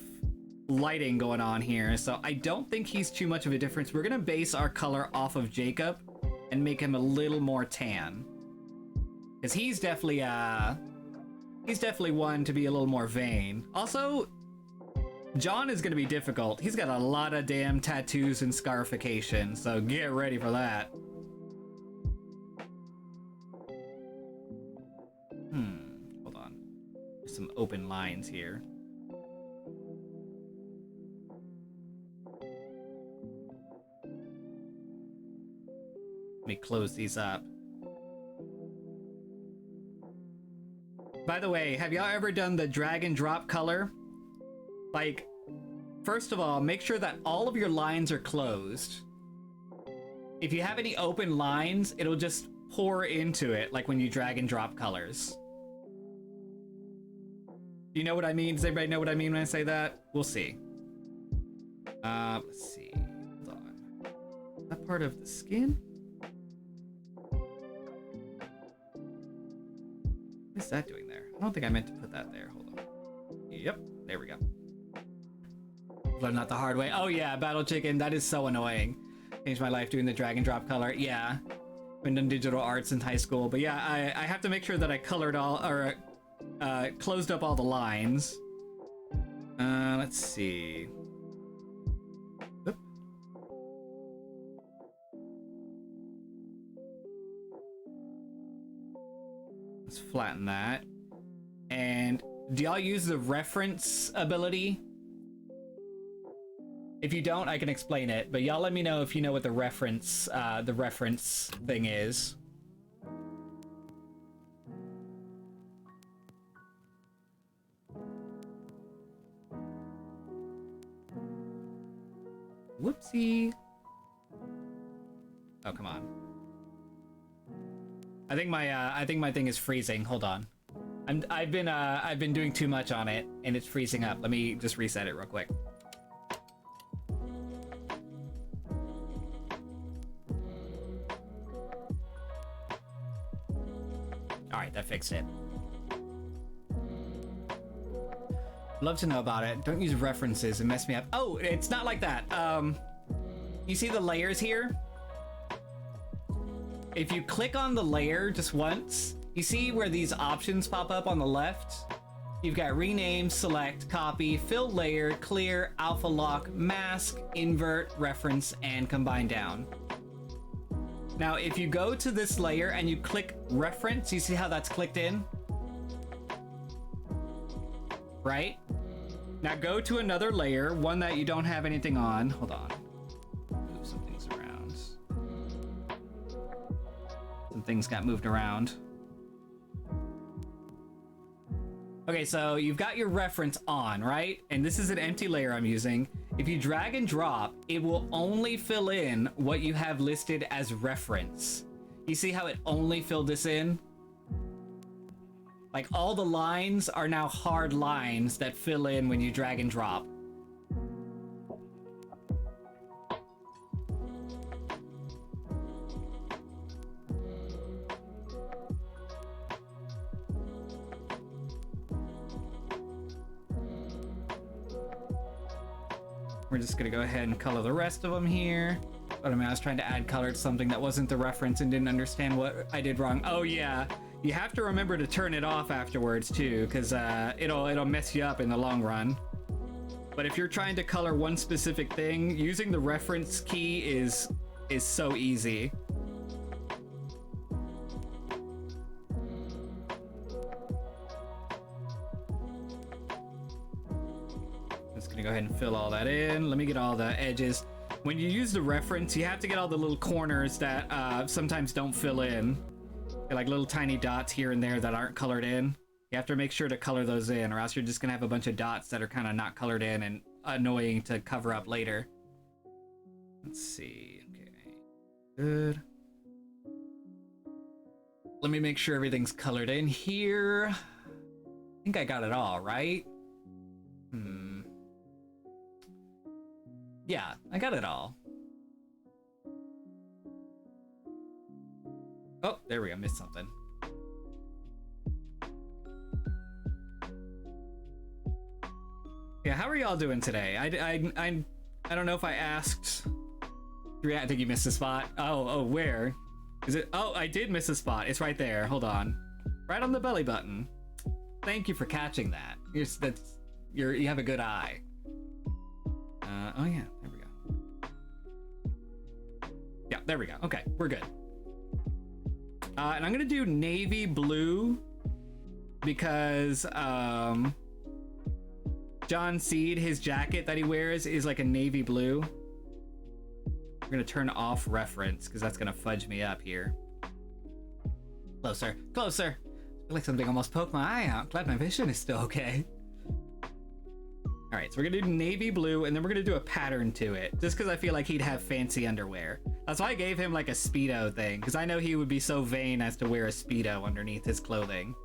lighting going on here, so I don't think he's too much of a difference. We're gonna base our color off of Jacob and make him a little more tan, because he's definitely one to be a little more vain. Also, John is gonna be difficult. He's got a lot of damn tattoos and scarification, so get ready for that. Hold on. There's some open lines here. Let me close these up. By the way, have y'all ever done the drag and drop color? Like, first of all, make sure that all of your lines are closed. If you have any open lines, it'll just pour into it, like when you drag and drop colors. Do you know what I mean? Does everybody know what I mean when I say that? We'll see. Let's see. Hold on. That part of the skin? What's that doing there? I don't think I meant to put that there. Hold on. Yep, there we go. Learn not the hard way. Oh yeah, Battle Chicken, that is so annoying. Changed my life doing the drag and drop color. Yeah, been done digital art since high school, but yeah, I have to make sure that I colored all, or closed up all the lines. Let's see. Oop. Let's flatten that. And do y'all use the reference ability? If you don't, I can explain it, but y'all let me know if you know what the reference thing is. Whoopsie. Oh, come on. I think my thing is freezing. Hold on. I've been doing too much on it and it's freezing up. Let me just reset it real quick. All right, that fixed it. Love to know about it. Don't use references and mess me up. Oh, it's not like that. You see the layers here? If you click on the layer just once, you see where these options pop up on the left? You've got rename, select, copy, fill layer, clear, alpha lock, mask, invert, reference, and combine down. Now, if you go to this layer and you click reference, you see how that's clicked in? Right? Now go to another layer, one that you don't have anything on. Hold on. Move some things around. Some things got moved around. Okay, so you've got your reference on, right? And this is an empty layer I'm using. If you drag and drop, it will only fill in what you have listed as reference. You see how it only filled this in? Like all the lines are now hard lines that fill in when you drag and drop. We're just gonna go ahead and color the rest of them here. But I mean, I was trying to add color to something that wasn't the reference and didn't understand what I did wrong. Oh yeah, you have to remember to turn it off afterwards too, because it'll mess you up in the long run. But if you're trying to color one specific thing, using the reference key is so easy. Just gonna go ahead and fill all that in. Let me get all the edges. When you use the reference, you have to get all the little corners that sometimes don't fill in. Like little tiny dots here and there that aren't colored in. You have to make sure to color those in, or else you're just gonna have a bunch of dots that are kind of not colored in and annoying to cover up later. Let's see. Okay, good. Let me make sure everything's colored in here. I think I got it all, right? Yeah, I got it all. Oh, there we go. Missed something. Yeah, how are y'all doing today? I don't know if I asked. I think you missed a spot. Oh, where? Is it? Oh, I did miss a spot. It's right there. Hold on. Right on the belly button. Thank you for catching that. You have a good eye. Oh yeah, there we go. Yeah, there we go. Okay, we're good. And I'm gonna do navy blue because John Seed, his jacket that he wears is like a navy blue. We're gonna turn off reference because that's gonna fudge me up here. Closer, closer. I feel like something almost poked my eye out. Glad my vision is still okay. All right, so we're gonna do navy blue, and then we're gonna do a pattern to it, just because I feel like he'd have fancy underwear. That's why I gave him like a Speedo thing, because I know he would be so vain as to wear a Speedo underneath his clothing.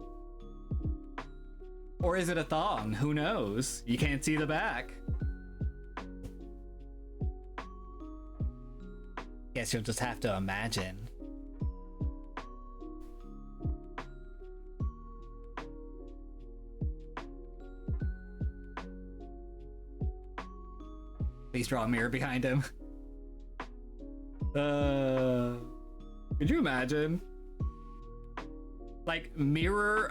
Or is it a thong? Who knows? You can't see the back. Guess you'll just have to imagine. Please draw a mirror behind him. Could you imagine? Like, mirror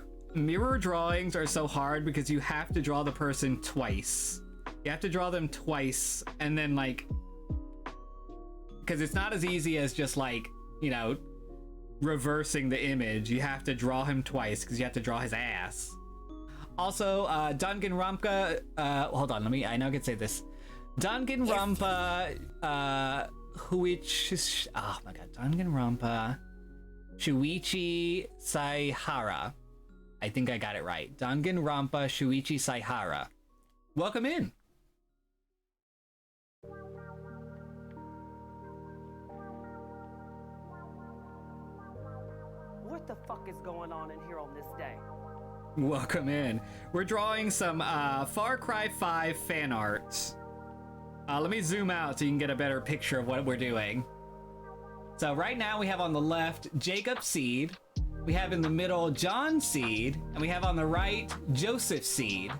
drawings are so hard because you have to draw the person twice. You have to draw them twice, and then, like, because it's not as easy as just, like, you know, reversing the image. You have to draw him twice because you have to draw his ass. Also, Danganronpa, hold on, I know I can say this. Danganronpa, Huichi, oh my god, Danganronpa, Shuichi Saihara. I think I got it right. Danganronpa Shuichi Saihara. Welcome in. What the fuck is going on in here on this day? Welcome in. We're drawing some Far Cry 5 fan art. Let me zoom out so you can get a better picture of what we're doing. So right now we have on the left Jacob Seed, we have in the middle John Seed, and we have on the right Joseph Seed.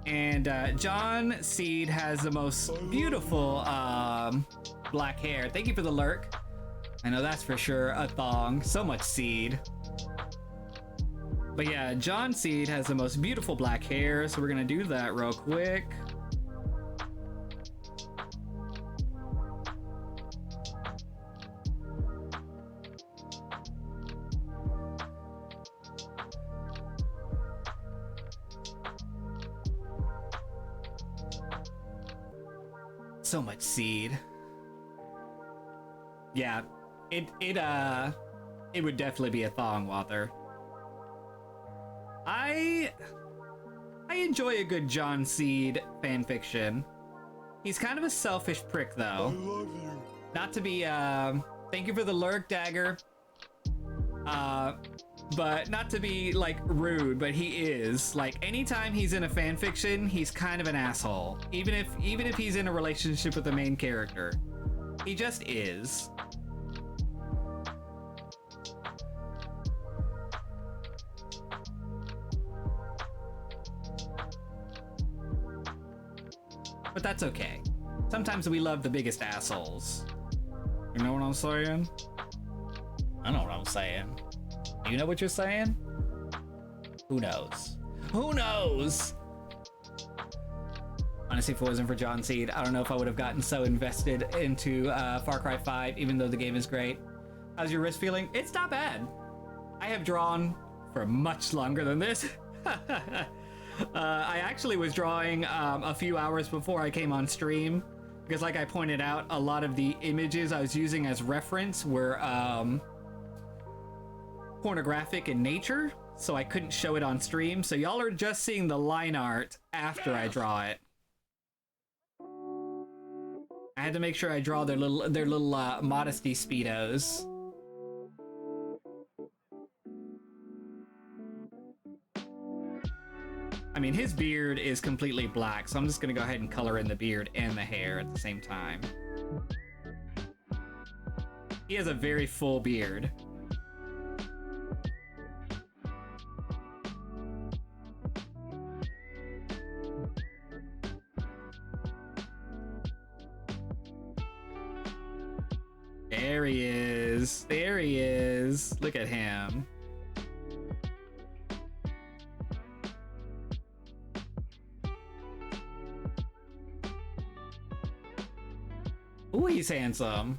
And John Seed has the most beautiful black hair. Thank you for the lurk. I know that's for sure a thong. So much seed. But yeah, John Seed has the most beautiful black hair, so we're gonna do that real quick. So much seed. Yeah, it would definitely be a thong, Walter. I enjoy a good John Seed fanfiction. He's kind of a selfish prick, though. I love you. Not to be thank you for the lurk, Dagger. But not to be like rude, but he is. Like, anytime he's in a fanfiction, he's kind of an asshole. Even if he's in a relationship with the main character. He just is. But that's okay. Sometimes we love the biggest assholes. You know what I'm saying? I know what I'm saying. You know what you're saying? Who knows? Who knows? Honestly, if it wasn't for John Seed, I don't know if I would have gotten so invested into Far Cry 5, even though the game is great. How's your wrist feeling? It's not bad. I have drawn for much longer than this. I actually was drawing a few hours before I came on stream, because like I pointed out, a lot of the images I was using as reference were pornographic in nature, so I couldn't show it on stream. So y'all are just seeing the line art after I draw it. I had to make sure I draw their little modesty speedos. I mean, his beard is completely black, so I'm just gonna go ahead and color in the beard and the hair at the same time. He has a very full beard. There he is. There he is. Look at him. Ooh, he's handsome.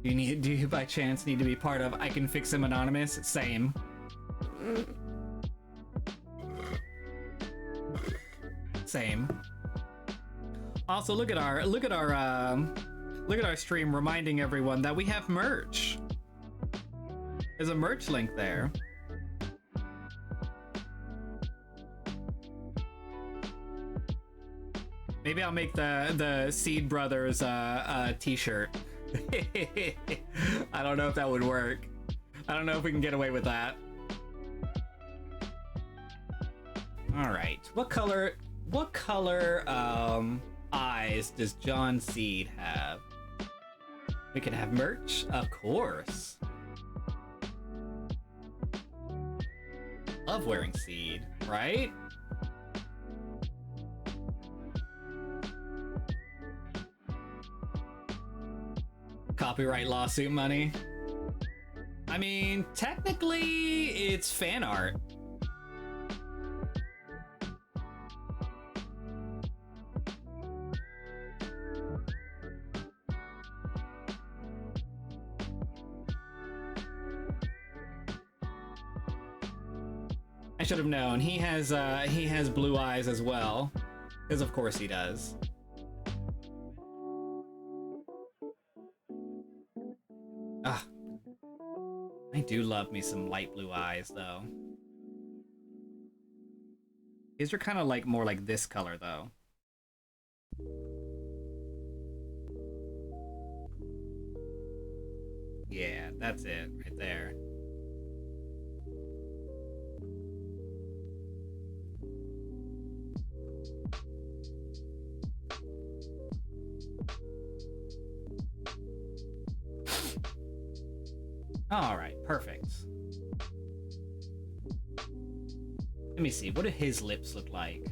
Do you by chance need to be part of I Can Fix Him Anonymous? Same. Same. Also, look at our stream reminding everyone that we have merch. There's a merch link there. Maybe I'll make the Seed Brothers t-shirt. I don't know if that would work. I don't know if we can get away with that. All right. What color eyes does John Seed have? We can have merch, of course. love wearing Seed, right? Copyright lawsuit money. I mean, technically, it's fan art. I should have known. He has blue eyes as well, because of course he does. Ah, I do love me some light blue eyes, though. These are kind of like more like this color, though. Yeah, that's it right there. All right, perfect. Let me see, what do his lips look like?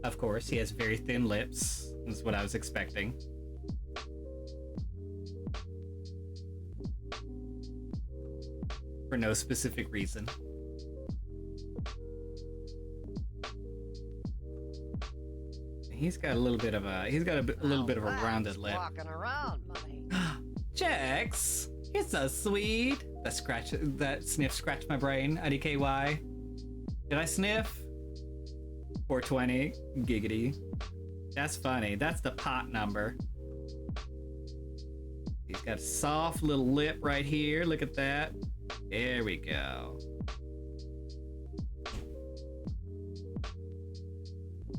Of course, he has very thin lips. That's what I was expecting. For no specific reason. He's got a little bit of a little bit of a rounded lip. Walking around, money. Jax, you're so sweet. That sniff scratched my brain. IDKY. Did I sniff? 420. Giggity. That's funny. That's the pot number. He's got a soft little lip right here. Look at that. There we go.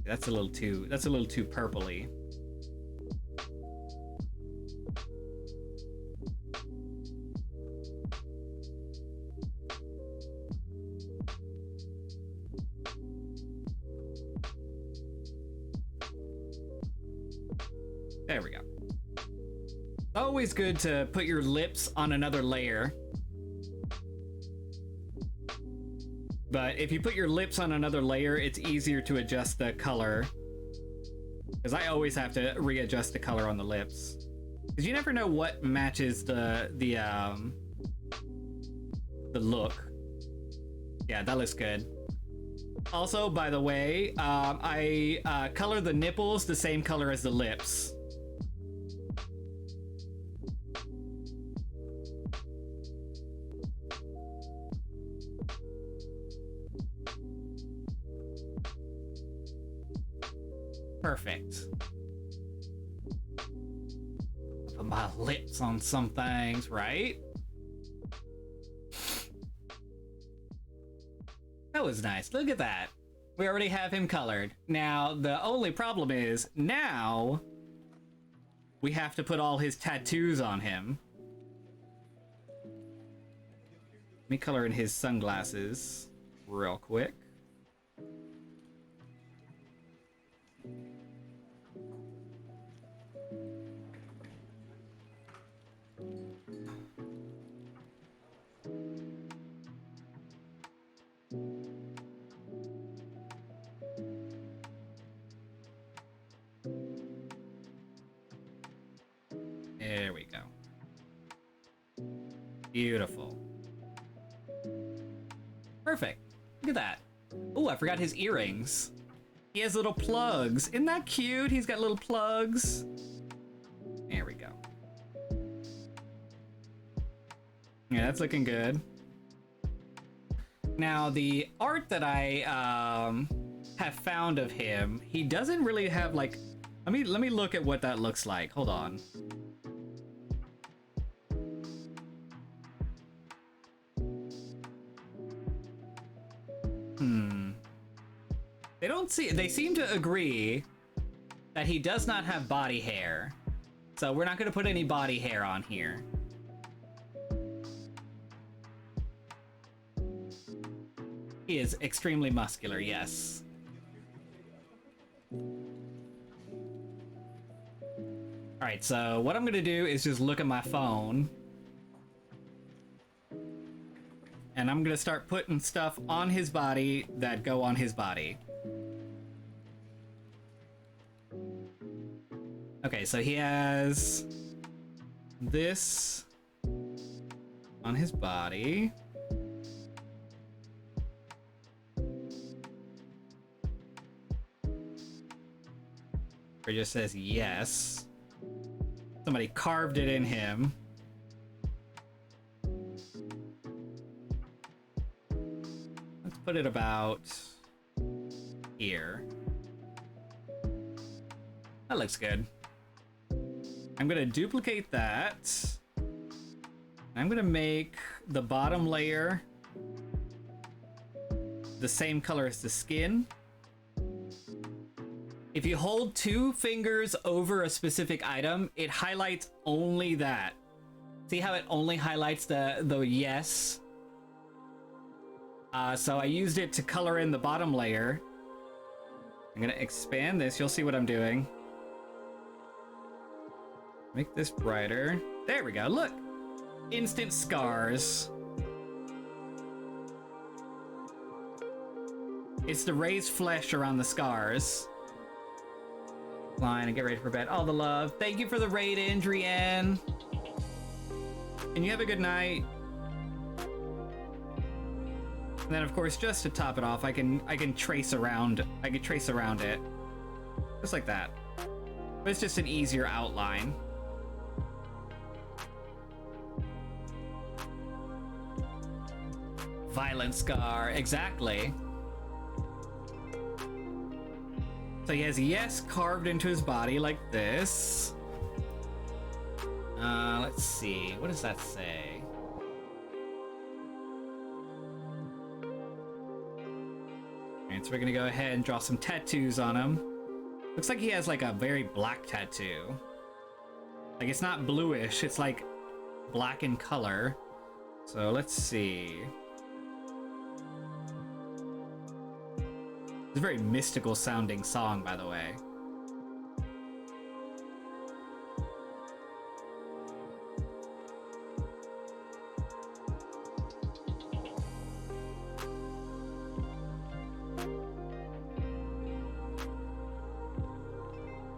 That's a little too purpley. There we go. Always good to put your lips on another layer. But if you put your lips on another layer, it's easier to adjust the color. Because I always have to readjust the color on the lips. Because you never know what matches the look. Yeah, that looks good. Also, by the way, I color the nipples the same color as the lips. Perfect. Put my lips on some things, right? That was nice. Look at that. We already have him colored. Now, the only problem is, now we have to put all his tattoos on him. Let me color in his sunglasses real quick. There we go. Beautiful. Perfect. Look at that. Oh, I forgot his earrings. He has little plugs. Isn't that cute? He's got little plugs. There we go. Yeah, that's looking good. Now, the art that I have found of him, he doesn't really have like... Let me look at what that looks like. Hold on. They seem to agree that he does not have body hair. So we're not going to put any body hair on here. He is extremely muscular, yes. Alright, so what I'm going to do is just look at my phone. And and I'm gonna start putting stuff on his body that go on his body. Okay, so he has this on his body. It just says yes. Somebody carved it in him. Let's put it about here. That looks good. I'm gonna duplicate that. I'm gonna make the bottom layer the same color as the skin. If you hold 2 fingers over a specific item, it highlights only that. See how it only highlights the yes? So I used it to color in the bottom layer. I'm gonna expand this, you'll see what I'm doing. Make this brighter. There we go, look! Instant scars. It's the raised flesh around the scars. Line and get ready for bed. All the love. Thank you for the raid, Andrienne. And you have a good night. And then, of course, just to top it off, I can trace around. I can trace around it, just like that. But it's just an easier outline. Violent scar, exactly. So he has yes carved into his body like this. Let's see. What does that say? Alright, so we're gonna go ahead and draw some tattoos on him. Looks like he has like a very black tattoo. Like it's not bluish, it's like black in color. So let's see. It's a very mystical sounding song, by the way.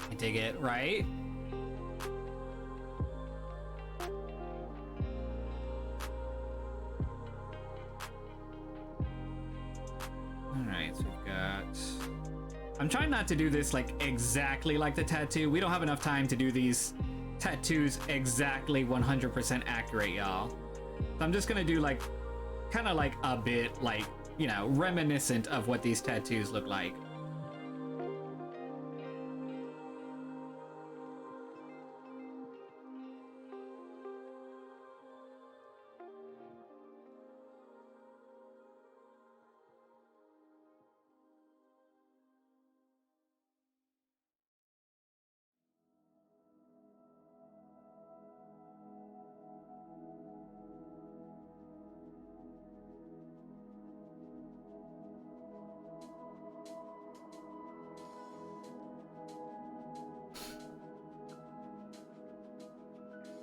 I dig it, right? Alright, so we've got... I'm trying not to do this like exactly like the tattoo. We don't have enough time to do these tattoos exactly 100% accurate, y'all. So I'm just gonna do like, kind of like a bit like, you know, reminiscent of what these tattoos look like.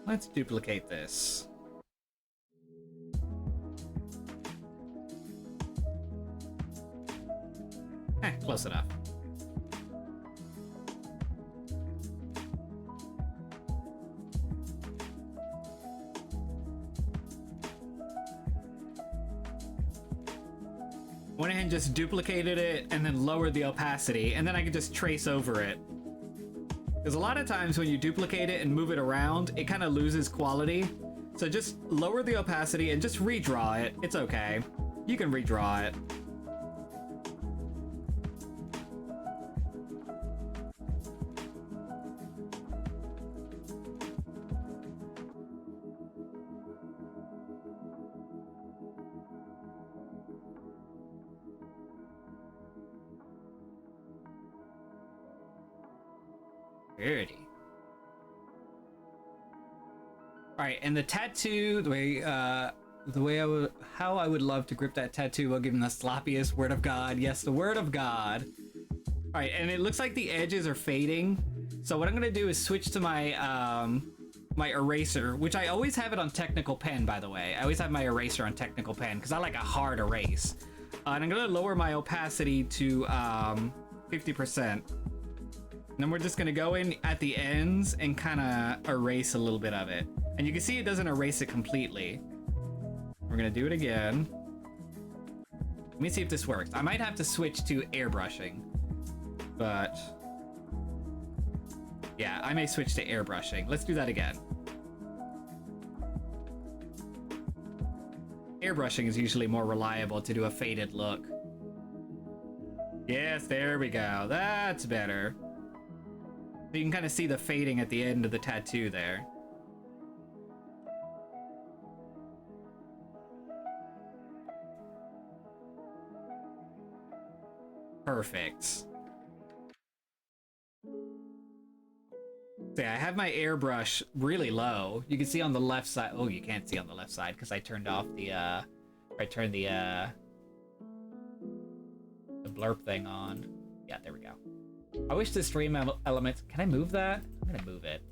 Let's duplicate this. Close enough. Went ahead and just duplicated it and then lowered the opacity, and then I could just trace over it. Because a lot of times when you duplicate it and move it around, it kind of loses quality. So just lower the opacity and just redraw it. It's okay. You can redraw it. Pretty. Alright, and the tattoo, how I would love to grip that tattoo while giving the sloppiest word of God. Yes, the word of God. Alright, and it looks like the edges are fading. So what I'm gonna do is switch to my my eraser, which I always have it on technical pen, by the way. I always have my eraser on technical pen because I like a hard erase. And I'm gonna lower my opacity to 50%. And then we're just gonna go in at the ends and kind of erase a little bit of it. And you can see it doesn't erase it completely. We're gonna do it again. Let me see if this works. I might have to switch to airbrushing, but yeah, I may switch to airbrushing. Let's do that again. Airbrushing is usually more reliable to do a faded look. Yes, there we go. That's better. You can kind of see the fading at the end of the tattoo there. Perfect. See, I have my airbrush really low. You can see on the left side. Oh, you can't see on the left side because I turned off the I turned the blurb thing on. Yeah, there we go. I wish the stream elements. Can I move that? I'm gonna move it.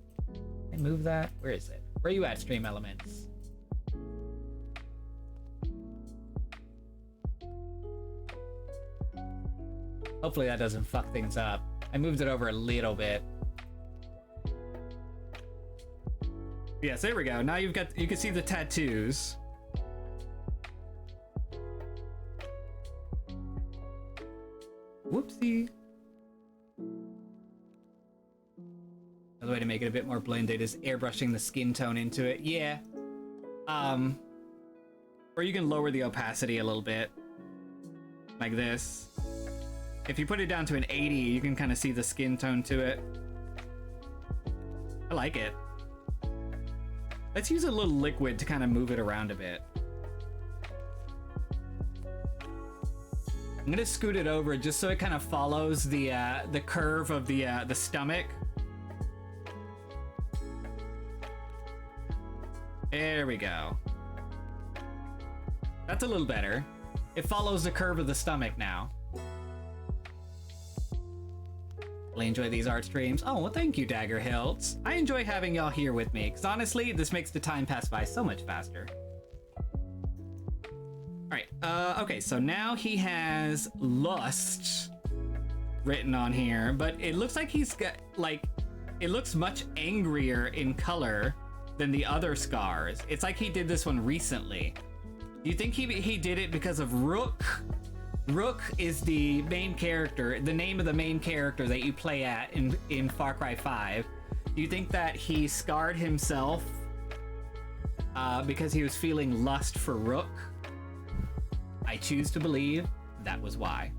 Can I move that? Where is it? Where are you at, stream elements? Hopefully that doesn't fuck things up. I moved it over a little bit. Yes, there we go. Now you can see the tattoos. Whoopsie. Another way to make it a bit more blended is airbrushing the skin tone into it. Yeah. Or you can lower the opacity a little bit. Like this. If you put it down to an 80, you can kind of see the skin tone to it. I like it. Let's use a little liquid to kind of move it around a bit. I'm gonna scoot it over just so it kind of follows the curve of the stomach. There we go. That's a little better. It follows the curve of the stomach now. Really enjoy these art streams. Oh, well, thank you, Dagger Hilts. I enjoy having y'all here with me, because honestly, this makes the time pass by so much faster. Alright, okay, so now he has lust written on here, but it looks like he's got, like, it looks much angrier in color than the other scars. It's like he did this one recently. Do you think he did it because of Rook? Rook is the main character, the name of the main character that you play at in Far Cry 5. Do you think that he scarred himself because he was feeling lust for Rook? I choose to believe that was why.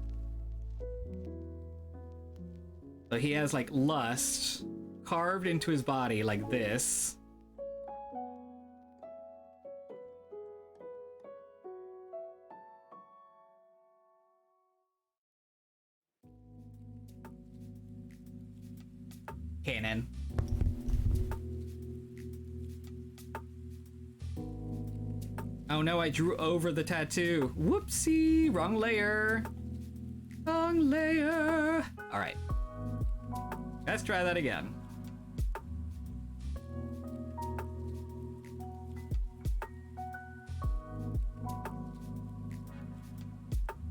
So he has like lust carved into his body like this. Canon. Oh no, I drew over the tattoo. Whoopsie, wrong layer. Wrong layer. All right. Let's try that again.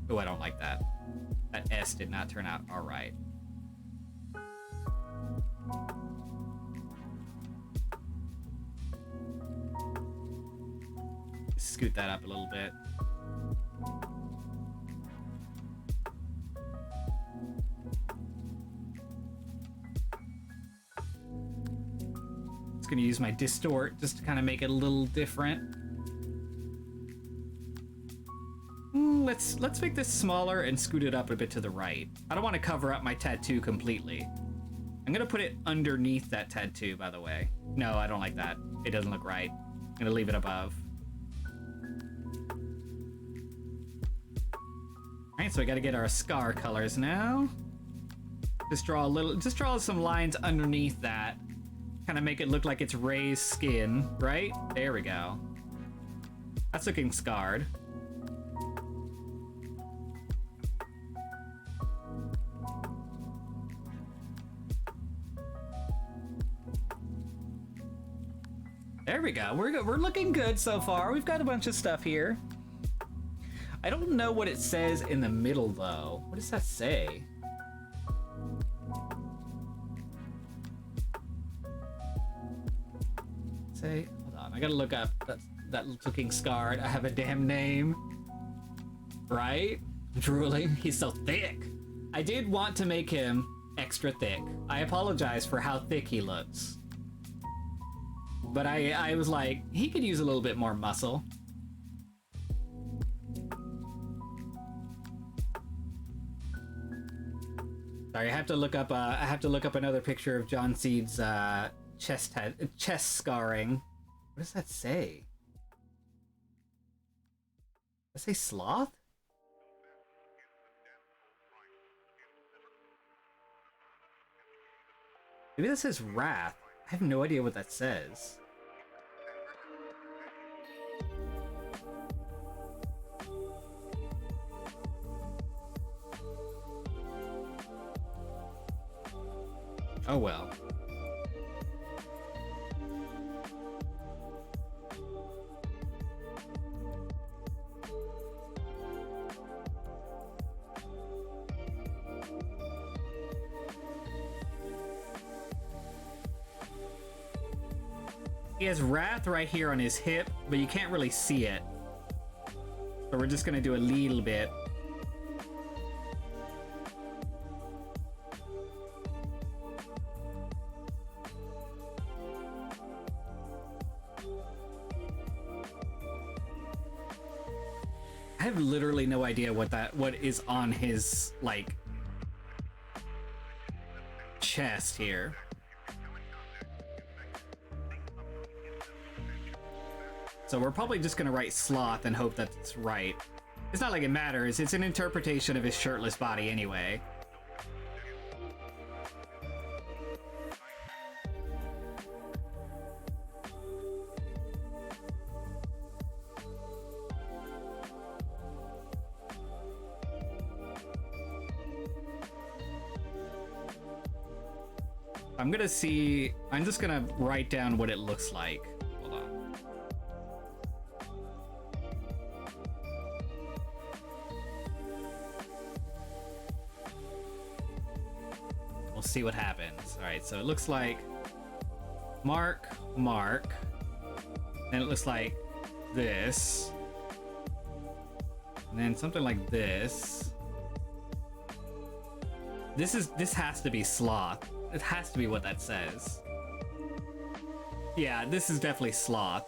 Oh, I don't like that. That S did not turn out all right. Scoot that up a little bit. Just gonna use my distort just to kind of make it a little different. Let's make this smaller and scoot it up a bit to the right. I don't want to cover up my tattoo completely. I'm gonna put it underneath that tattoo, by the way. No, I don't like that. It doesn't look right. I'm gonna leave it above. Alright, so we gotta get our scar colors now. Just draw some lines underneath that. Kind of make it look like it's Ray's skin, right? There we go. That's looking scarred. There we go. We're looking good so far. We've got a bunch of stuff here. I don't know what it says in the middle though. What does that say? Hold on, I gotta look up that looking scarred. I have a damn name. Right? Drooling. He's so thick. I did want to make him extra thick. I apologize for how thick he looks. But I was like, he could use a little bit more muscle. Sorry, I have to look up another picture of John Seed's chest scarring. What does that say? Does it say sloth? Maybe that says wrath. I have no idea what that says. Oh well. He has wrath right here on his hip, but you can't really see it. So we're just gonna do a little bit. I have literally no idea what is on his, like, chest here. So we're probably just gonna write sloth and hope that it's right. It's not like it matters, it's an interpretation of his shirtless body anyway. I'm just gonna write down what it looks like. Hold on. We'll see what happens. Alright, so it looks like mark, then it looks like this, and then something like this. This has to be sloth. It has to be what that says. Yeah, this is definitely sloth.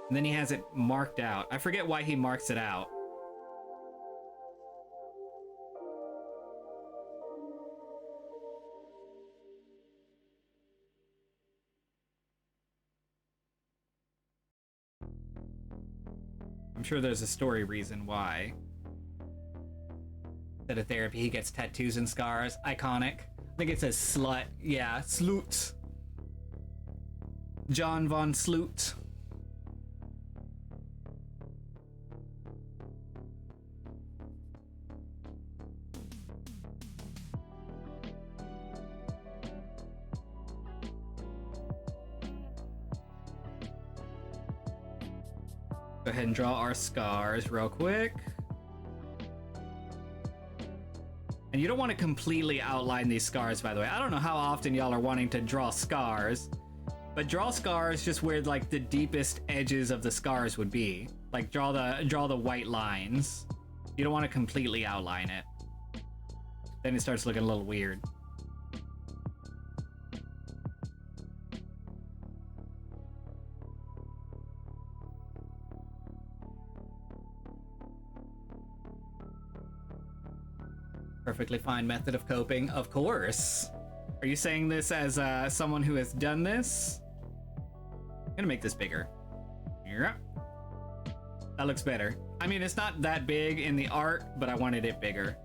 And then he has it marked out. I forget why he marks it out. I'm sure there's a story reason why. Instead of therapy, he gets tattoos and scars. Iconic. I think it says slut. Yeah, Sloot. John Von Sloot. Go ahead and draw our scars real quick. And you don't want to completely outline these scars, by the way. I don't know how often y'all are wanting to draw scars, but draw scars just where like the deepest edges of the scars would be. Like draw the white lines. You don't want to completely outline it. Then it starts looking a little weird. Perfectly fine method of coping, of course. Are you saying this as someone who has done this? I'm gonna make this bigger. Yeah. That looks better. I mean, it's not that big in the art, but I wanted it bigger.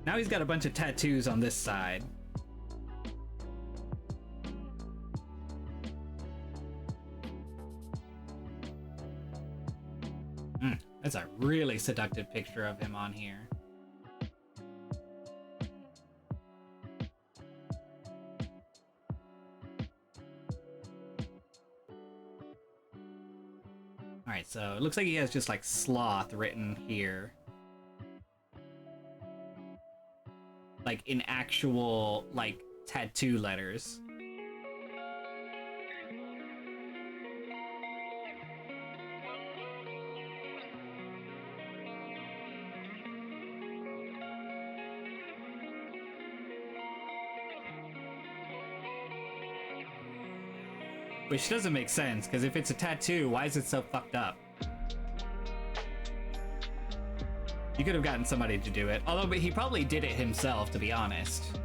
Now he's got a bunch of tattoos on this side. That's a really seductive picture of him on here. Alright, so it looks like he has just like sloth written here. Like in actual, like, tattoo letters. Which doesn't make sense, because if it's a tattoo, why is it so fucked up? You could have gotten somebody to do it. Although he probably did it himself, to be honest.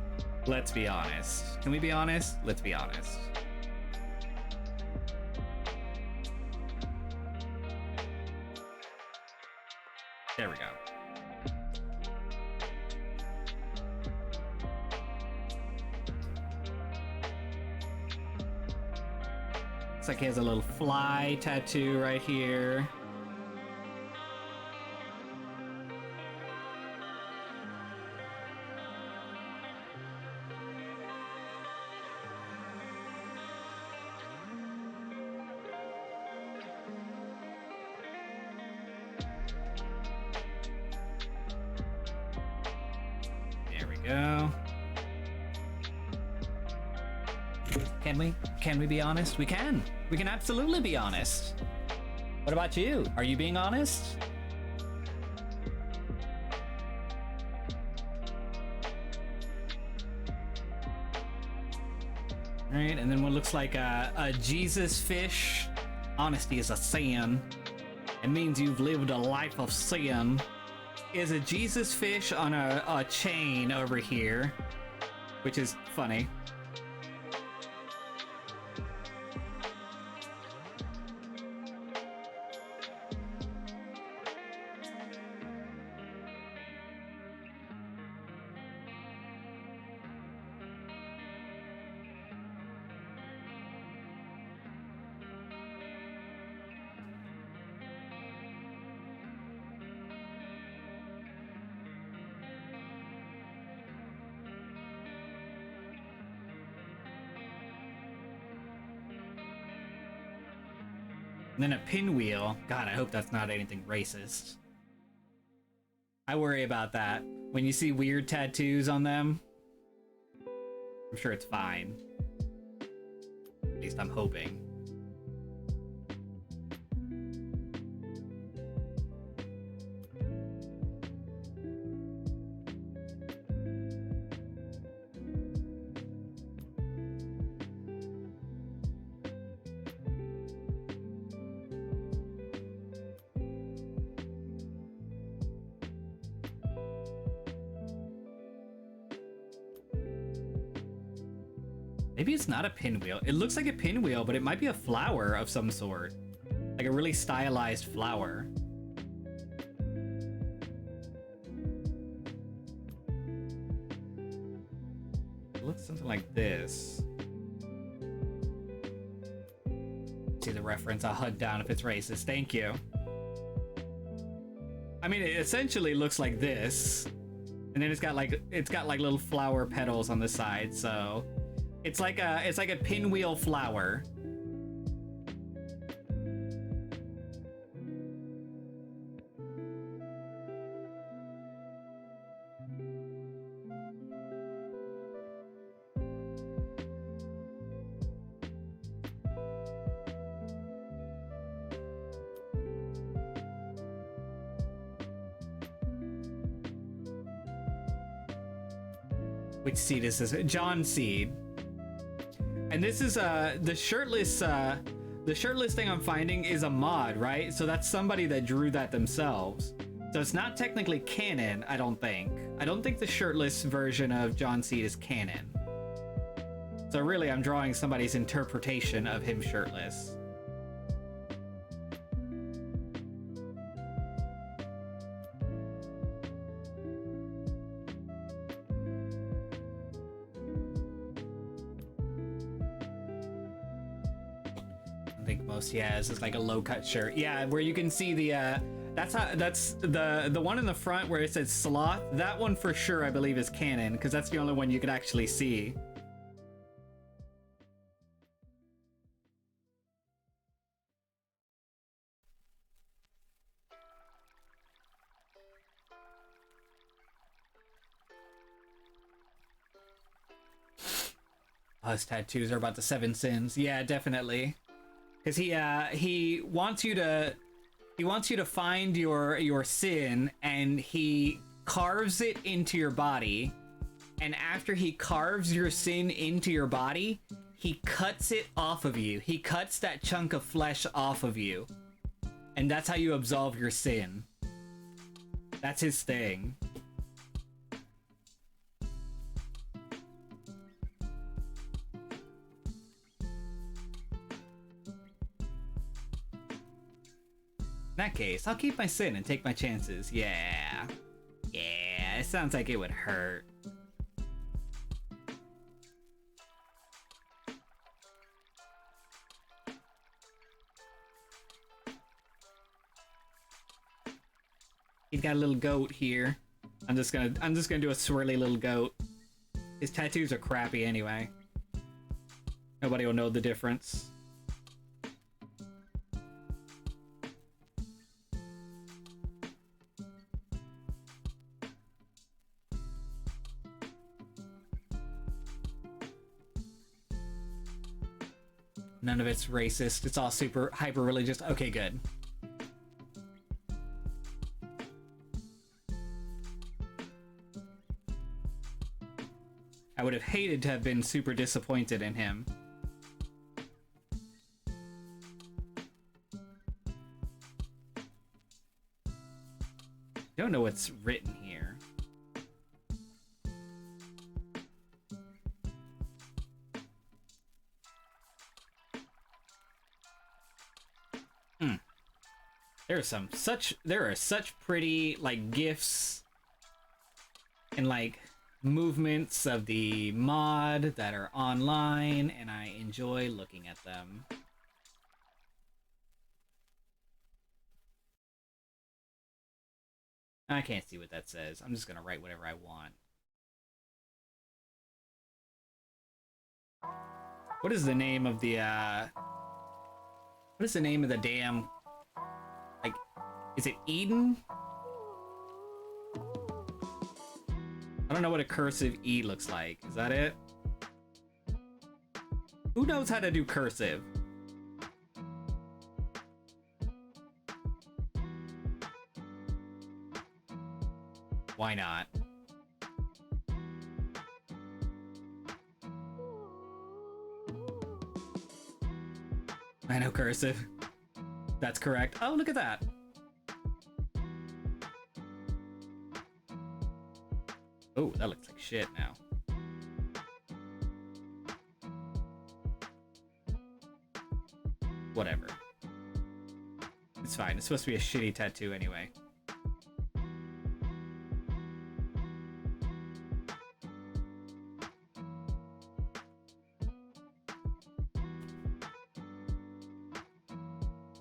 Let's be honest. Can we be honest? Let's be honest. There we go. Looks like he has a little fly tattoo right here. There we go. Can we be honest? We can. We can absolutely be honest. What about you? Are you being honest? All right, and then what looks like a Jesus fish. Honesty is a sin. It means you've lived a life of sin. Is a Jesus fish on a chain over here, which is funny. And then a pinwheel. God, I hope that's not anything racist. I worry about that. When you see weird tattoos on them, I'm sure it's fine. At least I'm hoping. Maybe it's not a pinwheel. It looks like a pinwheel, but it might be a flower of some sort. Like a really stylized flower. It looks something like this. See the reference? I'll hunt down if it's racist. Thank you. I mean, it essentially looks like this. And then it's got like little flower petals on the side, so it's like a pinwheel flower. Which seed is this? John seed. And this is the shirtless thing I'm finding is a mod, right? So that's somebody that drew that themselves. So it's not technically canon, I don't think. I don't think the shirtless version of John Seed is canon. So really I'm drawing somebody's interpretation of him shirtless. think most he has is like a low cut shirt. Yeah, where you can see the that's the one in the front where it says sloth. That one for sure I believe is canon because that's the only one you can actually see. Oh, his tattoos are about the 7 sins. Yeah, definitely. Because he wants you to find your sin, and he carves it into your body. And after he carves your sin into your body, he cuts it off of you. He cuts that chunk of flesh off of you. And that's how you absolve your sin. That's his thing. In that case, I'll keep my sin and take my chances. Yeah. Yeah, it sounds like it would hurt. He's got a little goat here. I'm just gonna do a swirly little goat. His tattoos are crappy anyway. Nobody will know the difference. None of it's racist. It's all super hyper religious. Okay, good. I would have hated to have been super disappointed in him. Don't know what's written here. There are such pretty like gifs and like movements of the mod that are online, and I enjoy looking at them. I can't see what that says. I'm just gonna write whatever I want. What is the name of the what is the name of the damn, like, is it Eden? I don't know what a cursive E looks like. Is that it? Who knows how to do cursive? Why not? I know cursive. That's correct. Oh, look at that. Oh, that looks like shit now. Whatever. It's fine. It's supposed to be a shitty tattoo anyway.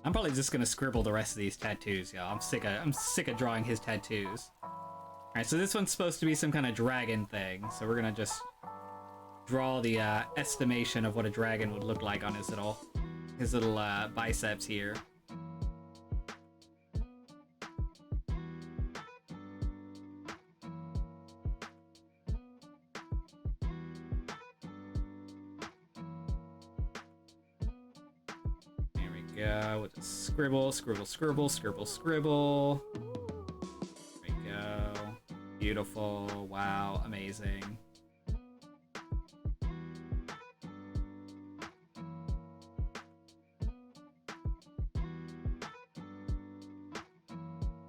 I'm probably just gonna scribble the rest of these tattoos, y'all. I'm sick of drawing his tattoos. Alright, so this one's supposed to be some kind of dragon thing, so we're gonna just draw the estimation of what a dragon would look like on his little biceps here. There we go, with a scribble, scribble, scribble, scribble, scribble. There we go. Beautiful. Wow, amazing.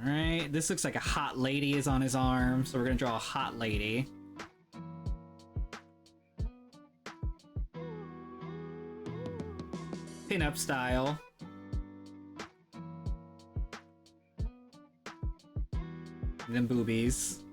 Alright, this looks like a hot lady is on his arm, so we're gonna draw a hot lady. Pin-up style. And then boobies.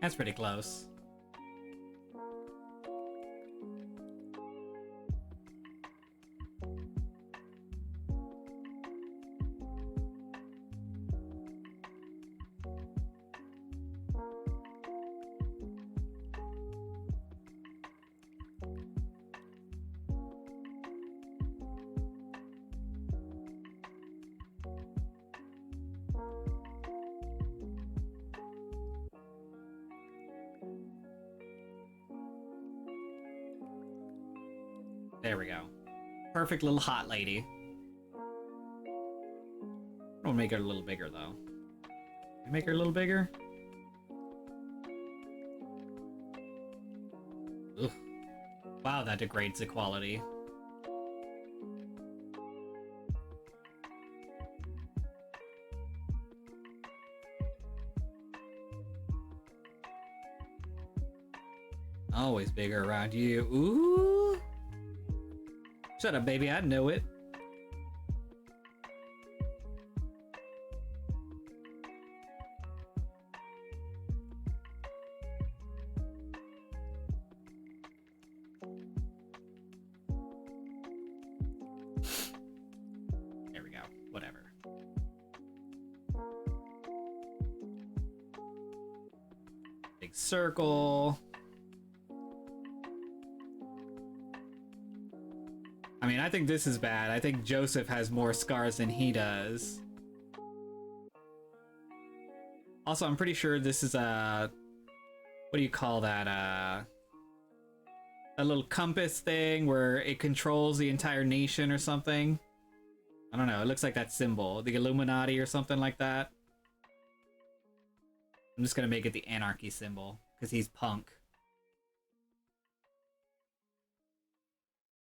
That's pretty close. There we go. Perfect little hot lady. I'll make her a little bigger though. Can I make her a little bigger? Ugh. Wow, that degrades the quality. Always bigger around you. Ooh. Shut up, baby. I know it. There we go. Whatever. Big circle. I mean, I think this is bad. I think Joseph has more scars than he does. Also, I'm pretty sure this is a... What do you call that? A little compass thing where it controls the entire nation or something. I don't know. It looks like that symbol. The Illuminati or something like that. I'm just gonna make it the anarchy symbol because he's punk.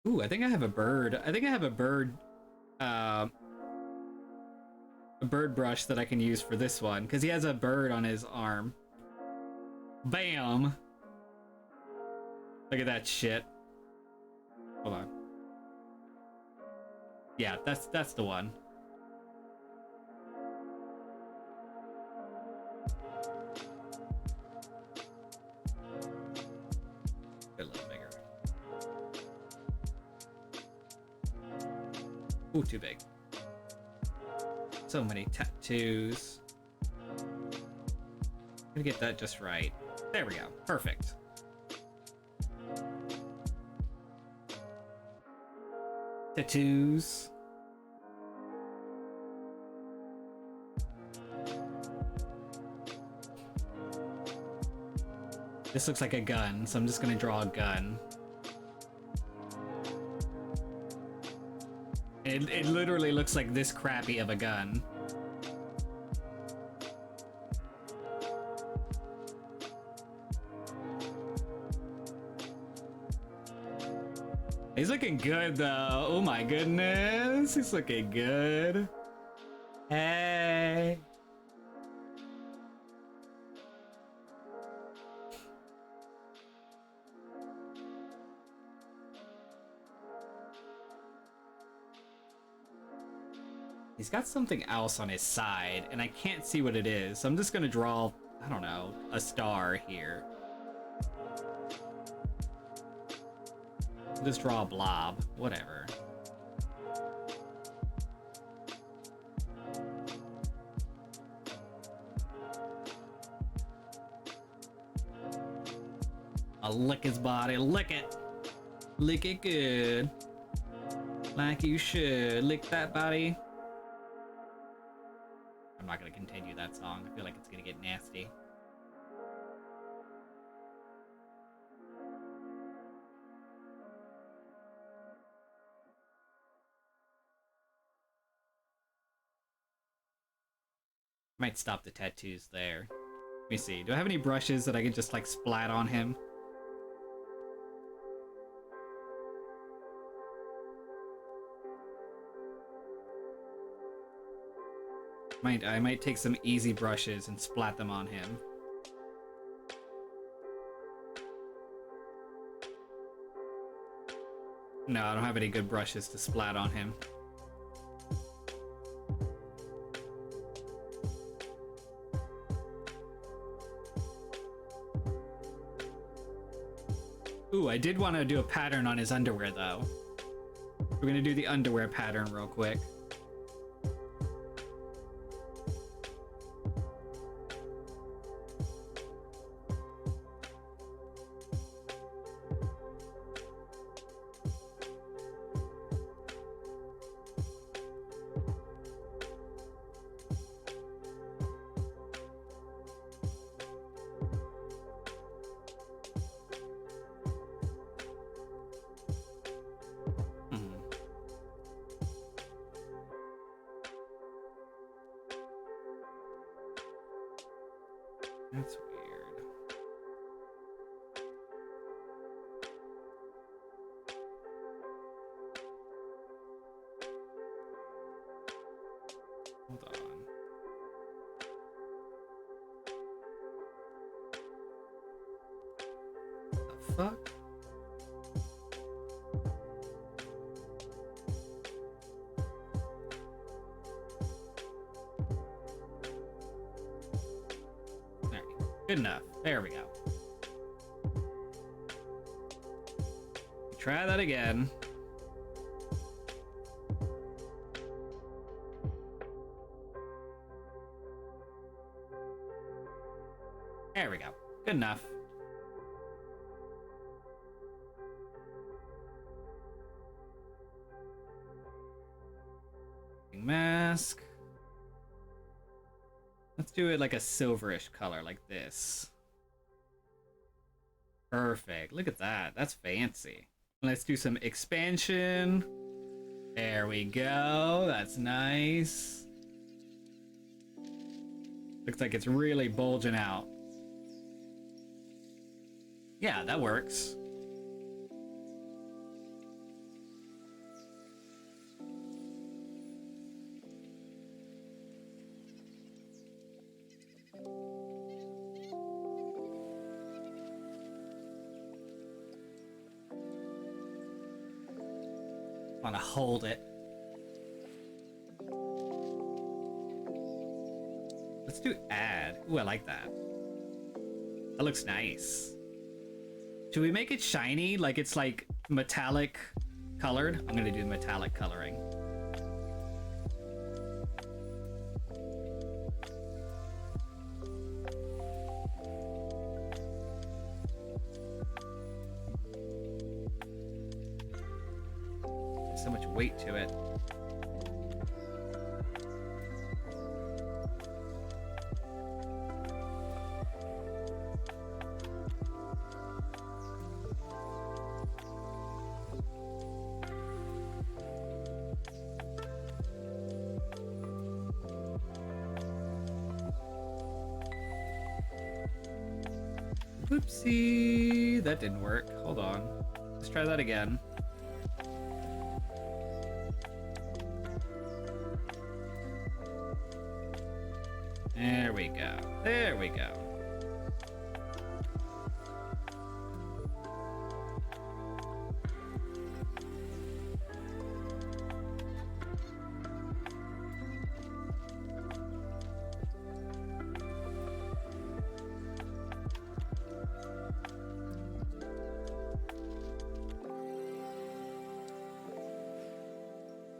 Ooh, I think I have a bird. I think I have a bird brush that I can use for this one because he has a bird on his arm. Bam! Look at that shit. Hold on. Yeah, that's the one. A little bigger. Ooh, too big. So many tattoos. Gonna get that just right. There we go. Perfect. Tattoos. This looks like a gun, so I'm just gonna draw a gun. It literally looks like this crappy of a gun. He's looking good though. Oh my goodness. He's looking good. Hey. He's got something else on his side, and I can't see what it is, so I'm just gonna draw, I don't know, a star here. Just draw a blob, whatever. I'll lick his body, lick it! Lick it good. Like you should. Lick that body. I'm not gonna continue that song. I feel like it's gonna get nasty. Might stop the tattoos there. Let me see. Do I have any brushes that I can just like splat on him? I might take some easy brushes and splat them on him. No, I don't have any good brushes to splat on him. Ooh, I did want to do a pattern on his underwear, though. We're gonna do the underwear pattern real quick. That's weird. Hold on. The fuck? There, good enough. There we go. Try that again. There we go. Good enough. Mask. Let's do it like a silverish color, like this. Perfect. Look at that. That's fancy. Let's do some expansion. There we go. That's nice. Looks like it's really bulging out. Yeah, that works. Want to hold it. Let's do add. Ooh, I like that. That looks nice. Should we make it shiny, like it's like metallic colored? I'm gonna do metallic coloring. So much weight to it. Whoopsie, that didn't work. Hold on. Let's try that again. There we go. There we go.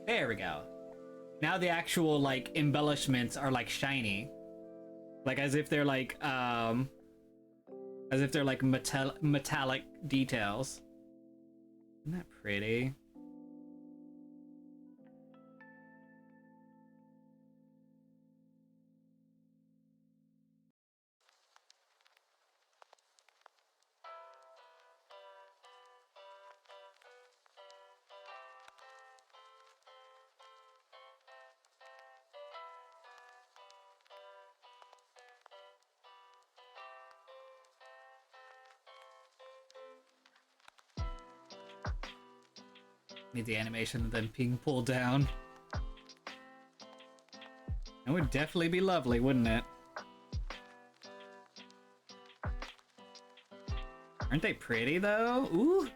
There we go. Now the actual like embellishments are like shiny. Like as if they're like metallic details. Isn't that pretty? Need the animation of them being pulled down. That would definitely be lovely, wouldn't it? Aren't they pretty though? Ooh!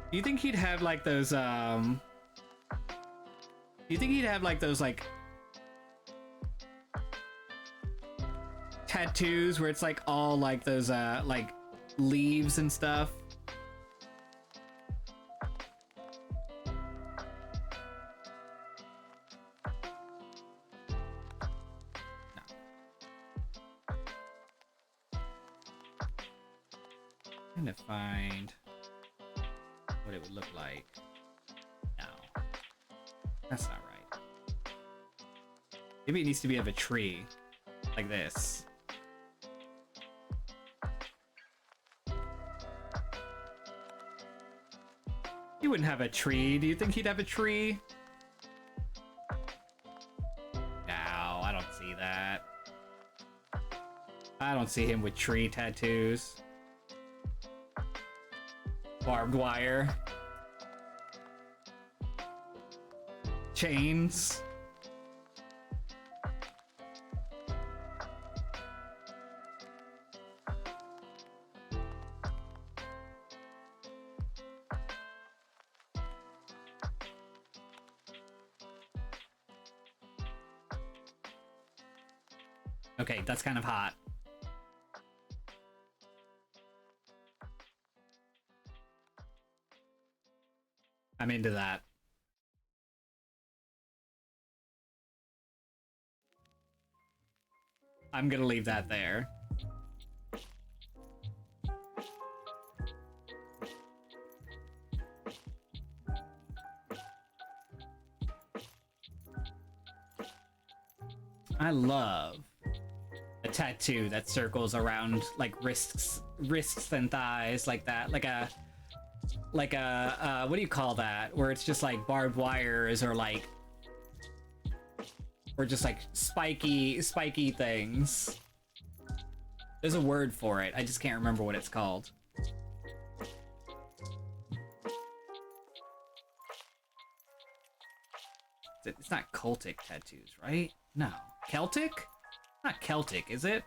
Do you think he'd have like those Do you think he'd have like those like tattoos where it's like all like those like leaves and stuff? Trying to find what it would look like. No, that's not right. Maybe it needs to be of a tree, like this. He wouldn't have a tree. Do you think he'd have a tree? No, I don't see that. I don't see him with tree tattoos. Barbed wire. Chains. Okay, that's kind of hot. I'm into that. I'm gonna leave that there. I love a tattoo that circles around like wrists and thighs like that, like a what do you call that? Where it's just like barbed wires or like, or just like spiky things. There's a word for it. I just can't remember what it's called. It's not cultic tattoos, right? No. Celtic? Not Celtic, is it?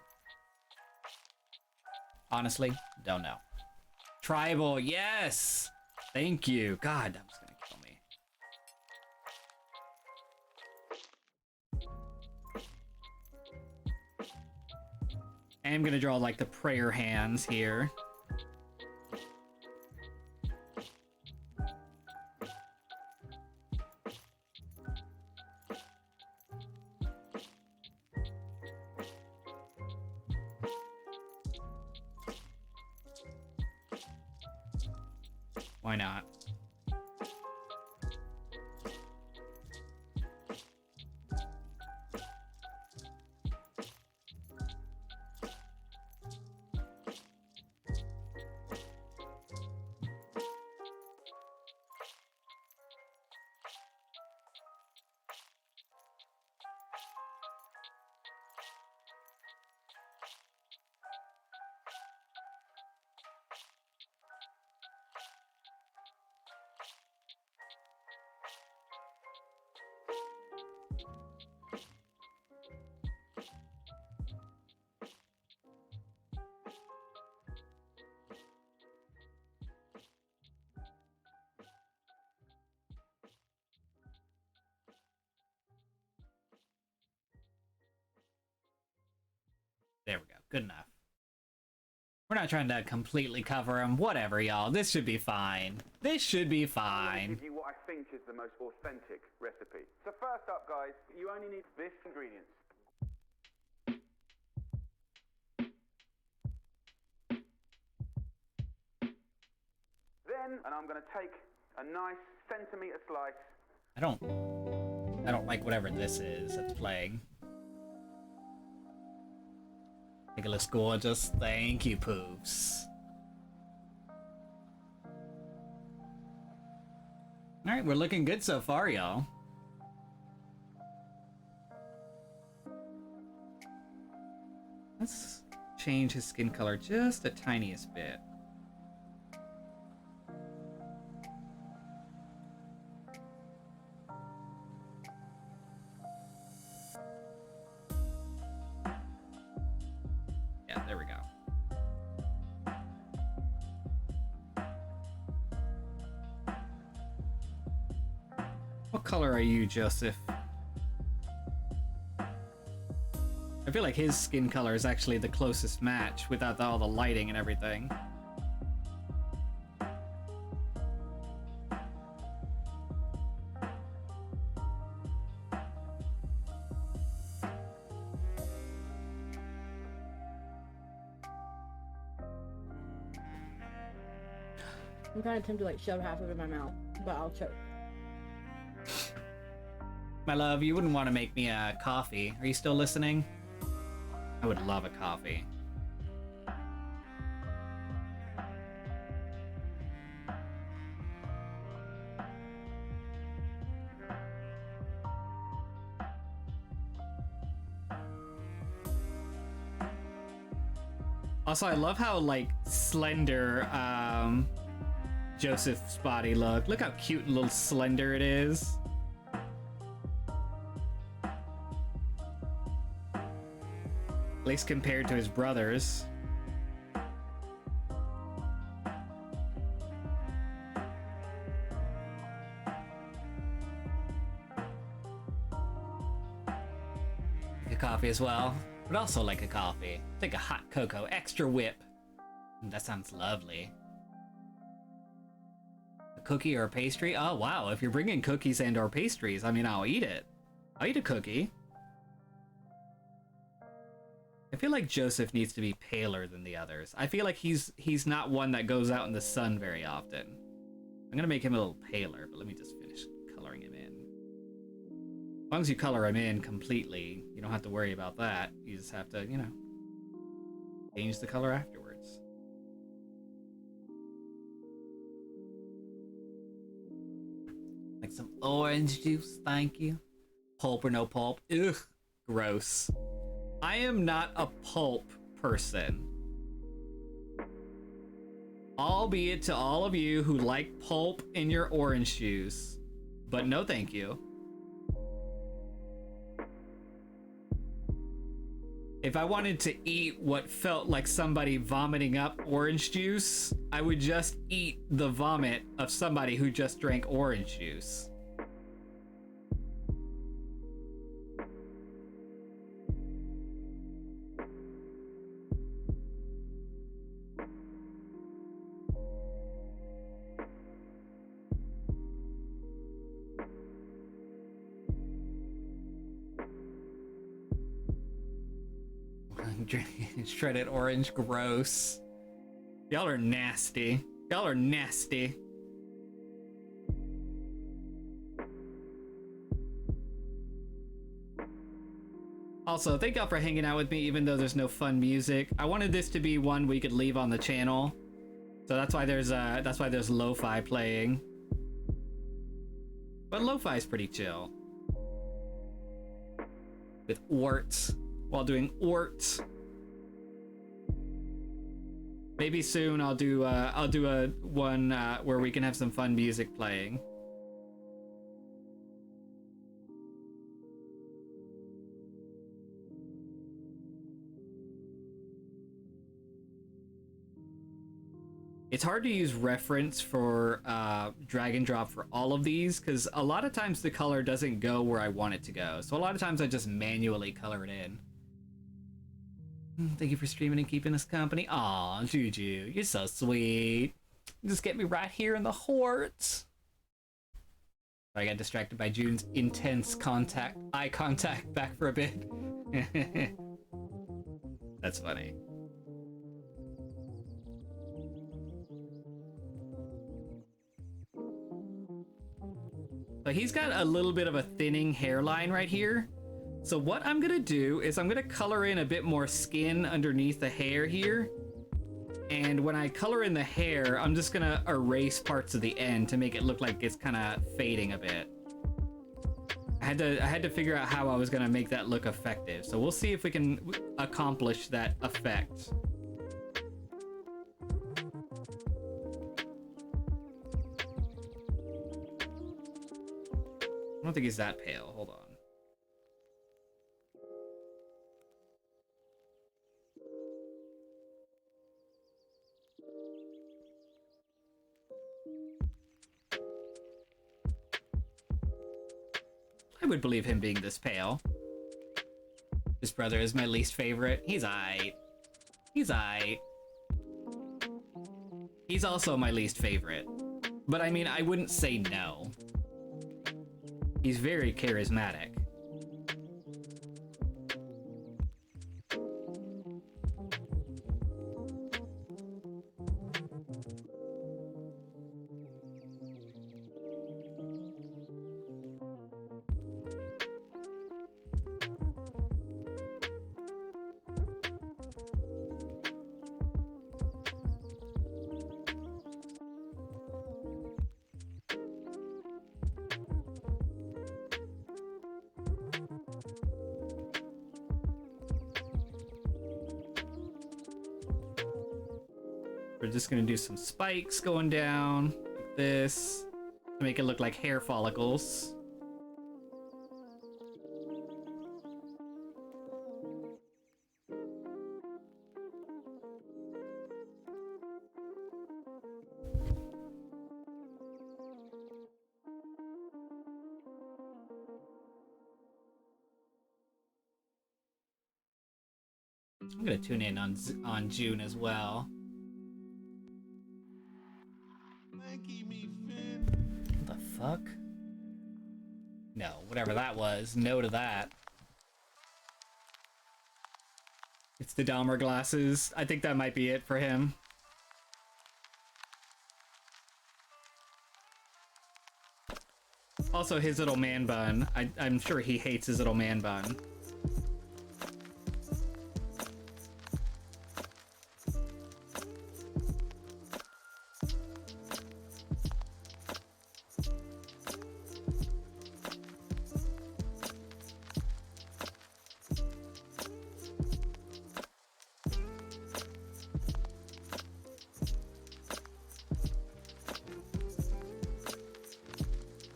Honestly, don't know. Tribal, yes! Thank you. God, that was gonna kill me. I'm gonna draw like the prayer hands here. Why not? There we go. Good enough. We're not trying to completely cover them. Whatever, y'all. This should be fine. This should be fine. Give you what I think is the most authentic recipe. So first up, guys, you only need this ingredients. Then, and I'm going to take a nice centimeter slice. I don't like whatever this is that's playing. I think it looks gorgeous. Thank you, Poofs. Alright, we're looking good so far, y'all. Let's change his skin color just the tiniest bit. Yeah, there we go. What color are you, Joseph? I feel like his skin color is actually the closest match without all the lighting and everything. I'm kind of tempted to like shove half of it in my mouth, but I'll choke. My love, you wouldn't want to make me a coffee. Are you still listening? I would love a coffee. Also, I love how, like, slender, Joseph's body look. Look how cute and little slender it is. At least compared to his brothers. A coffee as well. Would also like a coffee. Take a hot cocoa, extra whip. That sounds lovely. A cookie or a pastry? Oh wow, if you're bringing cookies and or pastries, I mean, I'll eat it. I'll eat a cookie. I feel like Joseph needs to be paler than the others. I feel like he's not one that goes out in the sun very often. I'm gonna make him a little paler, but let me just finish coloring him in. As long as you color him in completely, you don't have to worry about that. You just have to, you know, change the color afterwards. Like some orange juice, thank you. Pulp or no pulp? Ugh, gross. I am not a pulp person. Albeit to all of you who like pulp in your orange juice, but no thank you. If I wanted to eat what felt like somebody vomiting up orange juice, I would just eat the vomit of somebody who just drank orange juice. Shredded orange, gross. Y'all are nasty. Y'all are nasty. Also, thank y'all for hanging out with me even though there's no fun music. I wanted this to be one we could leave on the channel. So that's why there's lo-fi playing. But lo-fi is pretty chill. With warts. While doing orts. Maybe soon I'll do a one where we can have some fun music playing. It's hard to use reference for drag and drop for all of these because a lot of times the color doesn't go where I want it to go. So a lot of times I just manually color it in. Thank you for streaming and keeping us company. Aw, Juju, you're so sweet. Just get me right here in the horts. I got distracted by June's intense eye contact back for a bit. That's funny. So he's got a little bit of a thinning hairline right here. So what I'm gonna do is I'm gonna color in a bit more skin underneath the hair here. And when I color in the hair, I'm just gonna erase parts of the end to make it look like it's kind of fading a bit. I had to figure out how I was gonna make that look effective. So we'll see if we can accomplish that effect. I don't think he's that pale. Hold on. I would believe him being this pale. His brother is my least favorite. He's aight. He's aight. He's also my least favorite. But I mean, I wouldn't say no. He's very charismatic. We're just gonna do some spikes going down like this to make it look like hair follicles. I'm gonna tune in on June as well. What the fuck? No, whatever that was, no to that. It's the Dahmer glasses. I think that might be it for him. Also, his little man bun. I'm sure he hates his little man bun.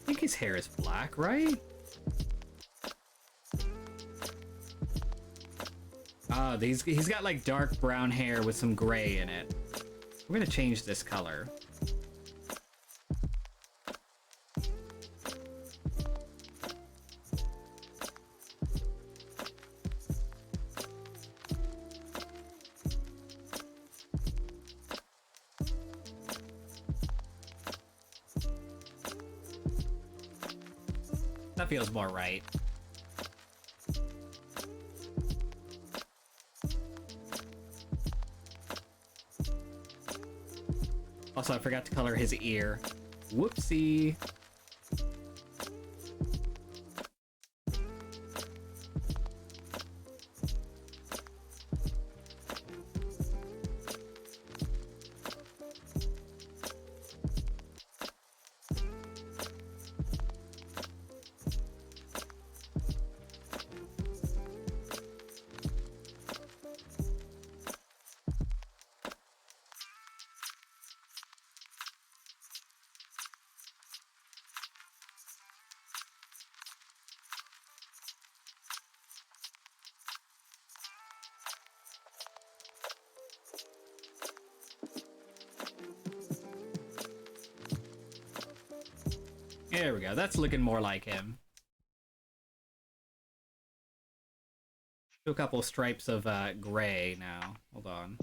I think his hair is black, right? Oh, he's got like dark brown hair with some gray in it. We're gonna change this color. That feels more right. Also, I forgot to color his ear. Whoopsie. There we go. That's looking more like him. Do a couple stripes of gray now. Hold on.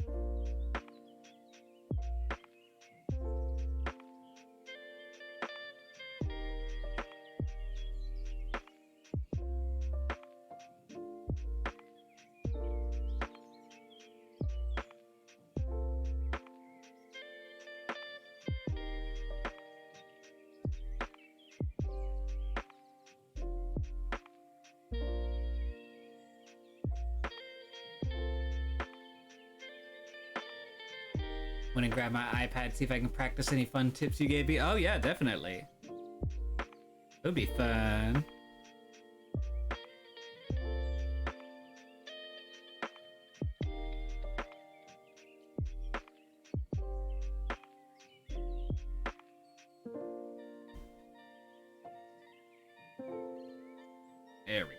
Went and grab my iPad, see if I can practice any fun tips you gave me. Oh yeah, definitely. It would be fun. There we go.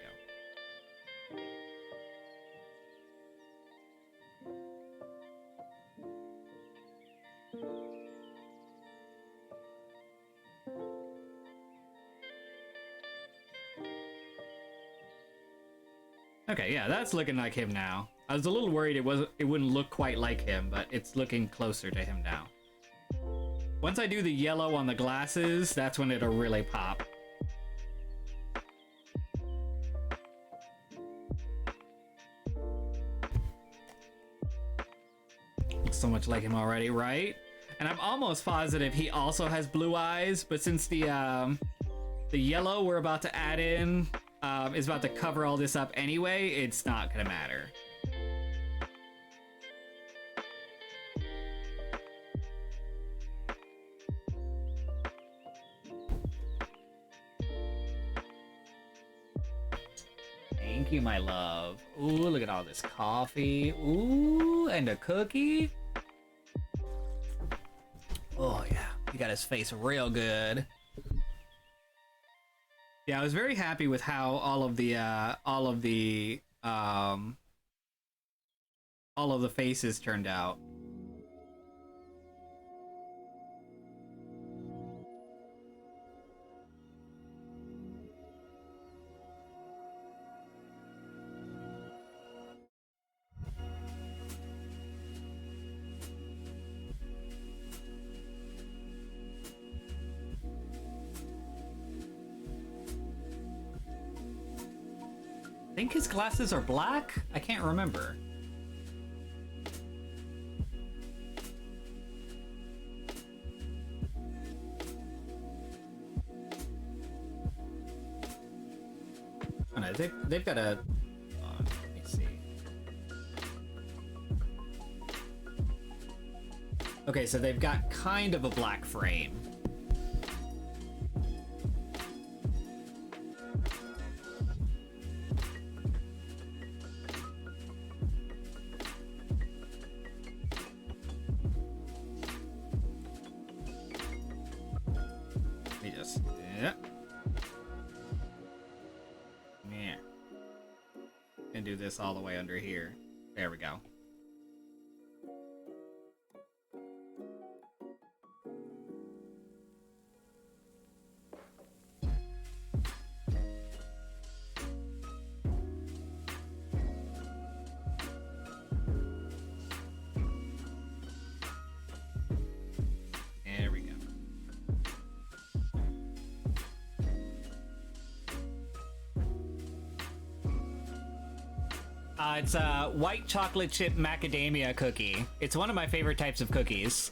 Okay, yeah, that's looking like him now. I was a little worried it wouldn't look quite like him, but it's looking closer to him now. Once I do the yellow on the glasses, that's when it'll really pop. Looks so much like him already, right? And I'm almost positive he also has blue eyes, but since the yellow we're about to add in is about to cover all this up anyway, it's not gonna matter. Thank you, my love. Ooh, look at all this coffee. Ooh, and a cookie. Oh yeah, he got his face real good. Yeah, I was very happy with how all of the faces turned out. I think his glasses are black? I can't remember. Oh no, they've got a... let me see. Okay, so they've got kind of a black frame. This all the way under here. There we go. There we go. It's a white chocolate chip macadamia cookie. It's one of my favorite types of cookies.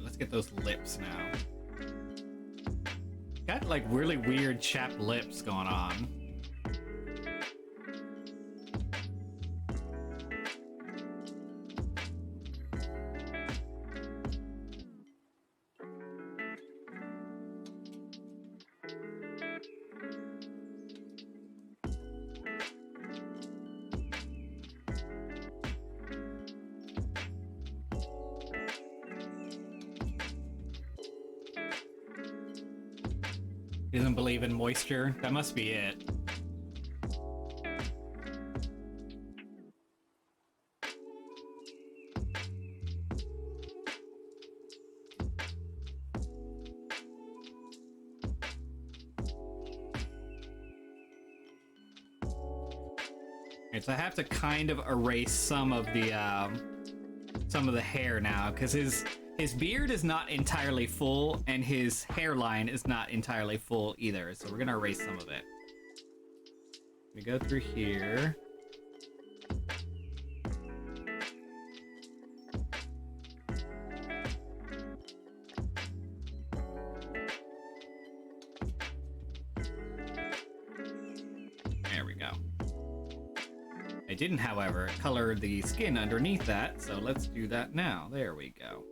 Let's get those lips now. Got like really weird chapped lips going on. He doesn't believe in moisture. That must be it. Okay, so I have to kind of erase some of the hair now, because his beard is not entirely full, and his hairline is not entirely full either, so we're gonna erase some of it. We go through here. I didn't, however, color the skin underneath that, so let's do that now. There we go.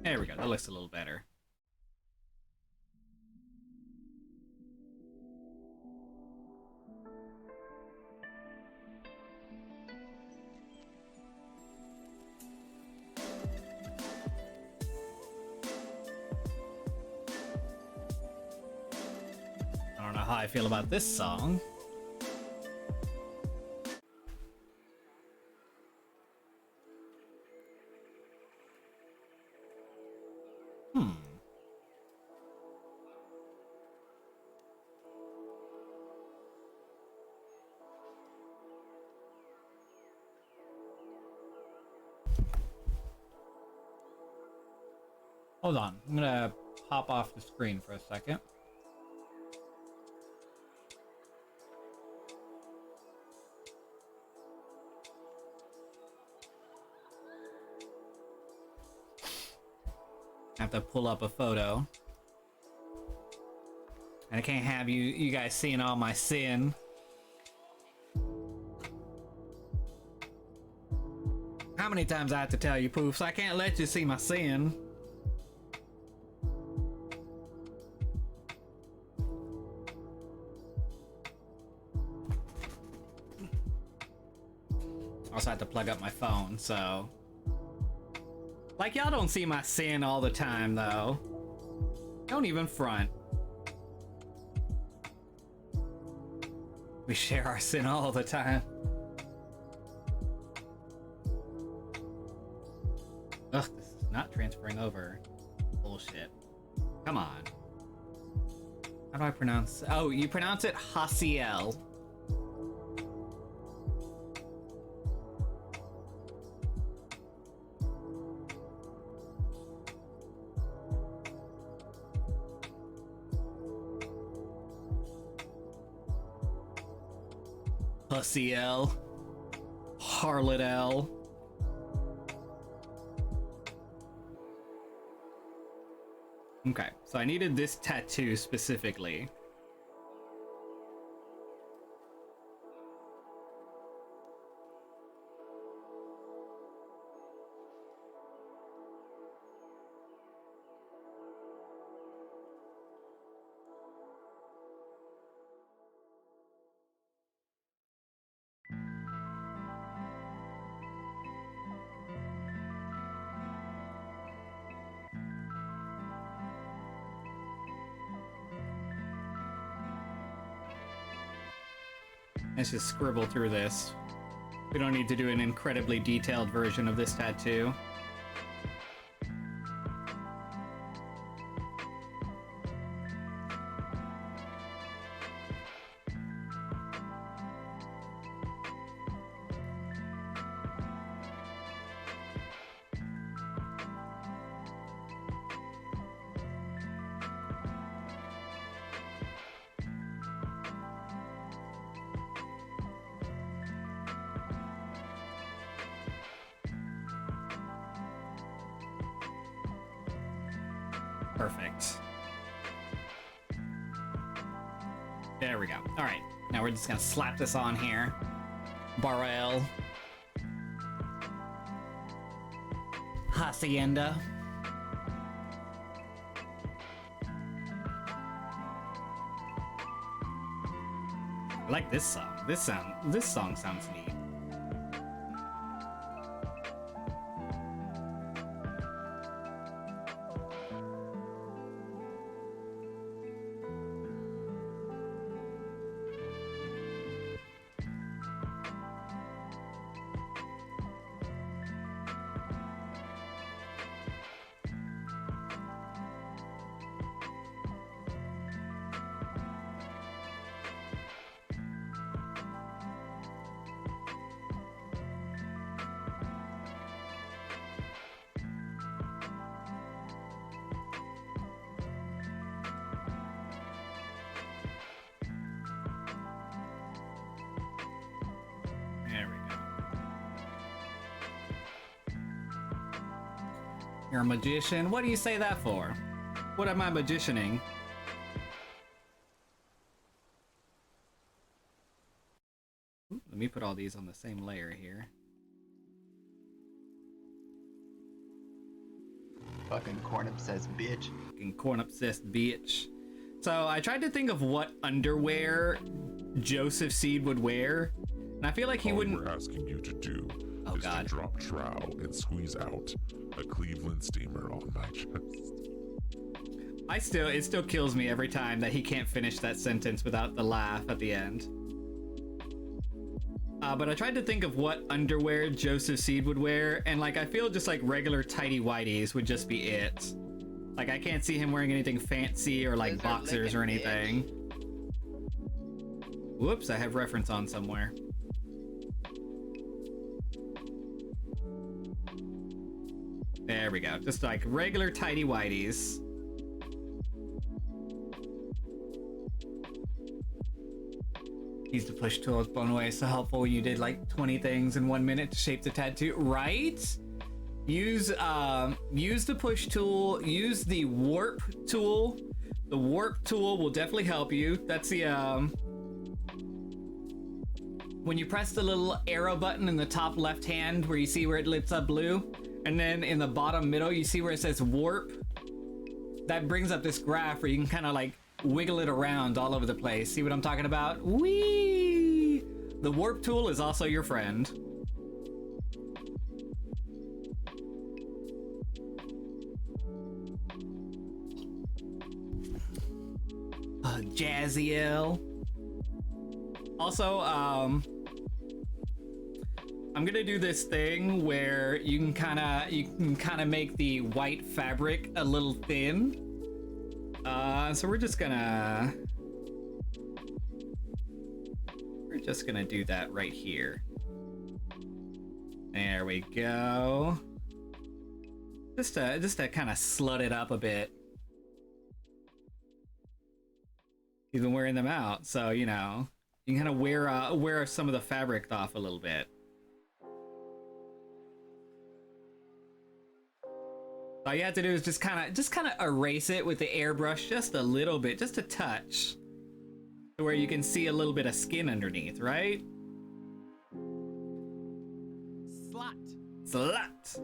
There we go, that looks a little better. I don't know how I feel about this song. Hold on, I'm gonna pop off the screen for a second. I have to pull up a photo. And I can't have you guys seeing all my sin. How many times I have to tell you, Poofs? I can't let you see my sin. Also have to plug up my phone, so... Like, y'all don't see my sin all the time, though. Don't even front. We share our sin all the time. Ugh, this is not transferring over. Bullshit. Come on. How do I pronounce... Oh, you pronounce it Hasiel. Pussy-el. Harlot-el. Okay, so I needed this tattoo specifically. Let's just scribble through this. We don't need to do an incredibly detailed version of this tattoo. Perfect. There we go. All right, now we're just gonna slap this on here. Barrel. Hacienda. I like this song. This song sounds neat. You're a magician? What do you say that for? What am I magicianing? Ooh, let me put all these on the same layer here. Fucking corn-obsessed bitch. Fucking corn-obsessed bitch. So I tried to think of what underwear Joseph Seed would wear, and I feel like he wouldn't. All we're asking you to do Oh, is God. to drop trow and squeeze out a Cleveland steamer on my chest. It still kills me every time that he can't finish that sentence without the laugh at the end. But I tried to think of what underwear Joseph Seed would wear, and like I feel just like regular tighty whities would just be it. Like I can't see him wearing anything fancy or like Those are boxers or licking, anything. Whoops, I have reference on somewhere. There we go. Just like regular tighty whities. Use the push tool. It's blown away. So helpful when you did like 20 things in 1 minute to shape the tattoo, right? Use the push tool. Use the warp tool. The warp tool will definitely help you. That's the when you press the little arrow button in the top left hand where you see where it lights up blue, and then in the bottom middle you see where it says warp. That brings up this graph where you can kind of like wiggle it around all over the place. See what I'm talking about? Whee! The warp tool is also your friend. Jazziel. Also, I'm gonna do this thing where you can kind of make the white fabric a little thin. So we're just gonna do that right here. There we go. Just to kind of slut it up a bit. He's been wearing them out, so you know you can kind of wear some of the fabric off a little bit. All you have to do is just kind of erase it with the airbrush just a little bit, just a touch, to where you can see a little bit of skin underneath, right? Slut.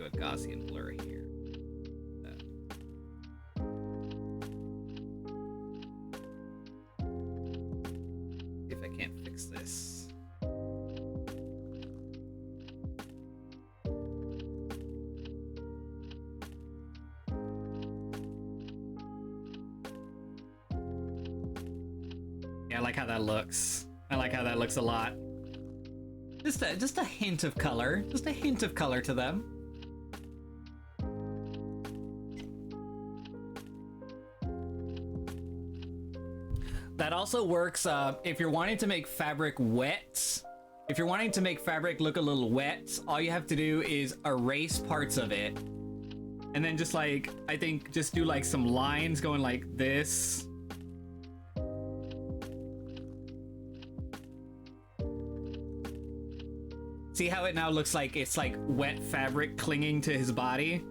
A Gaussian blur here. If I can't fix this. Yeah, I like how that looks. I like how that looks a lot. Just a hint of color. Just a hint of color to them. That also works if you're wanting to make fabric wet. If you're wanting to make fabric look a little wet, all you have to do is erase parts of it. And then just like, I think just do like some lines going like this. See how it now looks like it's like wet fabric clinging to his body?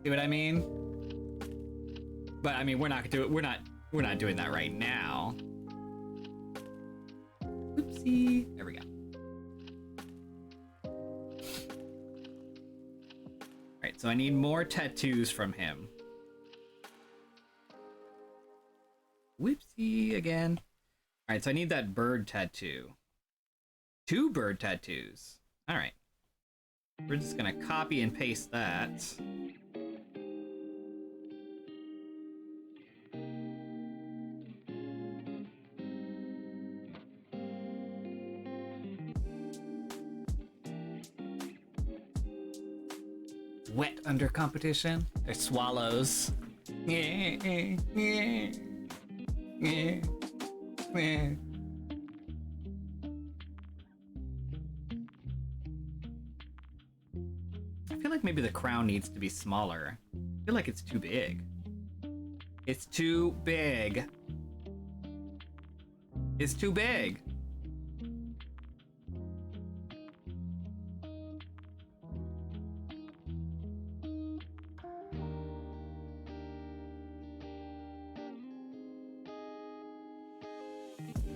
See what I mean? But I mean, we're not gonna do it. We're not doing that right now. Oopsie. There we go. All right, so I need more tattoos from him. Whoopsie again. All right, so I need that bird tattoo. 2 bird tattoos. All right. We're just gonna copy and paste that. Wet under competition. They're swallows. like maybe the crown needs to be smaller. I feel like it's too big. It's too big. It's too big.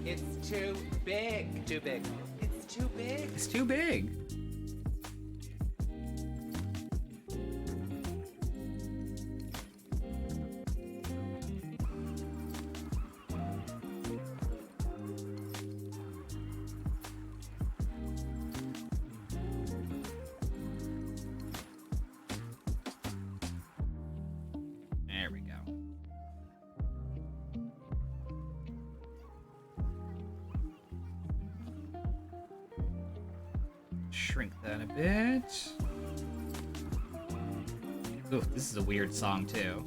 It's too big. Too big. It's too big. It's too big. There we go. Shrink that a bit. Ooh, this is a weird song too.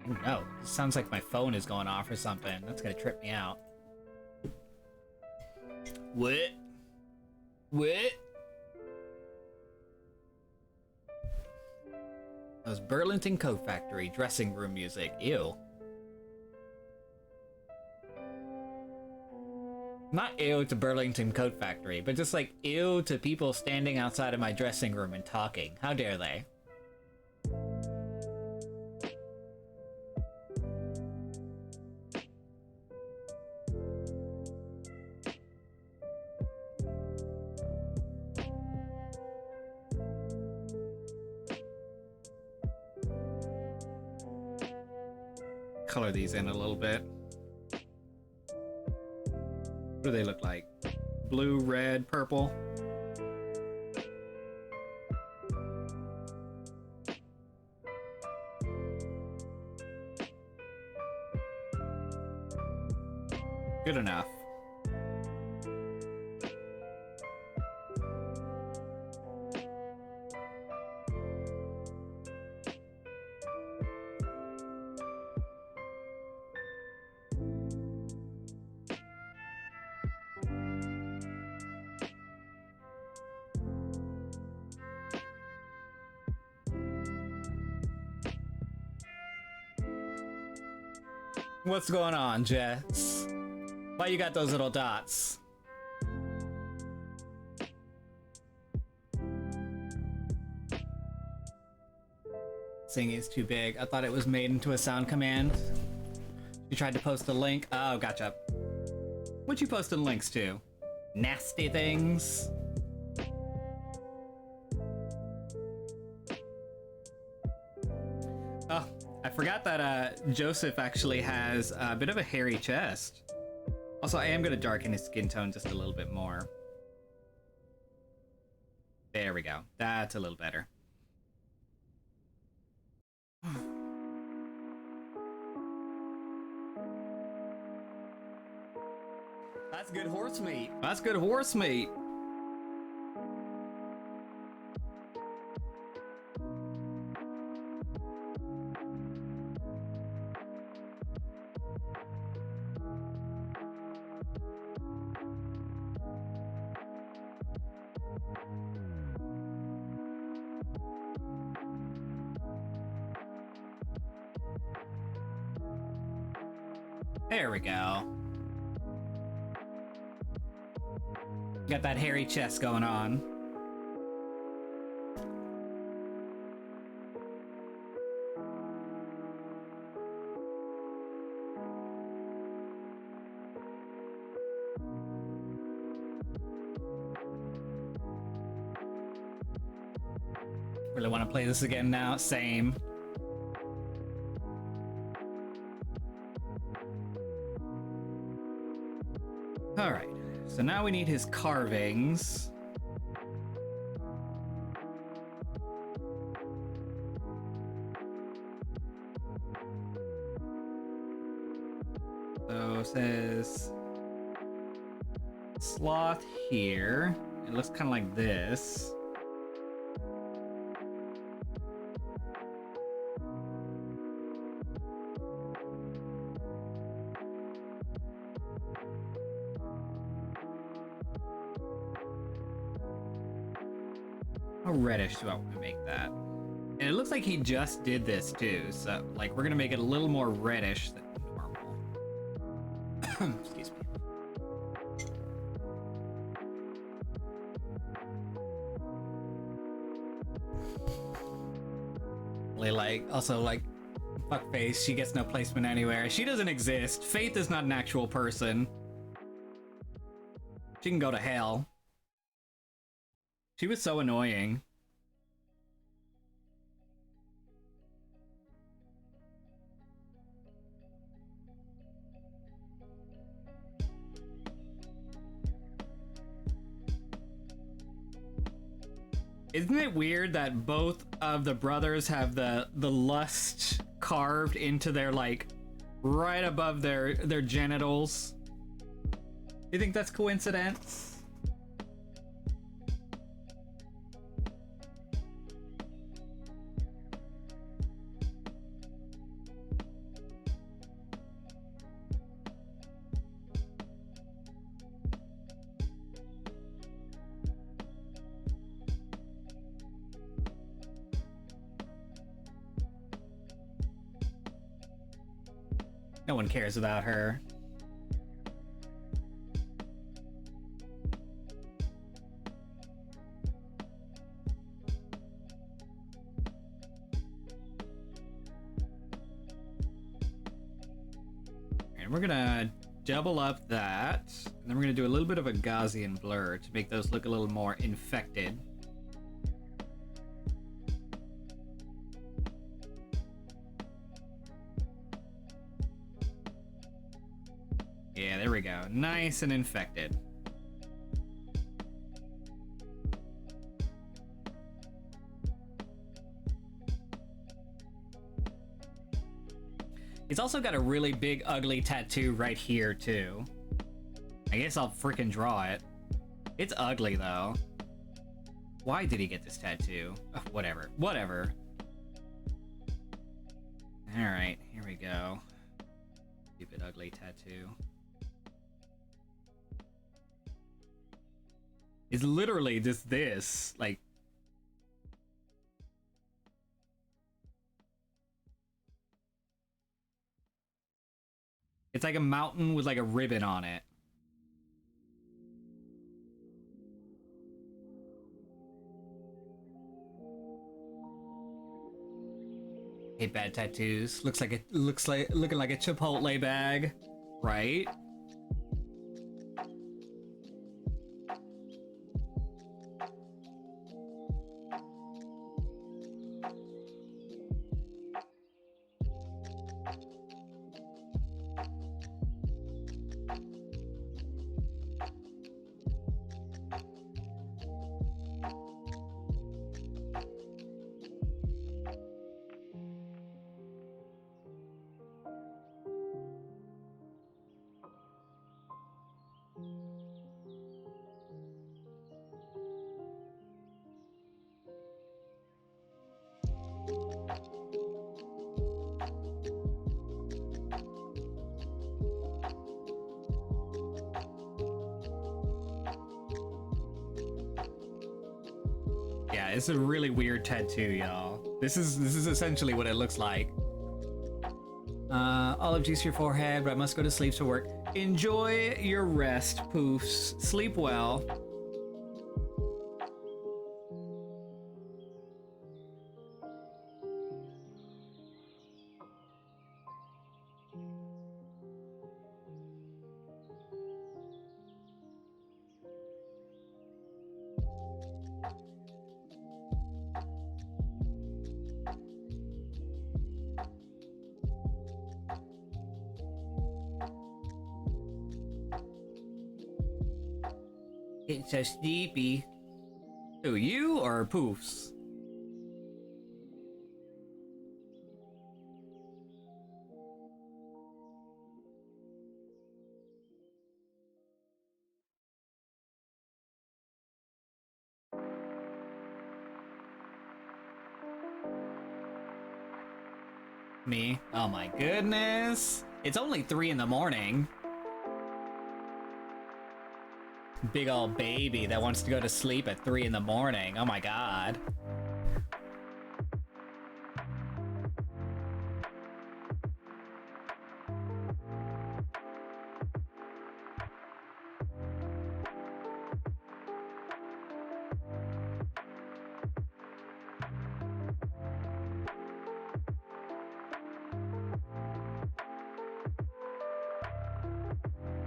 Oh no, it sounds like my phone is going off or something. That's gonna trip me out. What? What? That was Burlington Coat Factory dressing room music. Ew. Not ew to Burlington Coat Factory, but just like ew to people standing outside of my dressing room and talking. How dare they? Color these in a little bit. What do they look like? Blue, red, purple? Good enough. What's going on, Jess? Why you got those little dots? Saying it's too big. I thought it was made into a sound command. You tried to post a link? Oh, gotcha. What you posting links to? Nasty things? Oh, I forgot that Joseph actually has a bit of a hairy chest. Also, I am going to darken his skin tone just a little bit more. There we go. That's a little better. That's good horse meat. That's good horse meat. There we go. Got that hairy chest going on. Really want to play this again now. Same. All right. So now we need his carvings. So it says sloth here. It looks kind of like this. How reddish do I want to make that? And it looks like he just did this too, so like we're gonna make it a little more reddish than normal. Excuse me. Like also like fuckface, she gets no placement anywhere. She doesn't exist. Faith is not an actual person. She can go to hell. She was so annoying. Isn't it weird that both of the brothers have the lust carved into their like right above their genitals? You think that's coincidence? No one cares about her. And we're gonna double up that, and then we're gonna do a little bit of a Gaussian blur to make those look a little more infected. Yeah, there we go. Nice and infected. He's also got a really big, ugly tattoo right here, too. I guess I'll freaking draw it. It's ugly, though. Why did he get this tattoo? Ugh, whatever. Whatever. Alright, here we go. Stupid, ugly tattoo. It's literally just this, like... It's like a mountain with like a ribbon on it. Hey, bad tattoos. Looking like a Chipotle bag, right? Yeah, it's a really weird tattoo, y'all. This is essentially what it looks like. Olive juice your forehead, but I must go to sleep to work. Enjoy your rest, Poofs. Sleep well. It's so sleepy. Who, you or Poofs? Me? Oh my goodness. It's only 3 in the morning. Big old baby that wants to go to sleep at 3 in the morning. Oh my god.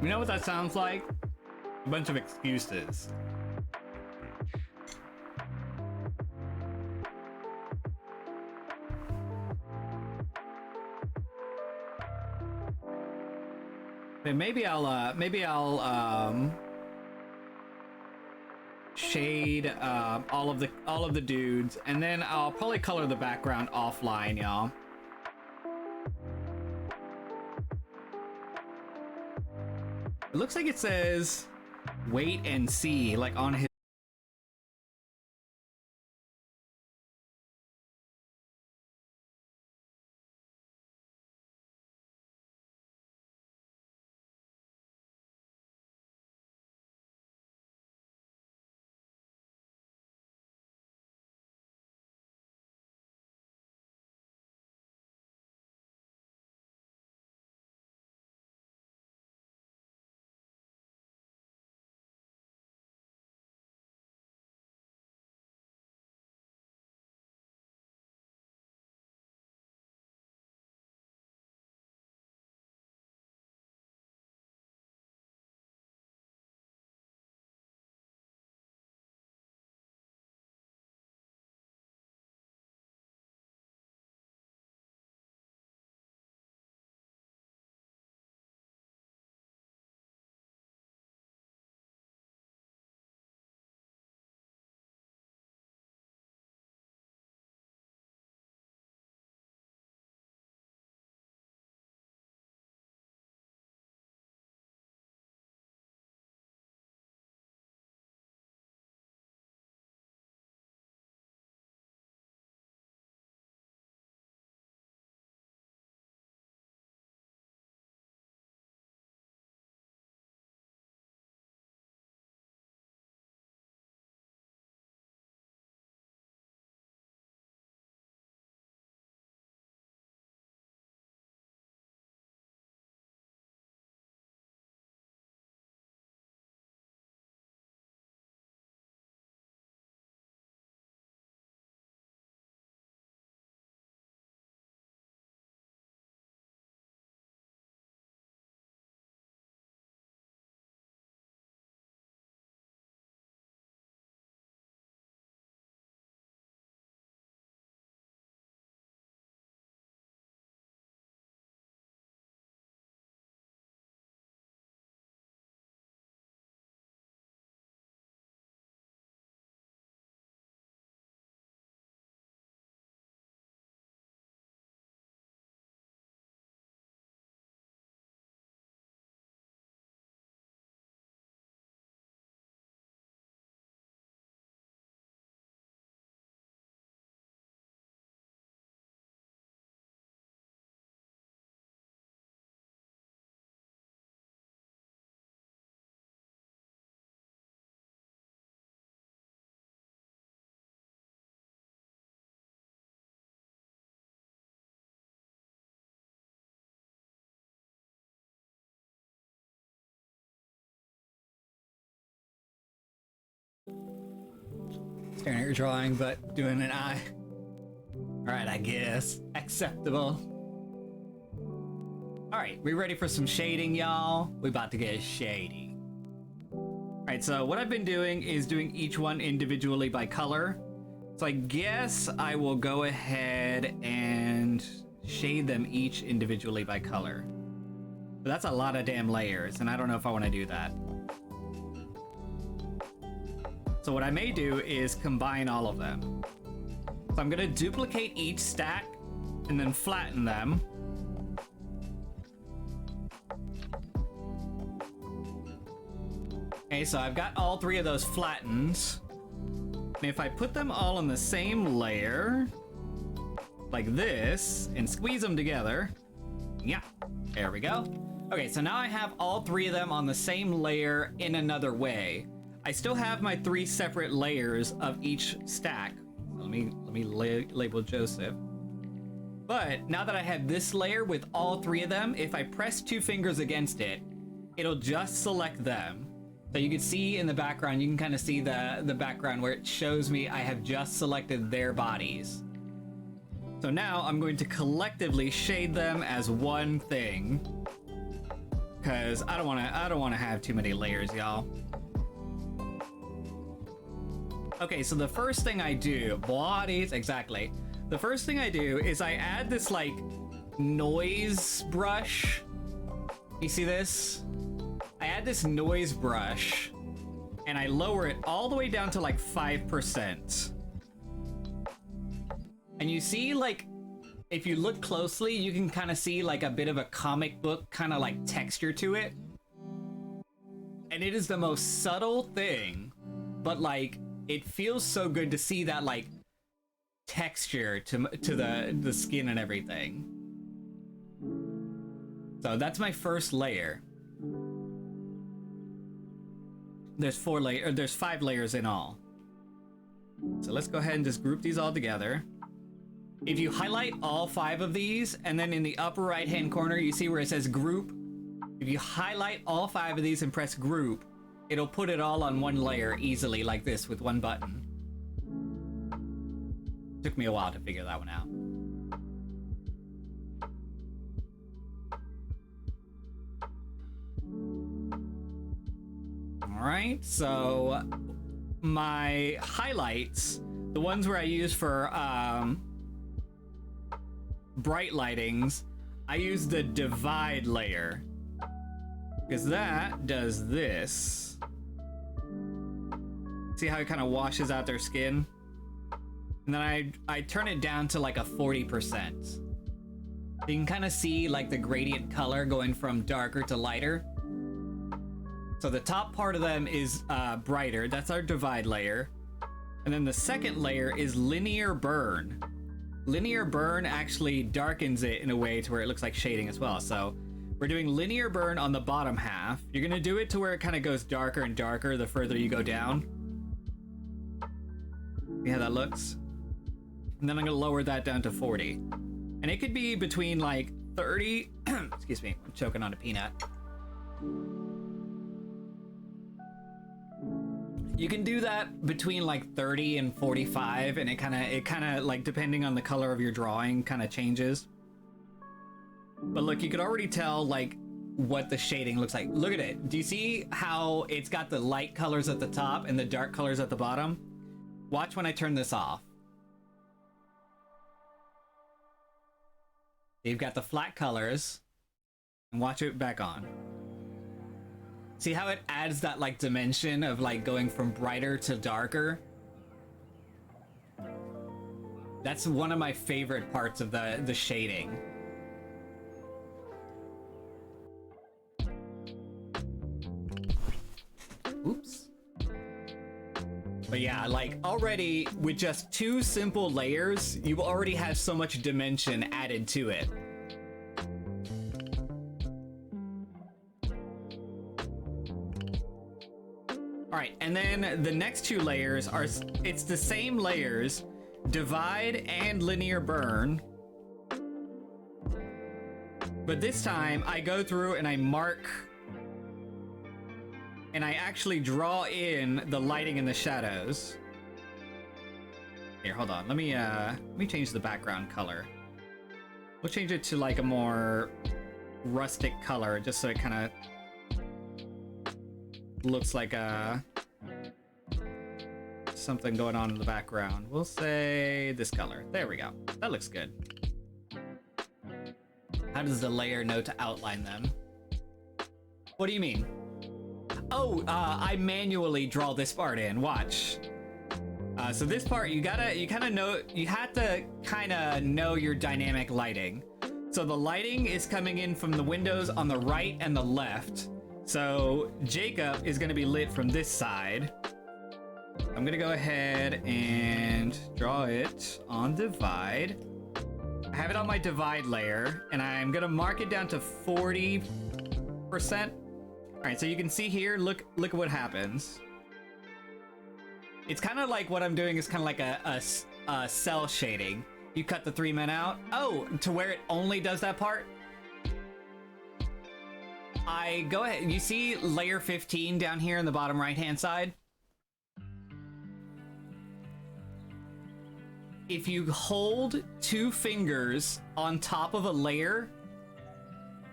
You know what that sounds like? A bunch of excuses. Okay, maybe I'll shade all of the dudes, and then I'll probably color the background offline, y'all. It looks like it says wait and see, like on his. Staring at your drawing, but doing an eye. Alright, I guess. Acceptable. Alright, we ready for some shading, y'all? We about to get shady. Alright, so what I've been doing is doing each one individually by color. So I guess I will go ahead and shade them each individually by color. But that's a lot of damn layers, and I don't know if I want to do that. So what I may do is combine all of them. So I'm gonna duplicate each stack and then flatten them. Okay, so I've got all 3 of those flattened. And if I put them all in the same layer, like this and squeeze them together. Yeah, there we go. Okay, so now I have all 3 of them on the same layer in another way. I still have my 3 separate layers of each stack. Let me label Joseph. But now that I have this layer with all 3 of them, if I press 2 fingers against it, it'll just select them. So you can see in the background, you can kind of see the background where it shows me I have just selected their bodies. So now I'm going to collectively shade them as one thing, because I don't want to have too many layers, y'all. Okay, so the first thing I do, bodies, exactly. The first thing I do is I add this like noise brush. You see this? I add this noise brush and I lower it all the way down to like 5%. And you see, like, if you look closely, you can kind of see like a bit of a comic book kind of like texture to it. And it is the most subtle thing, but like, it feels so good to see that like texture to the skin and everything. So that's my first layer. There's 5 layers in all. So let's go ahead and just group these all together. If you highlight all 5 of these, and then in the upper right hand corner you see where it says group, if you highlight all 5 of these and press group, it'll put it all on one layer easily like this with one button. Took me a while to figure that one out. Alright, so my highlights, the ones where I use for bright lightings, I use the divide layer, because that does this. See how it kind of washes out their skin? And then I turn it down to like a 40%. So you can kind of see like the gradient color going from darker to lighter. So the top part of them is brighter. That's our divide layer. And then the second layer is linear burn. Linear burn actually darkens it in a way to where it looks like shading as well. So we're doing linear burn on the bottom half. You're gonna do it to where it kind of goes darker and darker the further you go down. See how that looks? And then I'm gonna lower that down to 40. And it could be between like 30, excuse me, I'm choking on a peanut. You can do that between like 30 and 45, and it kind of like, depending on the color of your drawing, kind of changes. But look, you could already tell like what the shading looks like. Look at it. Do you see how it's got the light colors at the top and the dark colors at the bottom? Watch when I turn this off. You've got the flat colors, and watch it back on. See how it adds that like dimension of like going from brighter to darker? That's one of my favorite parts of the shading. Oops. But yeah, like already with just 2 simple layers, you already have so much dimension added to it. Alright, and then the next 2 layers are, it's the same layers, divide and linear burn. But this time I go through and I mark, and I actually draw in the lighting and the shadows. Here, hold on. Let me change the background color. We'll change it to like a more rustic color, just so it kind of looks like something going on in the background. We'll say this color. There we go. That looks good. How does the layer know to outline them? What do you mean? Oh, I manually draw this part in. Watch. So this part, you have to kind of know your dynamic lighting. So the lighting is coming in from the windows on the right and the left. So Jacob is going to be lit from this side. I'm going to go ahead and draw it on divide. I have it on my divide layer, and I'm gonna mark it down to 40%. All right, so you can see here, look at what happens. It's kind of like what I'm doing is kind of like a cell shading. You cut the 3 men out. Oh, to where it only does that part? I go ahead. You see layer 15 down here in the bottom right-hand side? If you hold 2 fingers on top of a layer,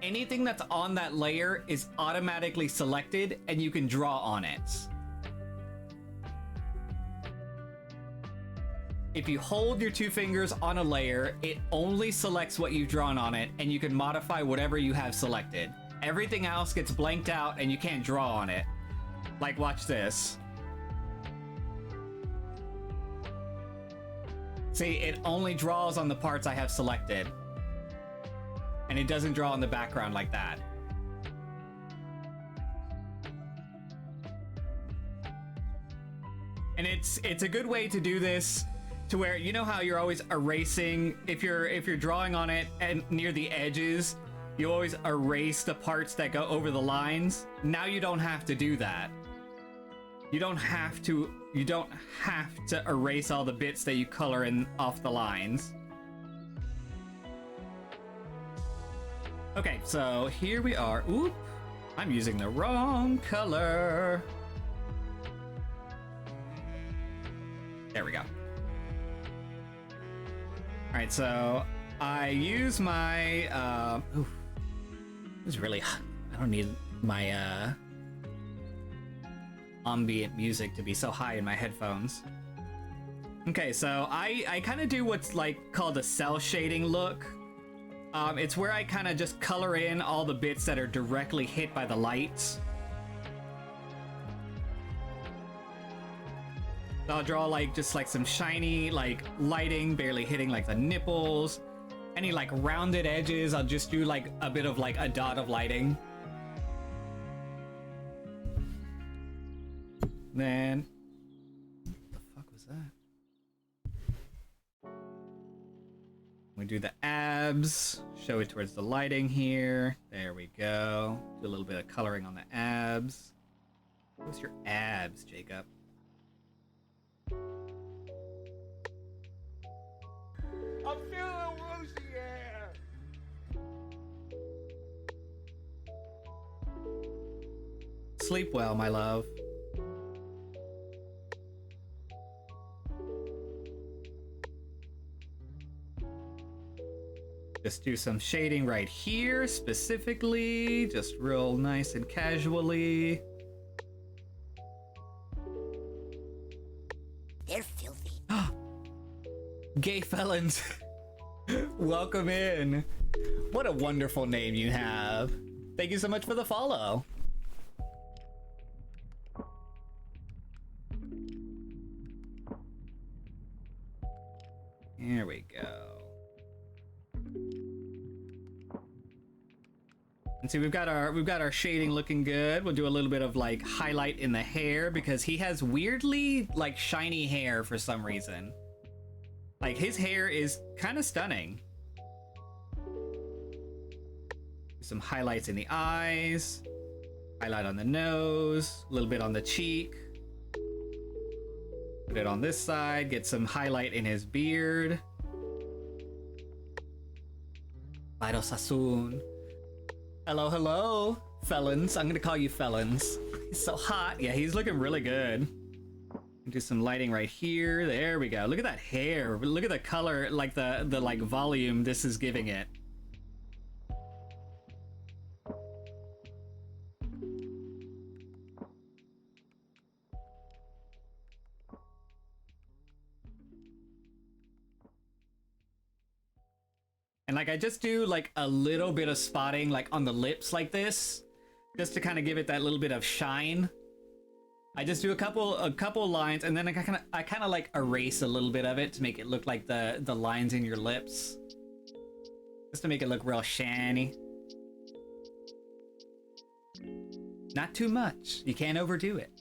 anything that's on that layer is automatically selected and you can draw on it. If you hold your 2 fingers on a layer, it only selects what you've drawn on it, and you can modify whatever you have selected. Everything else gets blanked out and you can't draw on it. Like, watch this. See, it only draws on the parts I have selected. And it doesn't draw on the background like that. And it's a good way to do this to where, you know how you're always erasing, if you're drawing on it and near the edges, you always erase the parts that go over the lines. Now you don't have to do that. You don't have to erase all the bits that you color in off the lines. Okay, so here we are. Oop, I'm using the wrong color. There we go. All right, so I use my this is really, I don't need my ambient music to be so high in my headphones. Okay, so I kind of do what's like called a cell shading look. It's where I kind of just color in all the bits that are directly hit by the lights. So I'll draw like just like some shiny like lighting, barely hitting like the nipples. Any like rounded edges, I'll just do like a bit of like a dot of lighting. Then, what the fuck was that? We do the abs, show it towards the lighting here. There we go. Do a little bit of coloring on the abs. What's your abs, Jacob? I'm feeling woozy here. Sleep well, my love. Just do some shading right here, specifically, just real nice and casually. They're filthy. Gay felons, welcome in. What a wonderful name you have. Thank you so much for the follow. Here we go. And see, we've got our shading looking good. We'll do a little bit of like highlight in the hair because he has weirdly like shiny hair for some reason. Like his hair is kind of stunning. Some highlights in the eyes, highlight on the nose, a little bit on the cheek. Put it on this side, get some highlight in his beard. Vito Sassoon. Hello, hello, felons. I'm gonna call you felons. He's so hot. Yeah, he's looking really good. Do some lighting right here. There we go. Look at that hair. Look at the color, like the like volume this is giving it. And like I just do like a little bit of spotting like on the lips like this, just to kind of give it that little bit of shine. I just do a couple lines, and then I kind of like erase a little bit of it to make it look like the lines in your lips, just to make it look real shiny. Not too much. You can't overdo it.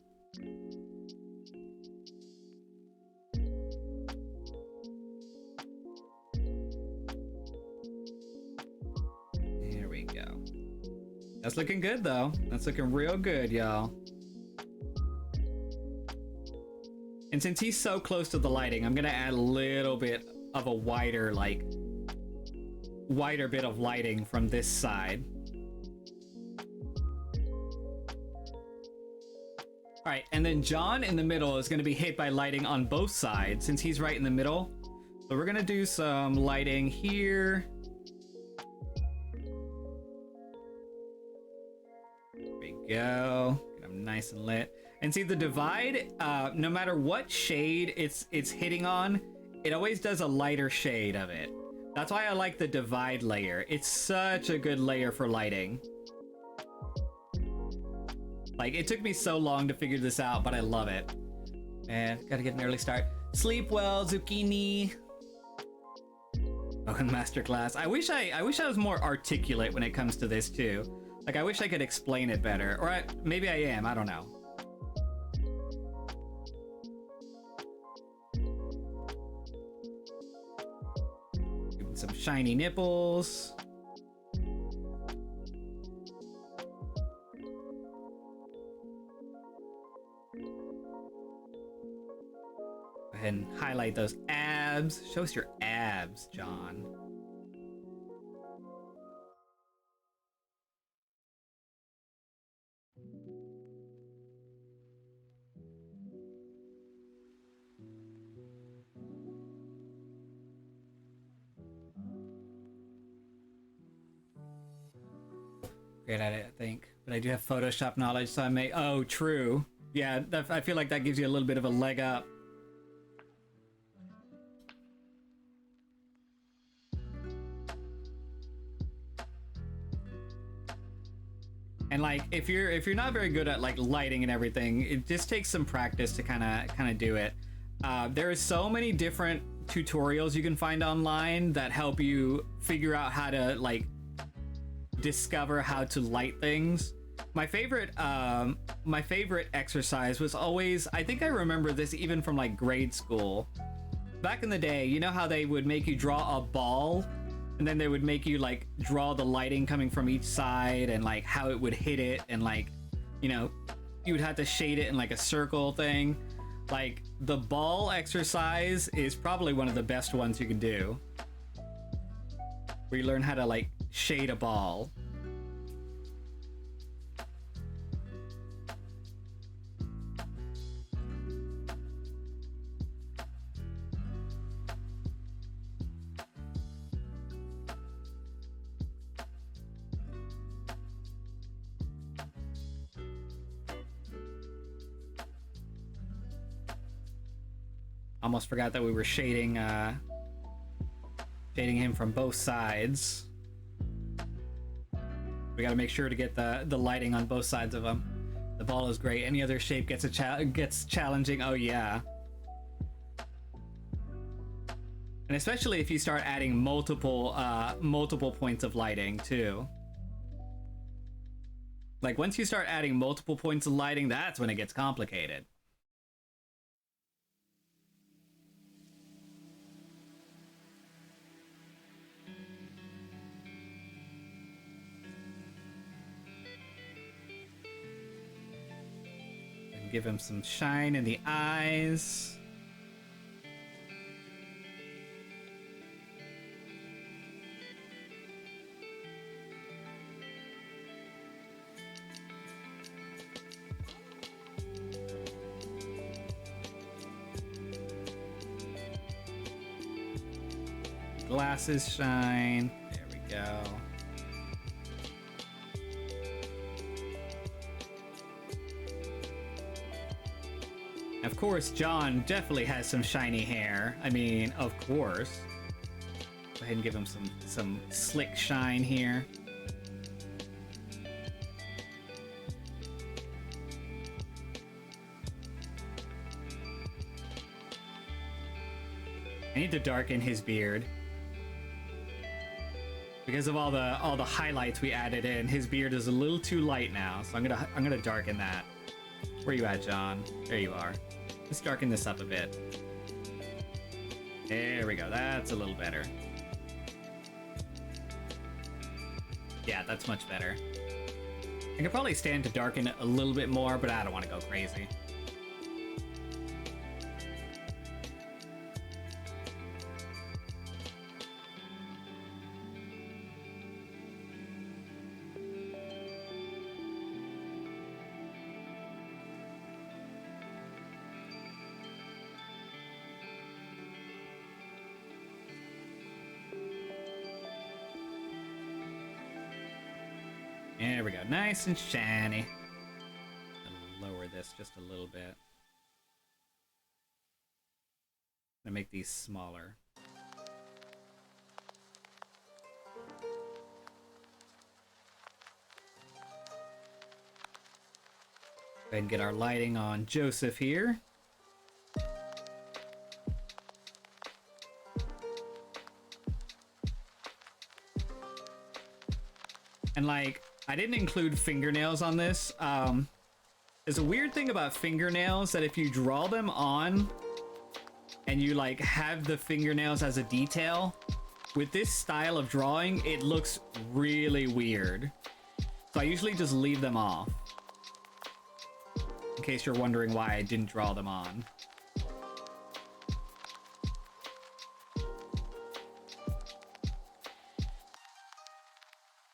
That's looking good though. That's looking real good, y'all. And since he's so close to the lighting, I'm gonna add a little bit of a wider bit of lighting from this side. All right, and then John in the middle is gonna be hit by lighting on both sides since he's right in the middle. So we're gonna do some lighting here. There we go. Get them nice and lit. And see the divide, no matter what shade it's hitting on, it always does a lighter shade of it. That's why I like the divide layer. It's such a good layer for lighting. Like, it took me so long to figure this out, but I love it. And gotta get an early start. Sleep well, Zucchini. Oh, masterclass. I wish I was more articulate when it comes to this too. Like, I wish I could explain it better. Or maybe I am, I don't know. Give him some shiny nipples. Go ahead and highlight those abs. Show us your abs, John. Great at it, I think. But I do have Photoshop knowledge, so I may... Oh, true. Yeah, I feel like that gives you a little bit of a leg up. And like, if you're not very good at like lighting and everything, it just takes some practice to kind of do it. There are so many different tutorials you can find online that help you figure out how to like discover how to light things. My favorite exercise was always, I think I remember this even from like grade school. Back in the day, you know how they would make you draw a ball? And then they would make you like draw the lighting coming from each side and like how it would hit it, and like, you know, you would have to shade it in like a circle thing. Like the ball exercise is probably one of the best ones you can do, where you learn how to like shade a ball. Almost forgot that we were shading him from both sides. We got to make sure to get the lighting on both sides of him. The ball is great. Any other shape gets challenging. Oh yeah. And especially if you start adding multiple points of lighting too. Like once you start adding multiple points of lighting, that's when it gets complicated. Give him some shine in the eyes. Glasses shine. There we go. Of course, John definitely has some shiny hair. I mean, of course. Go ahead and give him some slick shine here. I need to darken his beard. Because of all the highlights we added in, his beard is a little too light now, so I'm gonna darken that. Where you at, John? There you are. Let's darken this up a bit. There we go. That's a little better. Yeah, that's much better. I could probably stand to darken it a little bit more, but I don't want to go crazy. There we go, nice and shiny. I'll lower this just a little bit. I'm gonna make these smaller. Go ahead and get our lighting on Joseph here. And like, I didn't include fingernails on this. There's a weird thing about fingernails that if you draw them on and you like have the fingernails as a detail, with this style of drawing, it looks really weird. So I usually just leave them off. In case you're wondering why I didn't draw them on.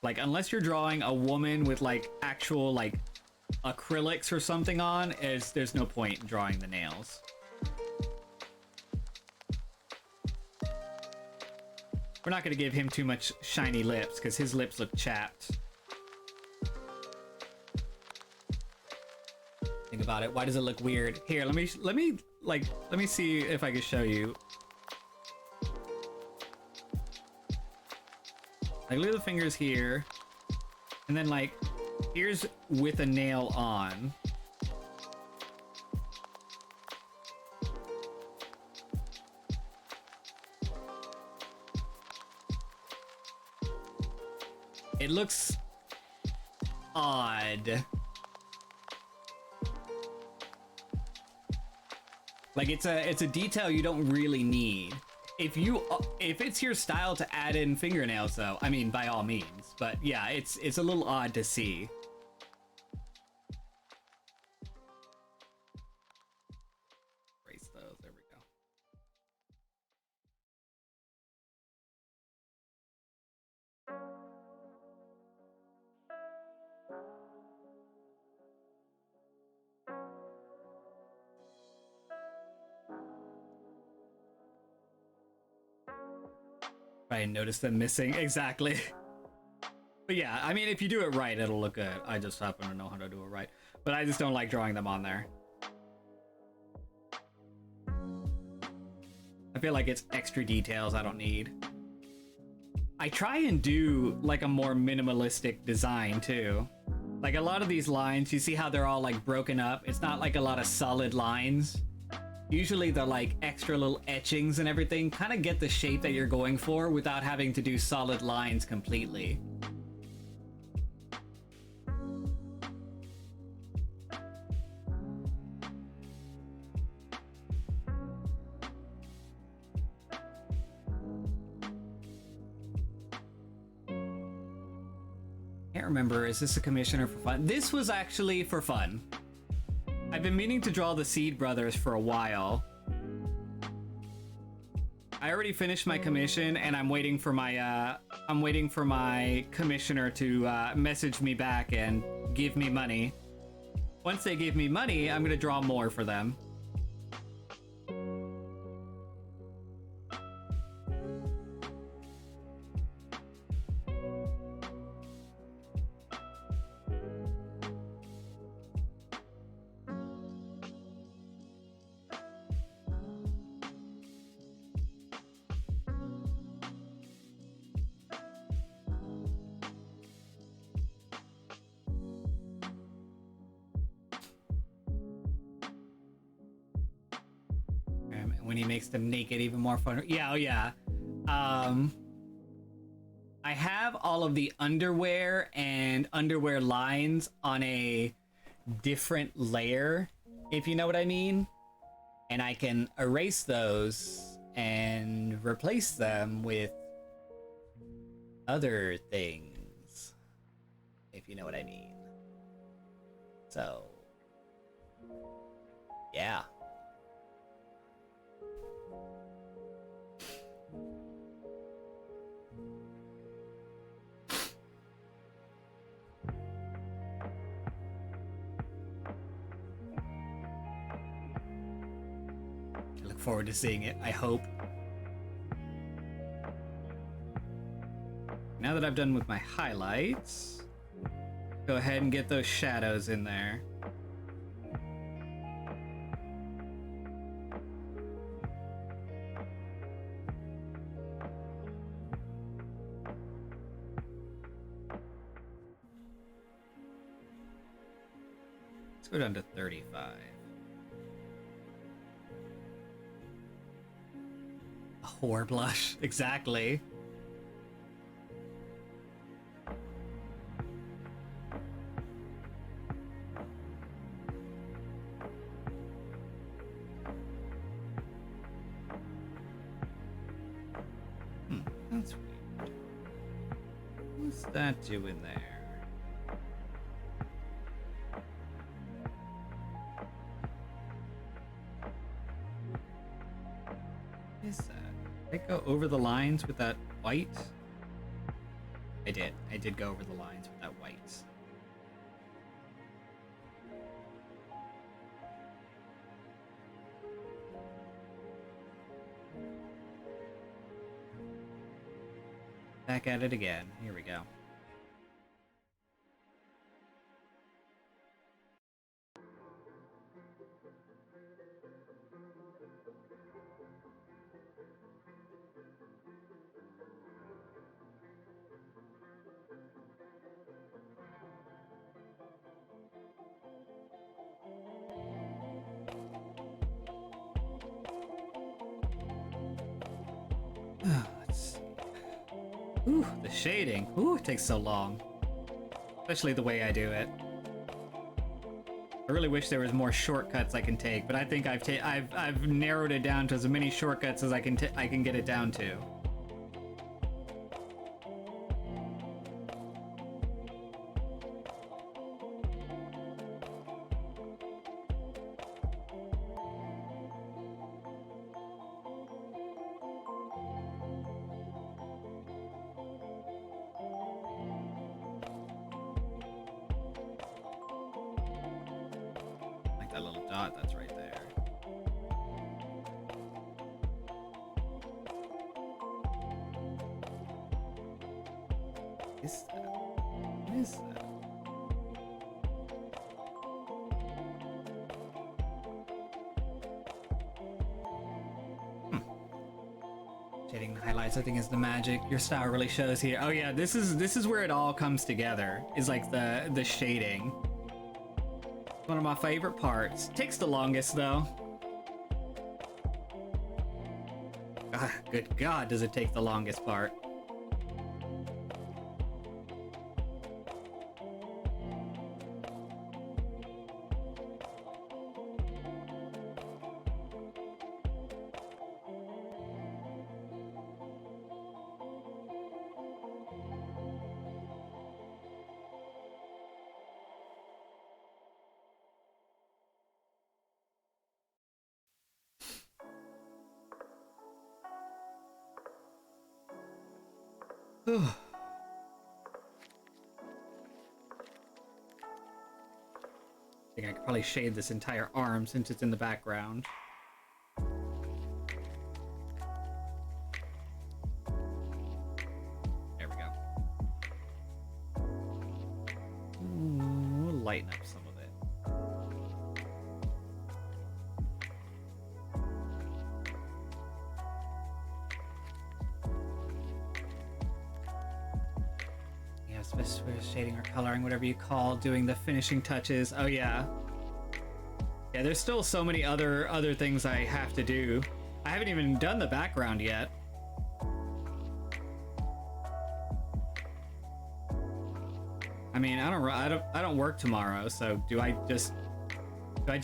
Like, unless you're drawing a woman with, like, actual, like, acrylics or something on, there's no point in drawing the nails. We're not going to give him too much shiny lips, because his lips look chapped. Think about it. Why does it look weird? Here, let me see if I can show you. Like, look at the fingers here, and then like, here's with a nail on. It looks odd. Like, it's a detail you don't really need. If it's your style to add in fingernails, though, I mean, by all means. But yeah, it's a little odd to see. Erase those. There we go. I noticed them missing. Exactly. But yeah, I mean, if you do it right, it'll look good. I just happen to know how to do it right. But I just don't like drawing them on there. I feel like it's extra details I don't need. I try and do like a more minimalistic design too. Like, a lot of these lines, you see how they're all like broken up? It's not like a lot of solid lines. Usually they're like extra little etchings and everything, kind of get the shape that you're going for without having to do solid lines completely. Can't remember, is this a commissioner for fun? This was actually for fun. I've been meaning to draw the Seed Brothers for a while. I already finished my commission, and I'm waiting for my commissioner to message me back and give me money. Once they give me money, I'm gonna draw more for them. When he makes them naked, even more fun. Yeah, oh yeah. I have all of the underwear and underwear lines on a different layer, if you know what I mean. And I can erase those and replace them with other things, if you know what I mean. So, yeah. I look forward to seeing it, I hope. Now that I've done with my highlights, go ahead and get those shadows in there. Let's go down to 35. A whore blush, exactly. That's weird. What's that doing there? What is that? Did I go over the lines with that white? I did. I did go over the lines with that white. Back at it again. Here we go. Let's see. Ooh, the shading. Ooh, it takes so long. Especially the way I do it. I really wish there was more shortcuts I can take, but I think I've narrowed it down to as many shortcuts as I can get it down to. Like that little dot that's right there. Is that? What is that? Shading the highlights, I think, is the magic. Your style really shows here. Oh yeah, this is where it all comes together. Is like the shading. One of my favorite parts. Takes the longest though. Good God, does it take the longest part? I think I could probably shade this entire arm since it's in the background. There we go. Ooh, we'll lighten up some of it. Special shading or coloring, whatever you call doing the finishing touches. Oh yeah. Yeah, there's still so many other things I have to do. I haven't even done the background yet. I mean, I don't work tomorrow, so do I just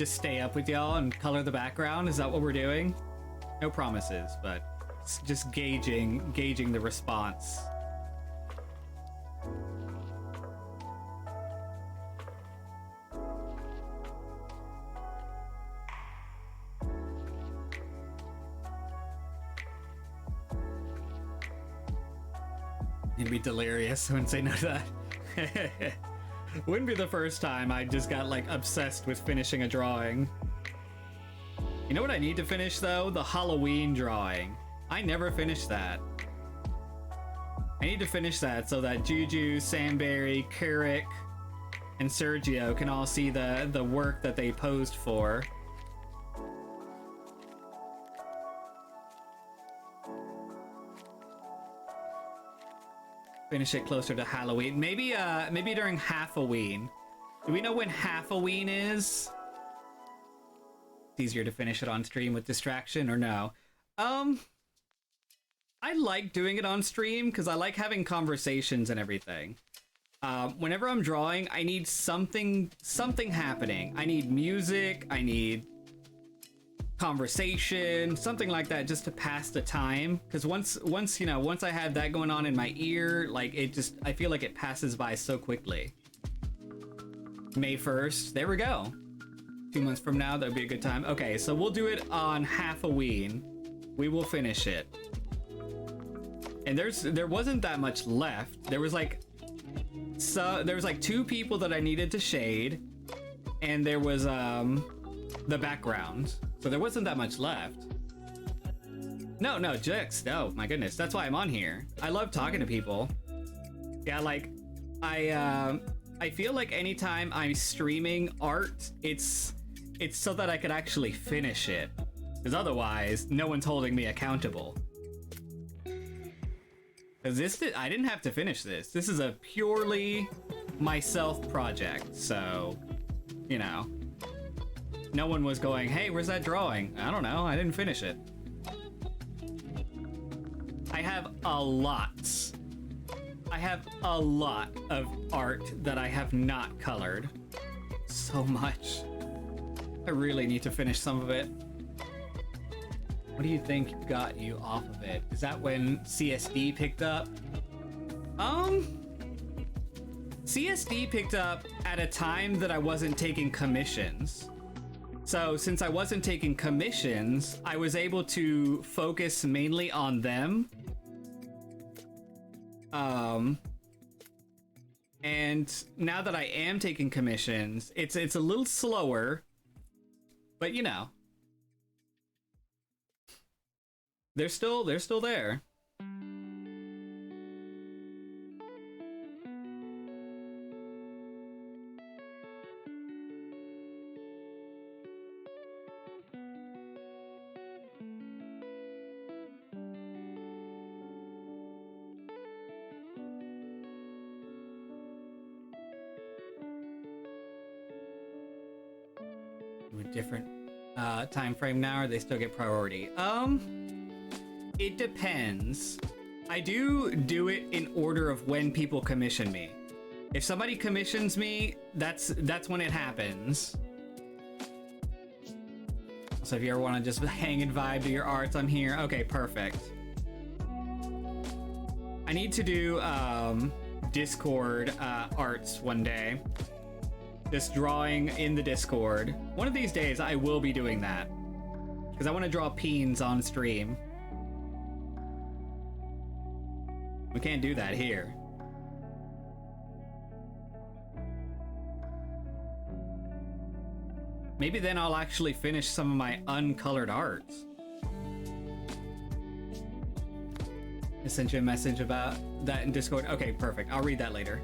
stay up with y'all and color the background? Is that what we're doing? No promises, but just gauging the response. You'd be delirious. I wouldn't say no to that. Wouldn't be the first time I just got like obsessed with finishing a drawing. You know what I need to finish though? The Halloween drawing. I never finished that. I need to finish that so that Juju, Samberry, Kurik, and Sergio can all see the work that they posed for. Finish it closer to Halloween. Maybe maybe during Half-a-ween. Do we know when Half-a-ween is? It's easier to finish it on stream with distraction, or no? I like doing it on stream because I like having conversations and everything. Whenever I'm drawing, I need something happening. I need music, I need conversation, something like that, just to pass the time. Because once I have that going on in my ear, like I feel like it passes by so quickly. May 1st, there we go. 2 months from now, that'd be a good time. Okay, so we'll do it on Half-a-ween. We will finish it. And there wasn't that much left. There was like 2 people that I needed to shade, and there was the background. So there wasn't that much left. No, Jix, no, my goodness. That's why I'm on here. I love talking to people. Yeah, like I feel like anytime I'm streaming art, it's so that I could actually finish it. Because otherwise, no one's holding me accountable. Because I didn't have to finish this. This is a purely myself project, so, you know. No one was going, hey, where's that drawing? I don't know, I didn't finish it. I have a lot of art that I have not colored. So much. I really need to finish some of it. What do you think got you off of it? Is that when CSD picked up? CSD picked up at a time that I wasn't taking commissions. So since I wasn't taking commissions, I was able to focus mainly on them. And now that I am taking commissions, it's a little slower, but you know. They're still there. With different time frame now, or they still get priority? It depends. I do it in order of when people commission me. If somebody commissions me, that's when it happens. So if you ever want to just hang and vibe to your arts, I'm here. Okay, perfect. I need to do Discord arts one day. Just drawing in the Discord. One of these days I will be doing that. Because I want to draw peens on stream. We can't do that here. Maybe then I'll actually finish some of my uncolored arts. I sent you a message about that in Discord. Okay, perfect. I'll read that later.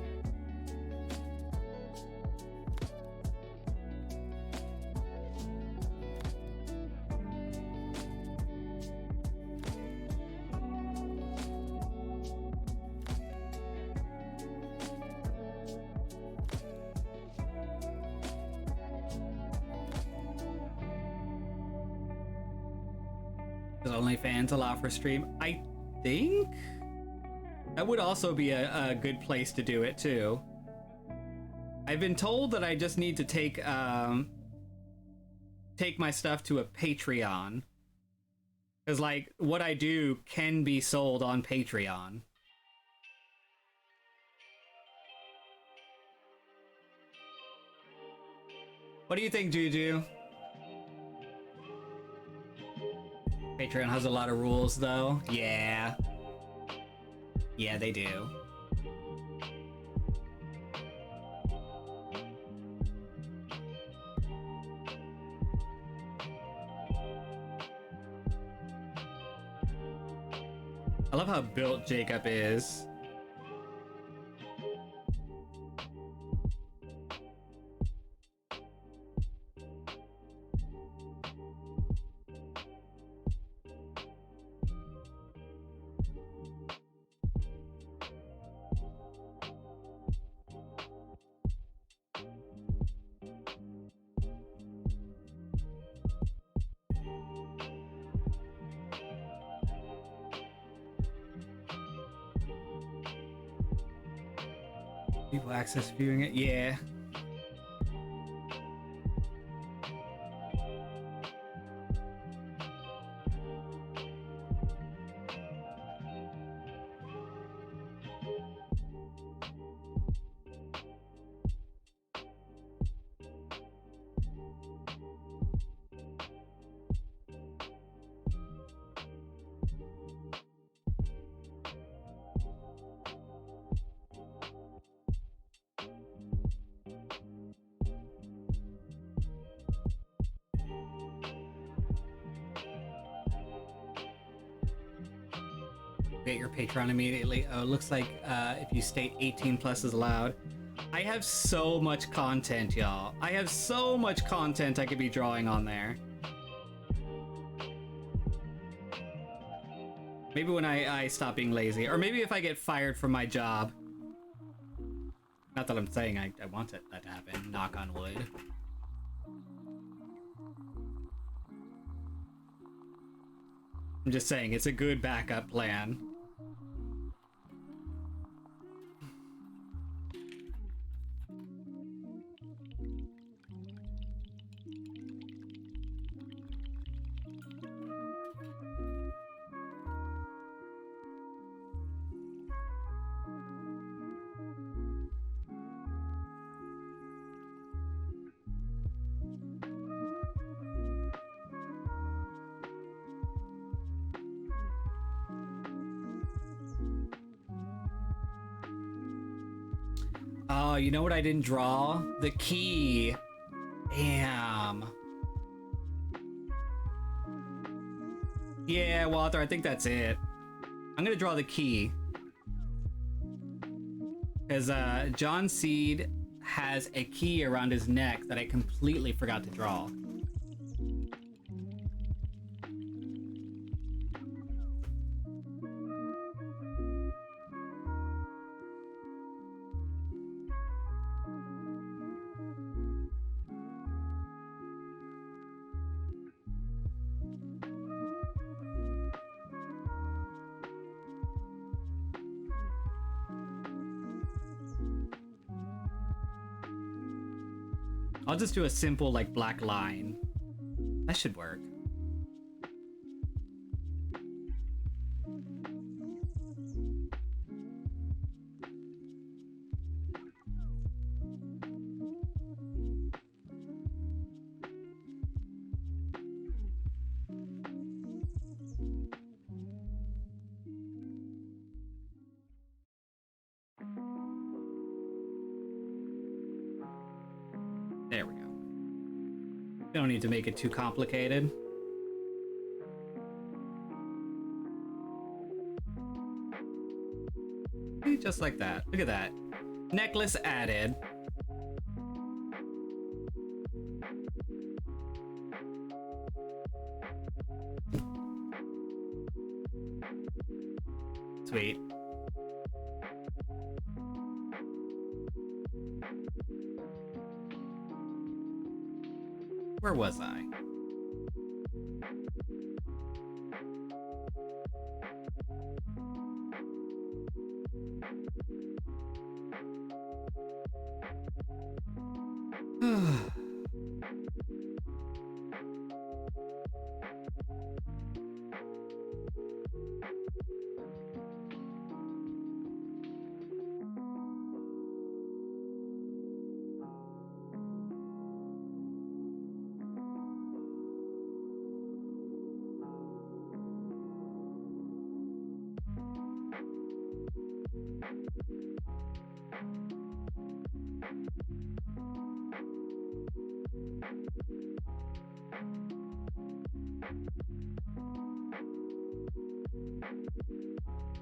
OnlyFans allow for stream? I think that would also be a good place to do it too. I've been told that I just need to take my stuff to a Patreon, because like what I do can be sold on Patreon. What do you think, Juju? Patreon has a lot of rules, though. Yeah. Yeah, they do. I love how built Jacob is. People access viewing it, yeah. Get your Patreon immediately. Oh, it looks like if you state 18 plus is allowed. I have so much content, y'all. I have so much content I could be drawing on there. Maybe when I stop being lazy, or maybe if I get fired from my job. Not that I'm saying I want that to happen, knock on wood. I'm just saying, it's a good backup plan. Oh, you know what I didn't draw? The key. Damn. Yeah, Walter, I think that's it. I'm gonna draw the key. Because John Seed has a key around his neck that I completely forgot to draw. I'll just do a simple, like, black line. That should work. There we go. Don't need to make it too complicated. Just like that. Look at that. Necklace added. Sweet. Where was I?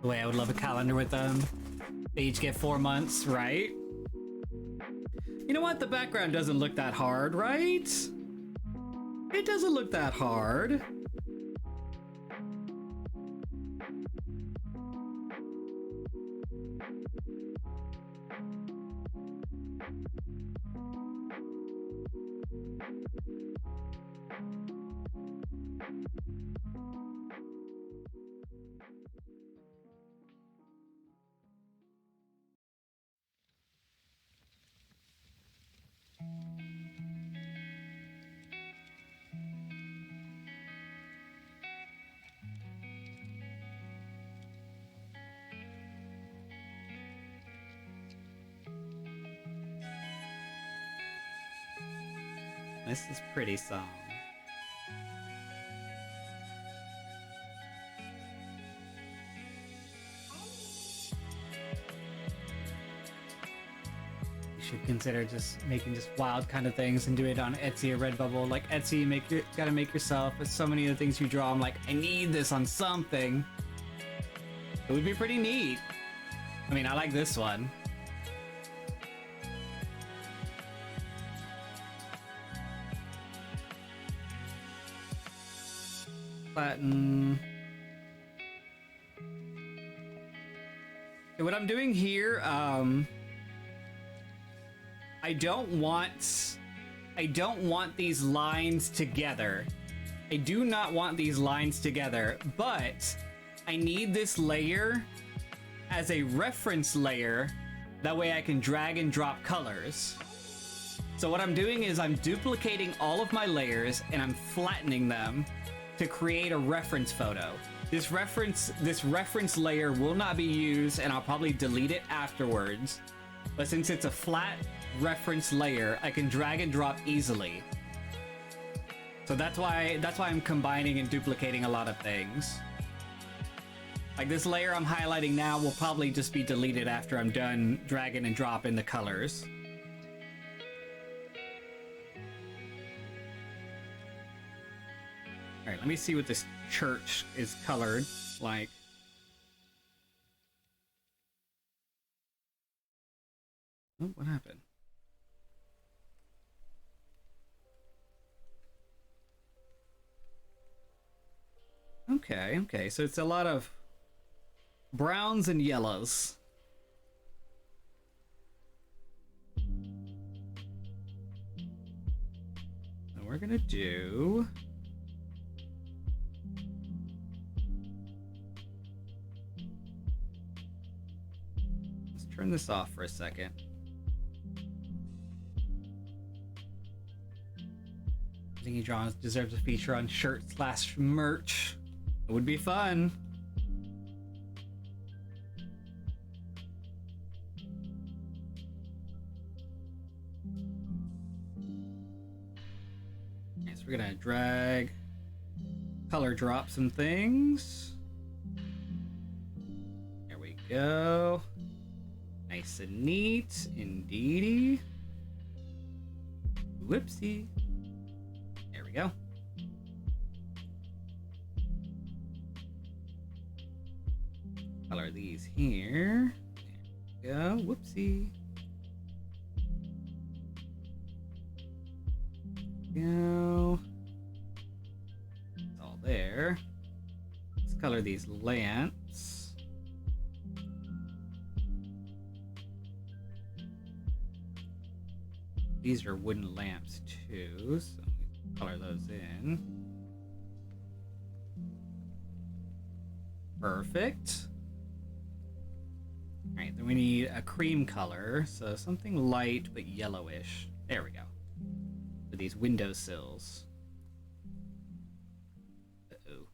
The way I would love a calendar with them. They each get 4 months, right? You know what? The background doesn't look that hard, right? It doesn't look that hard. This is a pretty song. You should consider just making just wild kind of things and do it on Etsy or Redbubble. Like Etsy, gotta make yourself. But so many of the things you draw, I'm like, I need this on something. It would be pretty neat. I mean, I like this one. Platin. Okay, what I'm doing here, I don't want these lines together. I do not want these lines together, but I need this layer as a reference layer. That way I can drag and drop colors. So what I'm doing is I'm duplicating all of my layers and I'm flattening them to create a reference photo. This reference layer will not be used, and I'll probably delete it afterwards. But since it's a flat reference layer, I can drag and drop easily. So that's why I'm combining and duplicating a lot of things. Like this layer I'm highlighting now will probably just be deleted after I'm done dragging and dropping the colors. Alright, let me see what this church is colored like. Oh, what happened? Okay, so it's a lot of browns and yellows. And we're gonna do... Let's turn this off for a second. I think he deserves a feature on shirt/merch. It would be fun. Okay, so we're gonna drag, color drop some things. There we go. Nice and neat, indeedy. Whoopsie. There we go. Color these here. There we go. Whoopsie. Go. It's all there. Let's color these lamps. These are wooden lamps too, so we color those in. Perfect. Alright, then we need a cream color, so something light but yellowish. There we go. For these windowsills. Uh-oh.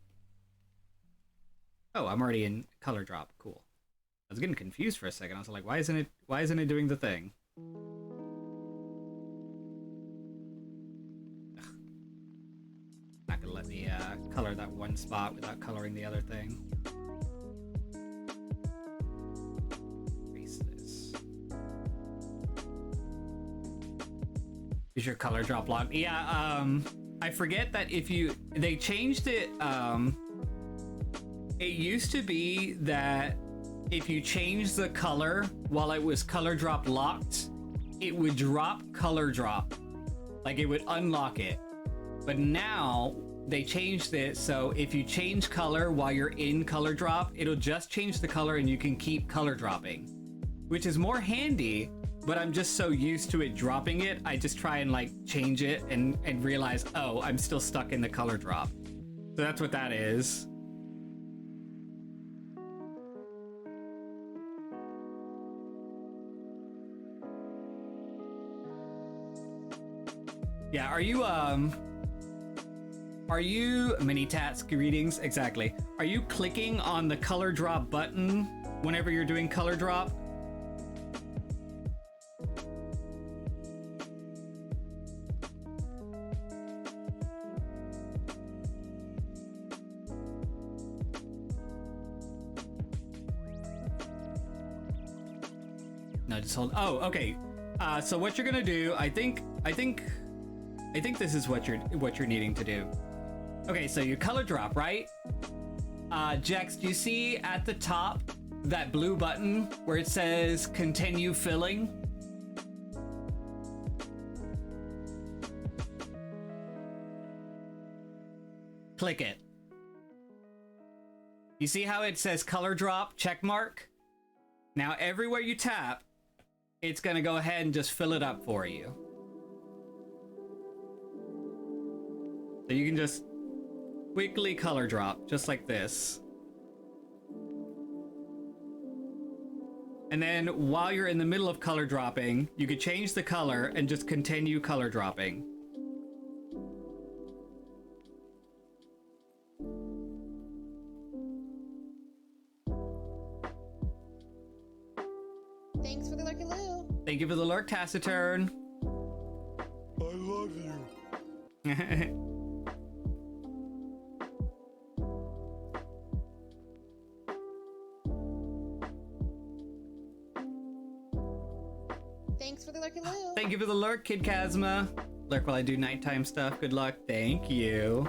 Oh, I'm already in color drop. Cool. I was getting confused for a second. I was like, why isn't it doing the thing? Ugh. Not gonna let me color that one spot without coloring the other thing. Is your color drop log? Yeah, I forget that if they changed it, It used to be that if you change the color while it was color drop locked, it would drop color drop. Like it would unlock it. But now they changed it so if you change color while you're in color drop, it'll just change the color and you can keep color dropping, which is more handy. But I'm just so used to it dropping it, I just try and like change it and realize, oh, I'm still stuck in the color drop. So that's what that is. Yeah, are you mini tats greetings? Exactly. Are you clicking on the color drop button whenever you're doing color drop? No, just hold. Oh, okay. So what you're gonna do? I think this is what you're needing to do. Okay, so you color drop, right? Jex, do you see at the top that blue button where it says continue filling? Click it. You see how it says color drop check mark? Now everywhere you tap, it's gonna go ahead and just fill it up for you. So you can just quickly color drop, just like this. And then while you're in the middle of color dropping, you could change the color and just continue color dropping. Thanks for the lurky loo. Thank you for the lurk, Taciturn. I love you. Thanks for the lurky loo. Thank you for the lurk, Kid Kazma. Lurk while I do nighttime stuff. Good luck. Thank you.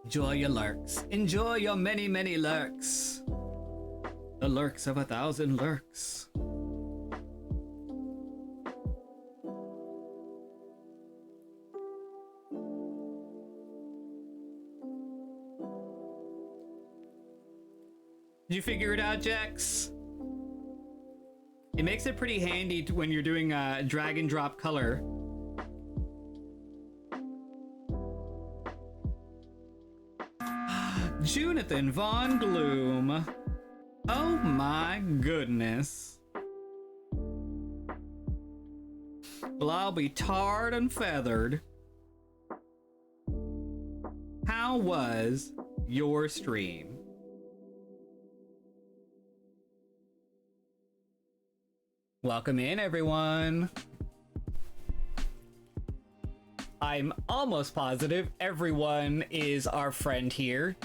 Enjoy your lurks. Enjoy your many, many lurks. The lurks of 1,000 lurks. Did you figure it out, Jax? It makes it pretty handy when you're doing drag and drop color. Jonathan Von Gloom. Oh my goodness. Well, I'll be tarred and feathered. How was your stream? Welcome in, everyone. I'm almost positive everyone is our friend here.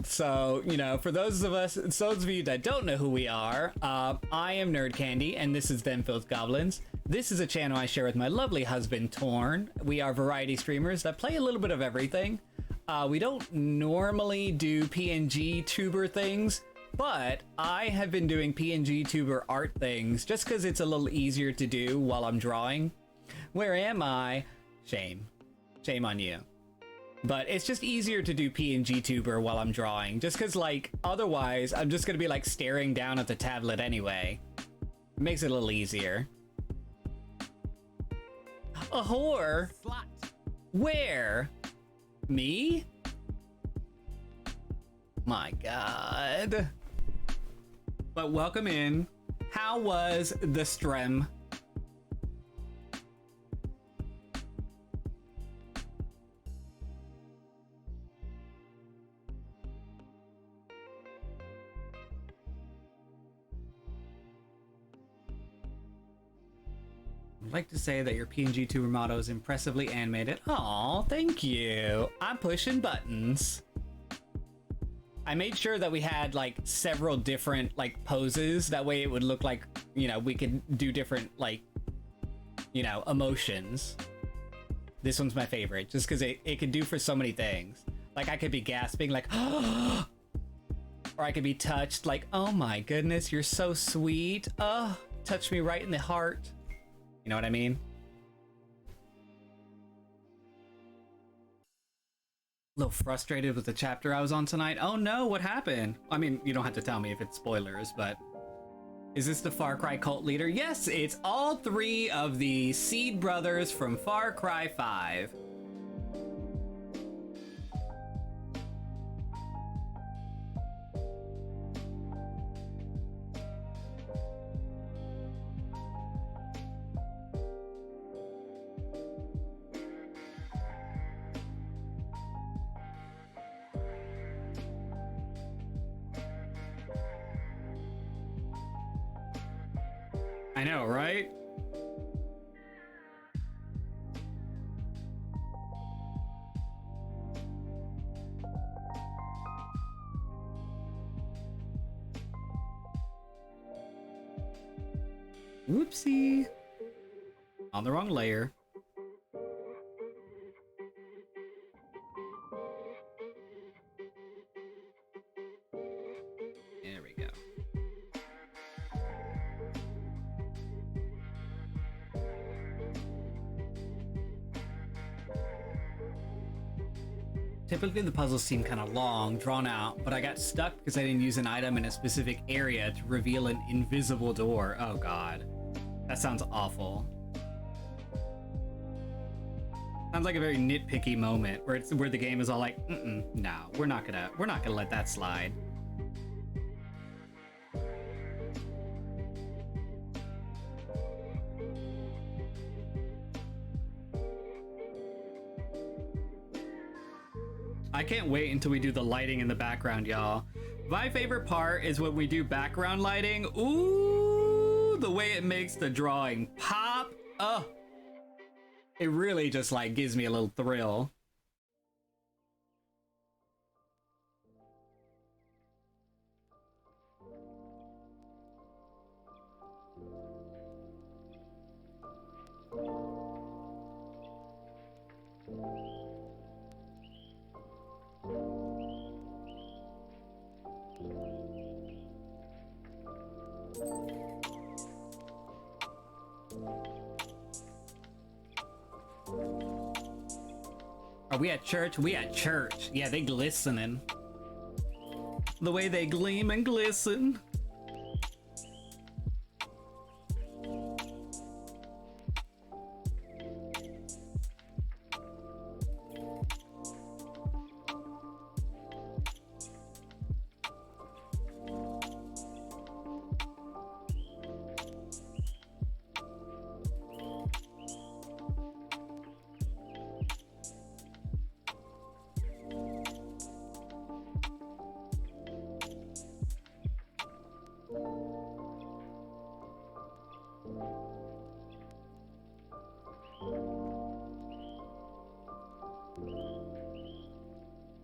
So, you know, for those of you that don't know who we are, I am Nerd Candy, and this is Them Filth Goblins. This is a channel I share with my lovely husband, Torn. We are variety streamers that play a little bit of everything. We don't normally do PNG tuber things, but I have been doing PNG tuber art things just because it's a little easier to do while I'm drawing. Where am I? Shame. Shame on you. But it's just easier to do PNG tuber while I'm drawing, just because, like, otherwise I'm just gonna be like staring down at the tablet anyway. It makes it a little easier. A whore? Slut. Where? Me? My god. But welcome in. How was the stream? I'd like to say that your PNG tuber motto is impressively animated. Aw, thank you. I'm pushing buttons. I made sure that we had like several different like poses. That way it would look like, you know, we could do different like, you know, emotions. This one's my favorite just because it could do for so many things. Like I could be gasping like, or I could be touched like, oh my goodness, you're so sweet. Oh, touch me right in the heart. You know what I mean? A little frustrated with the chapter I was on tonight. Oh no, what happened? I mean, you don't have to tell me if it's spoilers, but... Is this the Far Cry cult leader? Yes, it's all three of the Seed brothers from Far Cry 5. I know, right? Whoopsie. On the wrong layer. There we go. Typically the puzzles seem kind of long, drawn out, but I got stuck because I didn't use an item in a specific area to reveal an invisible door. Oh god. That sounds awful. Sounds like a very nitpicky moment where the game is all like, no, we're not gonna let that slide. I can't wait until we do the lighting in the background, y'all. My favorite part is when we do background lighting. Ooh, the way it makes the drawing pop. It really just like gives me a little thrill. Are we at church? We at church. Yeah, they glistening. The way they gleam and glisten.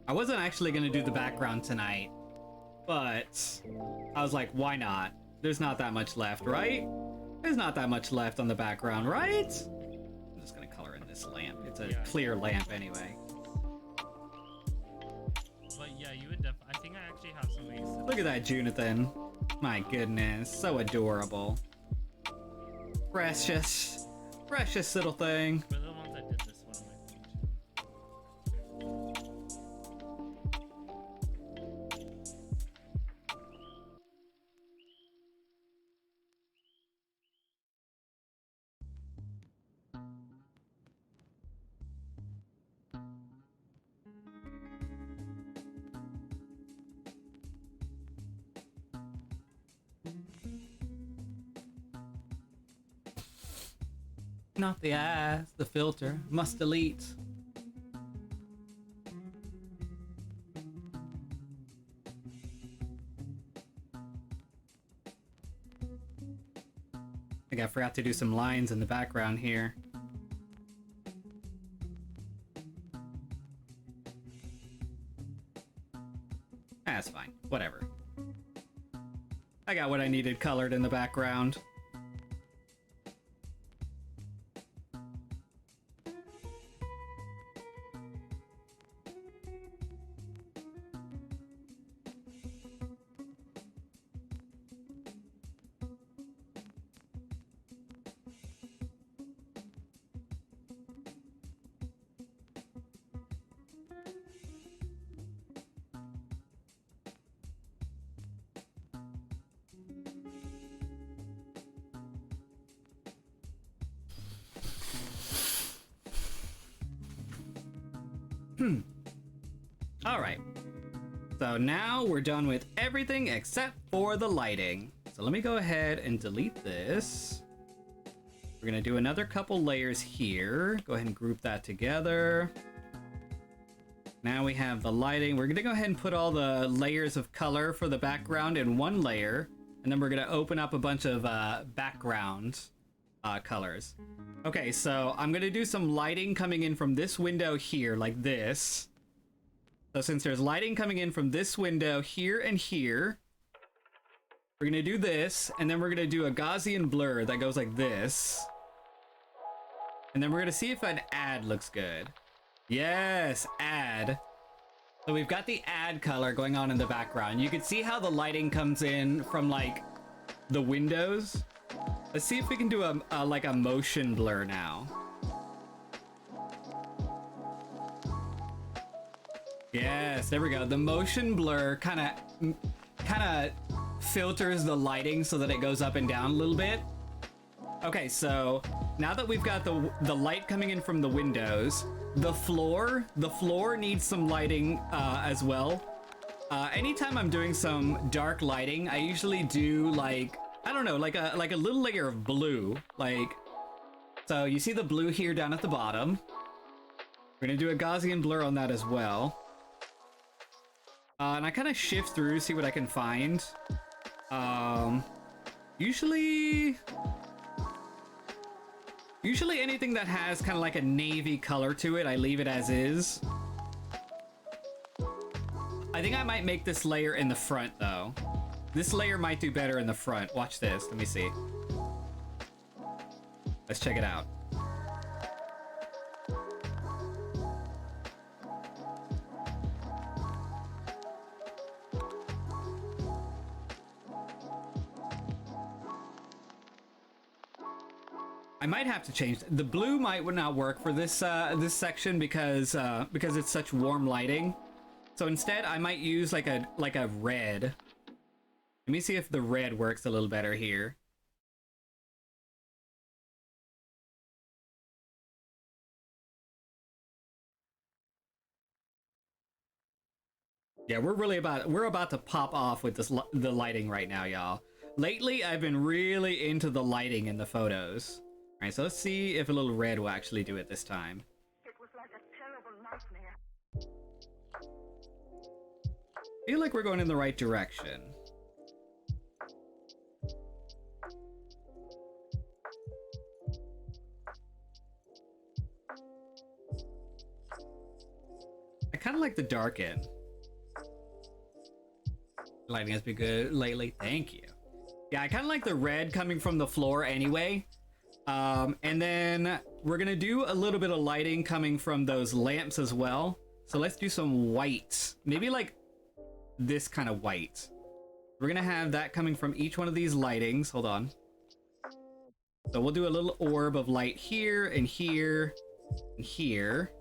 I wasn't actually gonna do the background tonight, but I was like, why not? There's not that much left, right? There's not that much left on the background, right? I'm just gonna color in this lamp. It's a clear lamp anyway. But yeah, you would definitely. I think I actually have some ways. Look at that Junathan. My goodness, so adorable. Precious, precious little thing. For the ones that did this one on my phone too. Not the eyes, the filter. Must delete. I think I forgot to do some lines in the background here. That's fine. Whatever. I got what I needed colored in the background. Alright. So now we're done with everything except for the lighting. So let me go ahead and delete this. We're gonna do another couple layers here. Go ahead and group that together. Now we have the lighting. We're gonna go ahead and put all the layers of color for the background in one layer. And then we're gonna open up a bunch of background colors. Okay, so I'm gonna do some lighting coming in from this window here, like this. So since there's lighting coming in from this window here and here, we're gonna do this, and then we're gonna do a Gaussian blur that goes like this. And then we're gonna see if an add looks good. Yes, add. So we've got the add color going on in the background. You can see how the lighting comes in from like the windows. Let's see if we can do a like a motion blur now. Yes, there we go. The motion blur kind of filters the lighting so that it goes up and down a little bit. Okay, so now that we've got the light coming in from the windows, the floor needs some lighting as well. Anytime I'm doing some dark lighting, I usually do like, I don't know, like a little layer of blue. Like, so you see the blue here down at the bottom. We're gonna do a Gaussian blur on that as well. And I kind of shift through, see what I can find. Usually anything that has kind of like a navy color to it, I leave it as is. I think I might make this layer in the front though. This layer might do better in the front. Watch this, let me see. Let's check it out. I might have to change the blue. Might not work for this this section because it's such warm lighting. So instead, I might use like a red. Let me see if the red works a little better here. Yeah, we're about to pop off with this the lighting right now, y'all. Lately, I've been really into the lighting in the photos. All right, so let's see if a little red will actually do it this time. It was like a terrible nightmare. Feel like we're going in the right direction. I kind of like the dark end. Lighting has been good lately. Thank you. Yeah, I kind of like the red coming from the floor anyway. And then we're gonna do a little bit of lighting coming from those lamps as well. So let's do some white. Maybe like this kind of white. We're gonna have that coming from each one of these lightings. Hold on. So we'll do a little orb of light here and here and here.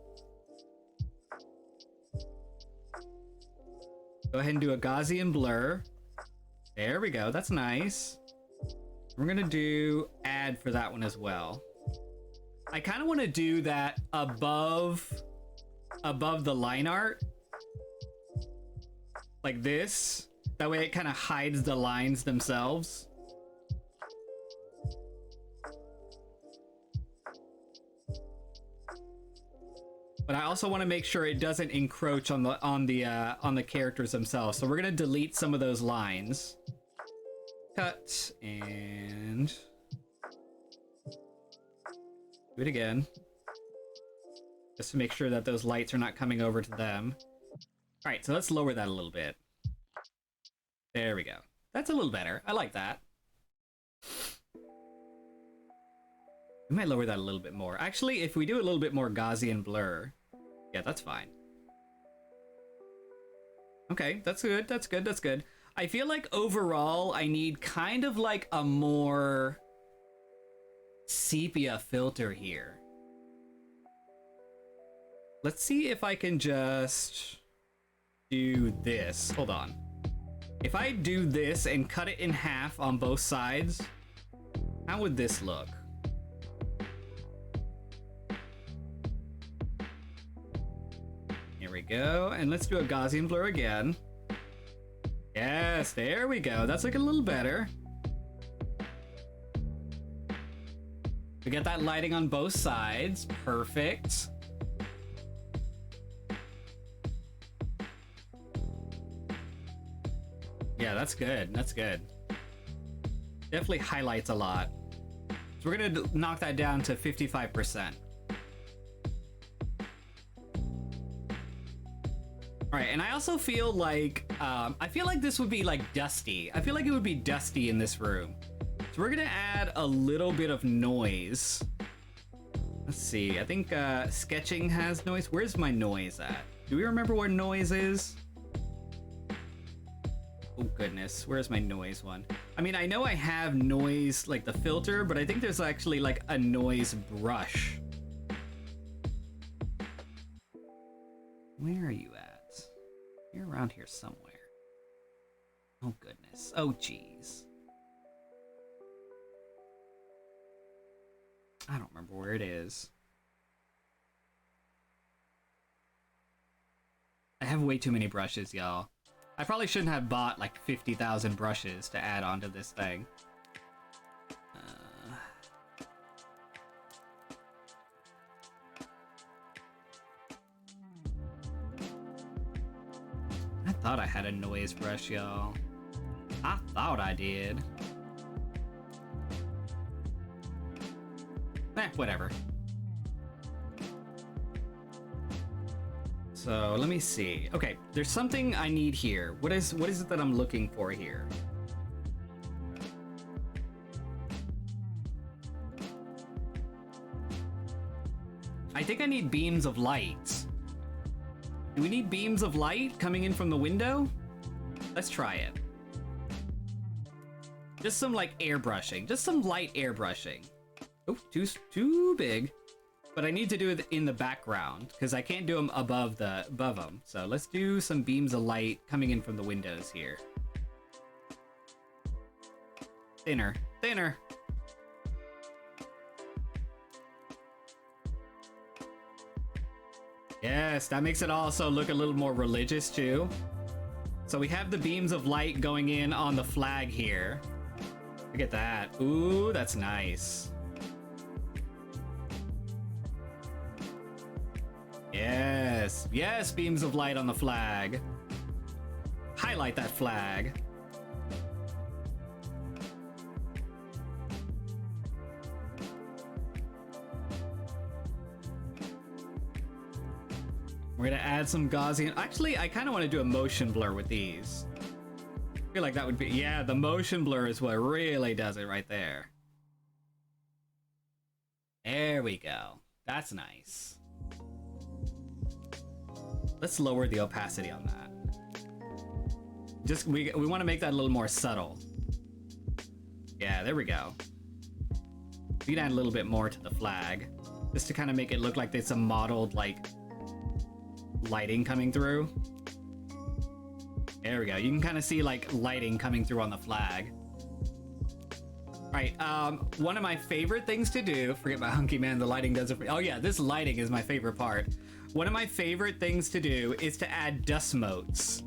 Go ahead and do a Gaussian blur. There we go. That's nice. We're gonna do add for that one as well. I kind of want to do that above the line art, like this. That way it kind of hides the lines themselves. But I also want to make sure it doesn't encroach on the characters themselves. So we're gonna delete some of those lines. Cut and do it again, just to make sure that those lights are not coming over to them. All right, so let's lower that a little bit. There we go. That's a little better. I like that. We might lower that a little bit more. Actually, if we do a little bit more Gaussian blur, yeah, that's fine. Okay, that's good, that's good, that's good. I feel like overall, I need kind of like a more sepia filter here. Let's see if I can just do this. Hold on. If I do this and cut it in half on both sides, how would this look? Here we go, and let's do a Gaussian blur again. Yes, there we go. That's looking a little better. We get that lighting on both sides. Perfect. Yeah, that's good. That's good. Definitely highlights a lot. So we're gonna knock that down to 55%. All right, and I also feel like this would be like dusty. I feel like it would be dusty in this room. So we're gonna add a little bit of noise. Let's see. I think sketching has noise. Where's my noise at? Do we remember where noise is? Oh goodness, where's my noise one? I mean, I know I have noise like the filter, but I think there's actually like a noise brush. Where are you at? You're around here somewhere. Oh goodness. Oh geez. I don't remember where it is. I have way too many brushes, y'all. I probably shouldn't have bought like 50,000 brushes to add onto this thing. I thought I had a noise brush, y'all. I thought I did. Whatever. So let me see. Okay, there's something I need here. What is it that I'm looking for here? I think I need beams of light. Do we need beams of light coming in from the window? Let's try it. Just some like airbrushing. Just some light airbrushing. Oh, too big. But I need to do it in the background because I can't do them above them. So let's do some beams of light coming in from the windows here. Thinner, thinner. Yes, that makes it also look a little more religious too. So we have the beams of light going in on the flag here. Look at that. Ooh, that's nice. Yes, yes, beams of light on the flag. Highlight that flag. We're gonna add some Gaussian. Actually, I kind of want to do a motion blur with these. I feel like that would be, yeah, the motion blur is what really does it right there. There we go. That's nice. Let's lower the opacity on that. Just, we want to make that a little more subtle. Yeah, there we go. We can add a little bit more to the flag, just to kind of make it look like there's some modeled, like, lighting coming through. There we go. You can kind of see, like, lighting coming through on the flag. Alright, one of my favorite things to do, forget about Hunky Man, the lighting does it for, oh yeah, this lighting is my favorite part. One of my favorite things to do is to add dust motes.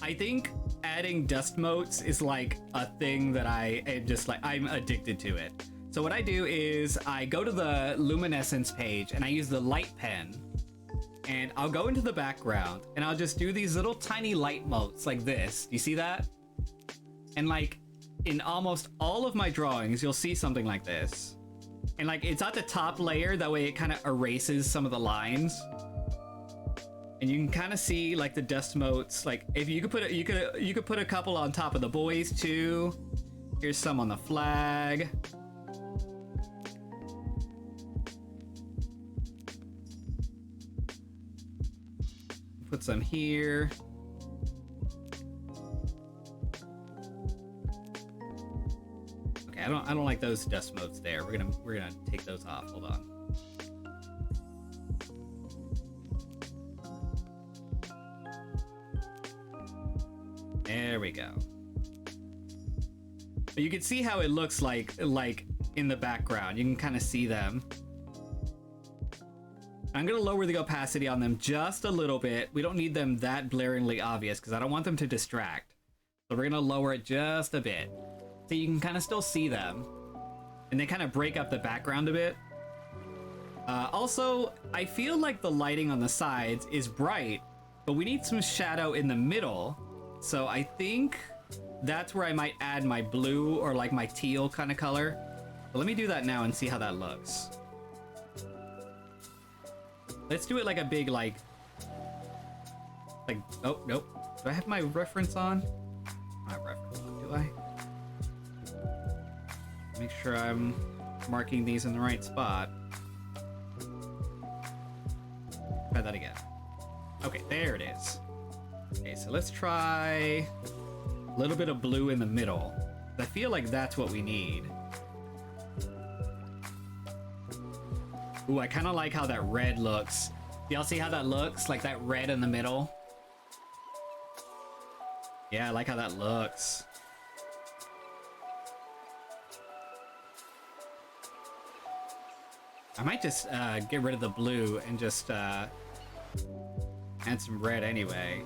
I think adding dust motes is like a thing that I'm addicted to it. So what I do is I go to the luminescence page and I use the light pen and I'll go into the background and I'll just do these little tiny light motes like this. Do you see that? And like in almost all of my drawings, you'll see something like this. And like it's at the top layer, that way it kind of erases some of the lines. And And you can kind of see like the dust motes. Like if you could put you could put a couple on top of the boys too. Here's some on the flag. Put some here. Okay, I don't like those dust motes there. We're gonna take those off. Hold on. There we go. But you can see how it looks like in the background. You can kind of see them. I'm gonna lower the opacity on them just a little bit. We don't need them that blaringly obvious because I don't want them to distract. So we're gonna lower it just a bit. So you can kind of still see them. And they kind of break up the background a bit. Also, I feel like the lighting on the sides is bright, but we need some shadow in the middle. So I think that's where I might add my blue or like my teal kind of color. But let me do that now and see how that looks. Let's do it like a big like, oh, nope. Do I have my reference on? My reference on, do I? Make sure I'm marking these in the right spot. Try that again. Okay, there it is. Okay, so let's try a little bit of blue in the middle. I feel like that's what we need. Ooh, I kind of like how that red looks. Y'all see how that looks? Like that red in the middle? Yeah, I like how that looks. I might just get rid of the blue and just add some red anyway.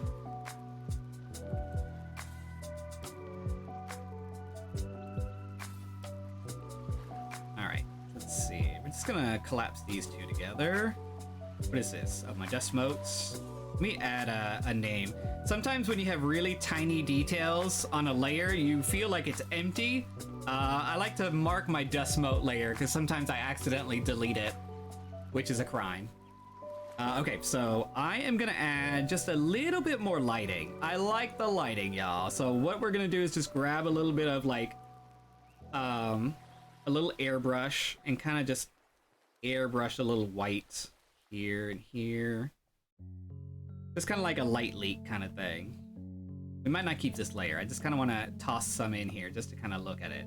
Alright, let's see. We're just gonna collapse these two together. What is this? Oh, my dust motes. Let me add a name. Sometimes when you have really tiny details on a layer, you feel like it's empty. I like to mark my dust mote layer because sometimes I accidentally delete it, which is a crime. Okay, so I am gonna add just a little bit more lighting. I like the lighting, y'all. So what we're gonna do is just grab a little bit of like, a little airbrush and kind of just airbrush a little white here and here. Just kind of like a light leak kind of thing. We might not keep this layer. I just kind of want to toss some in here just to kind of look at it.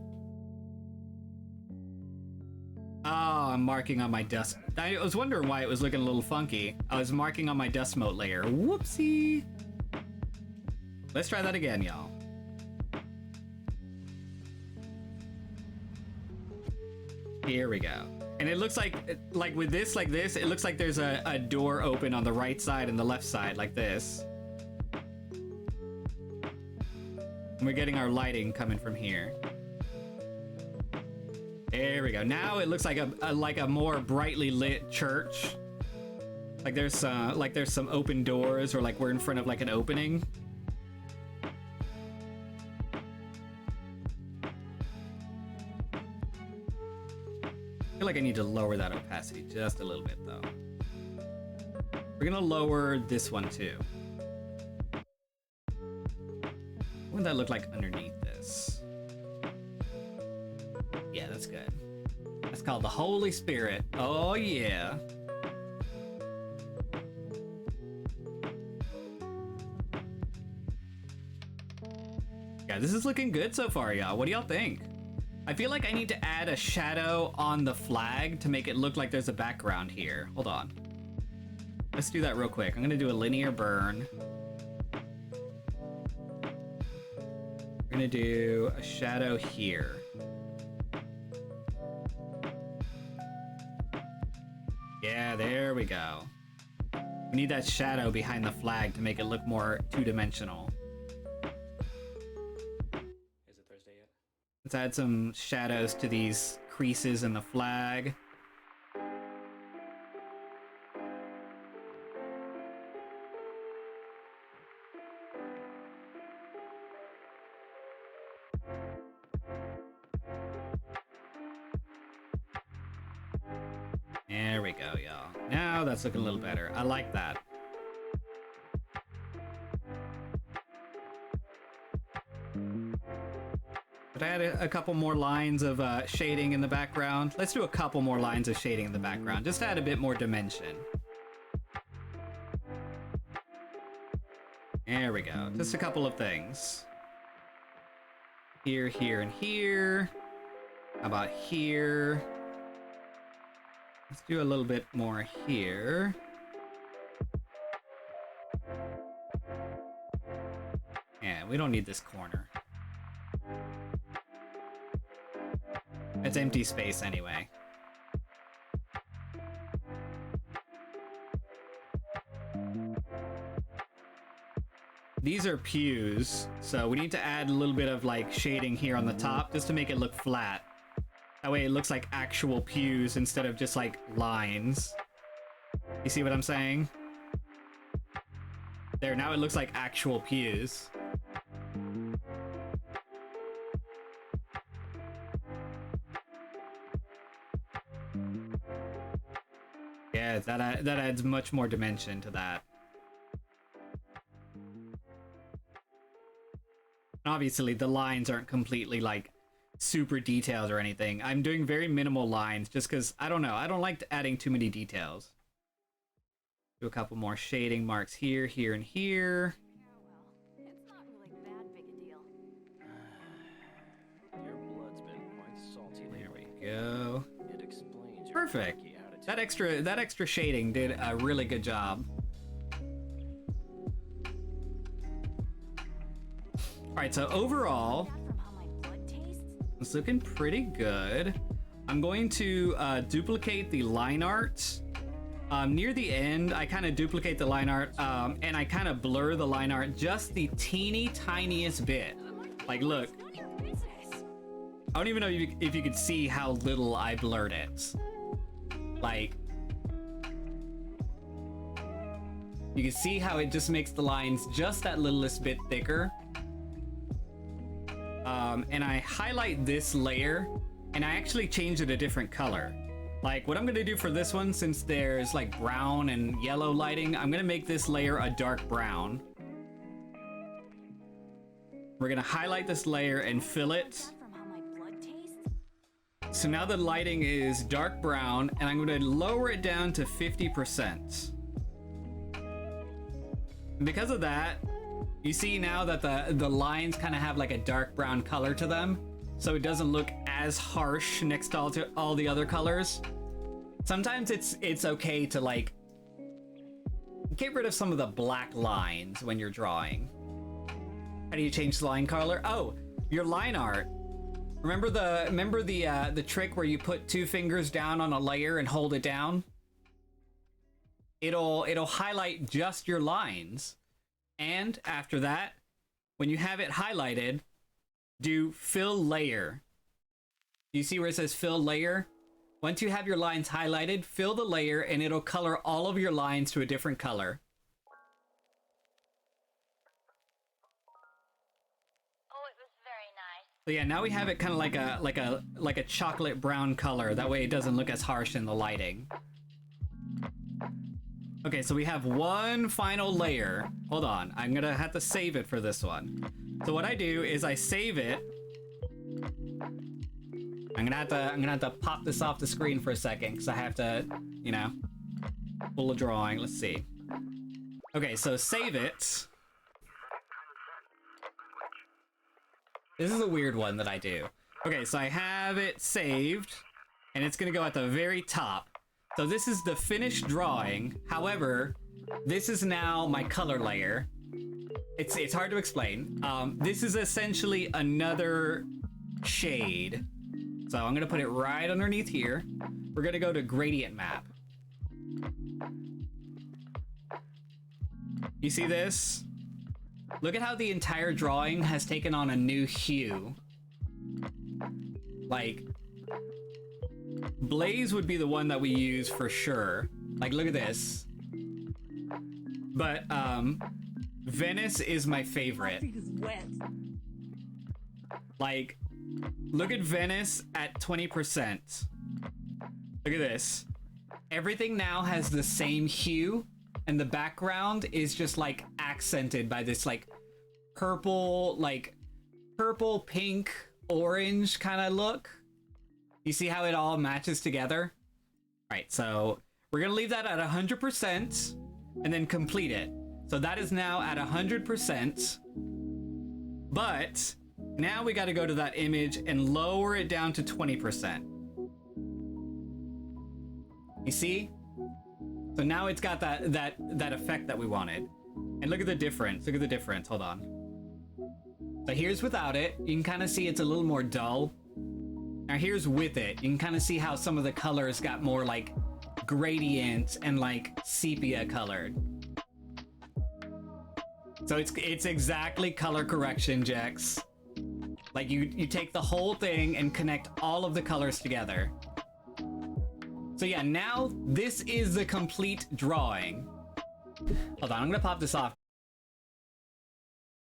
Oh, I'm marking on my dust. I was wondering why it was looking a little funky. I was marking on my dust mote layer. Whoopsie. Let's try that again, y'all. Here we go. And it looks like with this like this, it looks like there's a door open on the right side and the left side like this. And we're getting our lighting coming from here. There we go. Now it looks like a more brightly lit church. Like there's some open doors, or like we're in front of like an opening. I feel like I need to lower that opacity just a little bit though. We're gonna lower this one too. What would that look like underneath this? Yeah, that's good. That's called the Holy Spirit. Oh yeah. Yeah, this is looking good so far, y'all. What do y'all think? I feel like I need to add a shadow on the flag to make it look like there's a background here. Hold on. Let's do that real quick. I'm gonna do a linear burn. We're gonna do a shadow here. Yeah, there we go. We need that shadow behind the flag to make it look more two-dimensional. Is it Thursday yet? Let's add some shadows to these creases in the flag. There we go, y'all. Now that's looking a little better. I like that. But I had a couple more lines of shading in the background. Let's do a couple more lines of shading in the background, just to add a bit more dimension. There we go. Just a couple of things. Here, here, and here. How about here? Let's do a little bit more here. Yeah, we don't need this corner. It's empty space anyway. These are pews, so we need to add a little bit of like shading here on the top just to make it look flat. That way it looks like actual pews instead of just like lines. You see what I'm saying? There, now it looks like actual pews. Yeah, that adds much more dimension to that. Obviously, the lines aren't completely like super detailed or anything. I'm doing very minimal lines just because I don't know. I don't like adding too many details. Do a couple more shading marks here, here, and here. Yeah, well, it's not really that big a deal. Your blood's been quite salty lately. There we go. It explains your Perfect. funky attitude. That extra shading did a really good job. All right, so overall, That from how my blood tastes? it's looking pretty good. I'm going to duplicate the line art. Near the end, I kind of duplicate the line art, and I kind of blur the line art just the teeny tiniest bit. Like, look. I don't even know if you could see how little I blurred it. Like, you can see how it just makes the lines just that littlest bit thicker. And I highlight this layer, and I actually change it a different color. Like, what I'm gonna do for this one, since there's like brown and yellow lighting, I'm gonna make this layer a dark brown. We're gonna highlight this layer and fill it. That from how my blood tastes? So now the lighting is dark brown, and I'm gonna lower it down to 50%. And because of that, you see now that the lines kind of have like a dark brown color to them, so it doesn't look as harsh next to all the other colors. Sometimes it's okay to like get rid of some of the black lines when you're drawing. How do you change the line color? Oh, your line art. Remember the trick where you put two fingers down on a layer and hold it down? It'll highlight just your lines. And after that, when you have it highlighted, do fill layer. You see where it says fill layer? Once you have your lines highlighted, fill the layer and it'll color all of your lines to a different color. Oh, it was very nice. So yeah, now we have it kind of like a chocolate brown color. That way it doesn't look as harsh in the lighting. Okay, so we have one final layer. Hold on, I'm gonna have to save it for this one. So what I do is I save it. I'm gonna have to pop this off the screen for a second because I have to, you know, pull a drawing. Let's see. Okay, so save it. This is a weird one that I do. Okay, so I have it saved, and it's gonna go at the very top. So this is the finished drawing. However, this is now my color layer. It's hard to explain. This is essentially another shade. So I'm gonna put it right underneath here. We're gonna go to gradient map. You see this? Look at how the entire drawing has taken on a new hue. Like, Blaze would be the one that we use for sure. Like, look at this. But, Venice is my favorite. Like, look at Venice at 20%. Look at this. Everything now has the same hue, and the background is just, like, accented by this, like, purple purple, pink, orange kind of look. You see how it all matches together? All right, so we're gonna leave that at 100% and then complete it. So that is now at 100%, but now we got to go to that image and lower it down to 20%. You see? So now it's got that effect that we wanted. And look at the difference. Look at the difference. Hold on. So here's without it. You can kind of see it's a little more dull. Now here's with it. You can kind of see how some of the colors got more like gradient and like sepia colored. So it's exactly color correction, Jex. Like you take the whole thing and connect all of the colors together. So yeah, now this is the complete drawing. Hold on, I'm gonna pop this off.